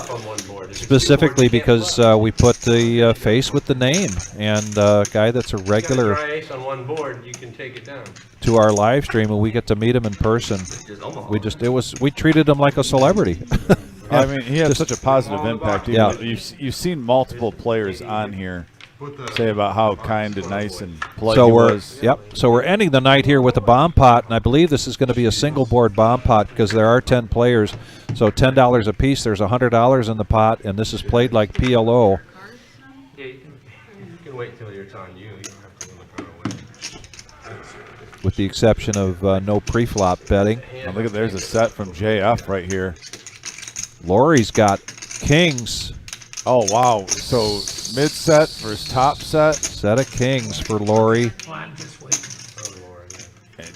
Specifically because we put the face with the name, and a guy that's a regular to our live stream, and we get to meet him in person. We treated him like a celebrity. I mean, he had such a positive impact. Yeah, you've seen multiple players on here say about how kind and nice and polite he was. So we're ending the night here with a bomb pot, and I believe this is going to be a single board bomb pot because there are 10 players. So $10 a piece. There's $100 in the pot, and this is played like PLO. Yeah, you can wait till your turn. You don't have to look away. With the exception of no pre-flop betting. And look at, there's a set from JF right here. Lori's got kings. Oh, wow. So mid-set versus top set. Set of kings for Lori.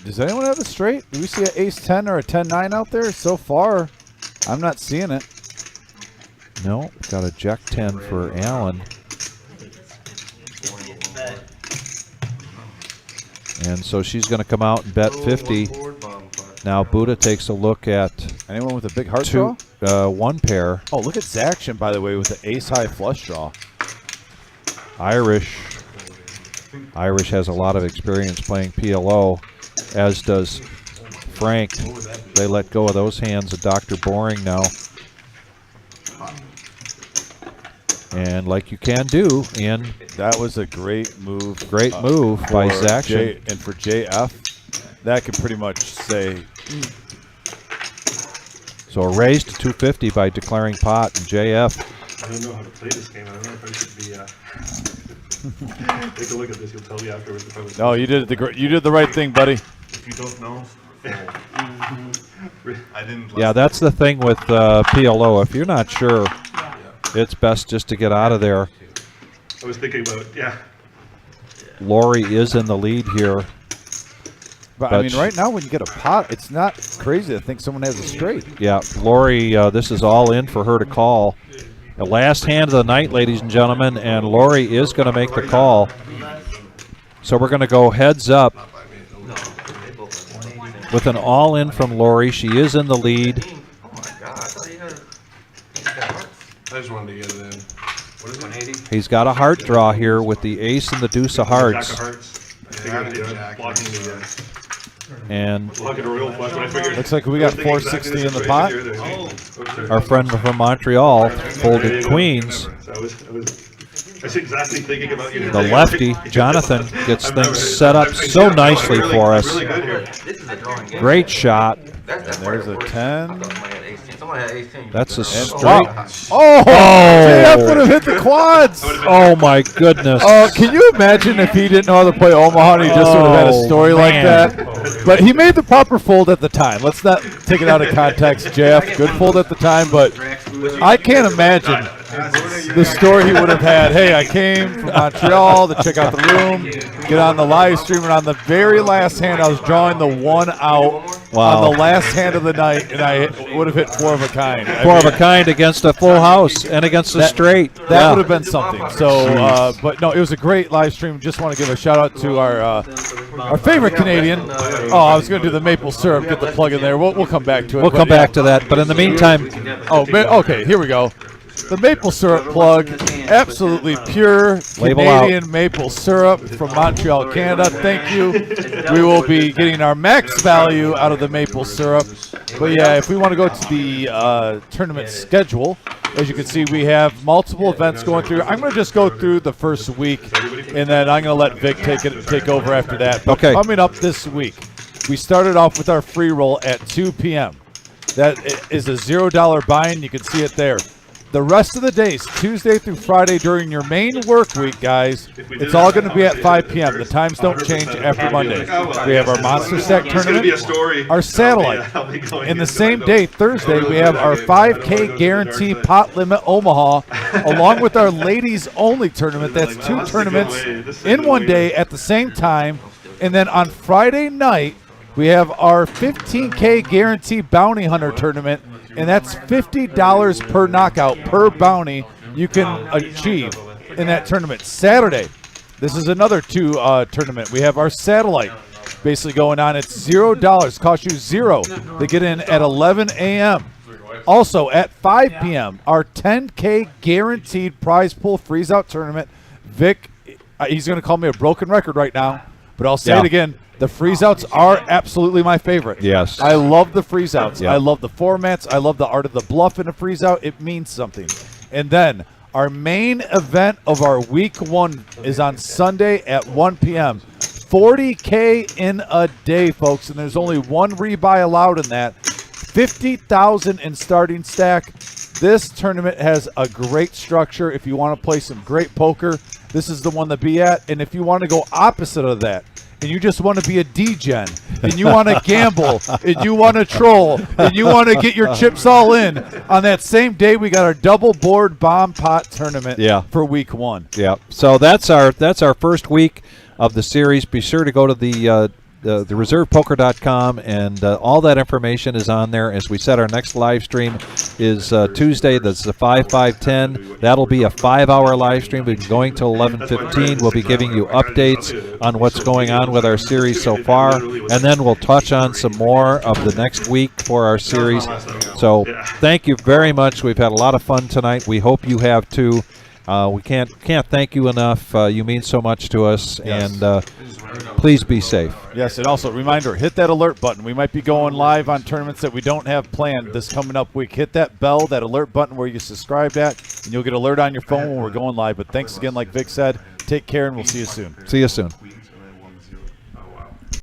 Does anyone have a straight? Do we see an ace-10 or a 10-9 out there? So far, I'm not seeing it. No, got a jack 10 for Allen. And so she's going to come out and bet 50. Now Buddha takes a look at anyone with a big heart draw? One pair. Oh, look at Zaction, by the way, with the ace-high flush draw. Irish has a lot of experience playing PLO, as does Frank. They let go of those hands of Dr. Boring now. And like you can do in... That was a great move. Great move by Zaction. And for JF, that could pretty much say... So a raise to 250 by declaring pot, and JF. I don't know how to play this game. I don't know if I should be... Take a look at this. You'll tell me afterwards if I was... No, you did the right thing, buddy. If you don't know, I didn't. Yeah, that's the thing with PLO. If you're not sure, it's best just to get out of there. I was thinking about, Lori is in the lead here. But I mean, right now when you get a pot, it's not crazy to think someone has a straight. Yeah, Lori, this is all in for her to call. The last hand of the night, ladies and gentlemen, and Lori is going to make the call. So we're going to go heads up with an all-in from Lori. She is in the lead. Oh my God, I thought you got hearts. I just wanted to get it in. What is it? 180? He's got a heart draw here with the ace and the deuce of hearts. Jack of hearts. I figured it was blocking the And blocking a royal flush, but I figured. Looks like we got 460 in the pot. our friend from Montreal folded queens. I was exactly thinking about you. The lefty, Jonathan, gets things set up so nicely for us. Really good here. This is a drawing game. Great shot. That's There's a 10. Someone had ace 10. That's a And straight. oh, JF would Oh, have hit the quads. oh my goodness. Oh, can you imagine if he didn't know how to play Omaha and he just would have had a story like man. that? But he made the proper fold at the time. Let's not take it out of context, JF. Good fold at the time, but I can't imagine the story he would have had. Hey, I came from Montreal to check out the room, get on the live stream, and on the very last hand, I was drawing the one out Wow. on the last hand of the night, and I would have hit four of a kind. Four of a kind against a full house and against a straight. That Yeah. would have been something. So, but no, it was a great live stream. Just want to give a shout out to our favorite Canadian. Oh, I was going to do the maple syrup. Get the plug in there. We'll come back to it. We'll but come yeah. back to that. But in the meantime, Okay, here we go. The maple syrup plug, absolutely pure Label Canadian maple syrup from Montreal, Canada. Thank you. We will be getting our max value out of the maple syrup. But yeah, if we want to go to the tournament schedule, as you can see, we have multiple events going through. I'm going to just go through the first week, and then I'm going to let Vic take over after that. But Okay. coming up this week, we started off with our free roll at 2 p.m. That is a $0 buy-in. You can see it there. The rest of the days, Tuesday through Friday during your main work week, guys, it's all going to be at 5 p.m. The times don't change after Monday. We have our Monster Stack tournament, our satellite. In the same day, Thursday, we have our 5K guarantee pot limit Omaha, along with our ladies only tournament. That's two tournaments in one day at the same time. And then on Friday night, we have our 15K guarantee bounty hunter tournament. And that's $50 per knockout per bounty you can achieve in that tournament. Saturday, this is another tournament. We have our satellite basically going on. It's $0. Costs you $0 to get in at 11 a.m. Also at 5 p.m., our 10K guaranteed prize pool freeze out tournament. Vic, he's going to call me a broken record right now, but I'll say it again. The freeze-outs are absolutely my favorite. Yes. I love the freeze-outs. Yeah. I love the formats. I love the art of the bluff in a freeze-out. It means something. And then our main event of our week one is on Sunday at 1 p.m. 40K in a day, folks, and there's only one rebuy allowed in that. 50,000 in starting stack. This tournament has a great structure. If you want to play some great poker, this is the one to be at. And if you want to go opposite of that, and you just want to be a degen, and you want to gamble, and you want to troll, and you want to get your chips all in, on that same day we got our double board bomb pot tournament for week one. Yeah. So that's our first week of the series. Be sure to go to the reservepoker.com, and all that information is on there. As we said, our next live stream is Tuesday. That's the 5/5/10. That'll be a 5-hour live stream. We'll be going till 11:15. We'll be giving you updates on what's going on with our series so far, and then we'll touch on some more of the next week for our series. So thank you very much. We've had a lot of fun tonight. We hope you have too. We can't thank you enough. You mean so much to us, and please be safe. Yes, and also reminder, hit that alert button. We might be going live on tournaments that we don't have planned this coming up week. Hit that bell, that alert button where you subscribed at, and you'll get alert on your phone when we're going live. But thanks again, like Vic said. Take care, and we'll see you soon. See you soon.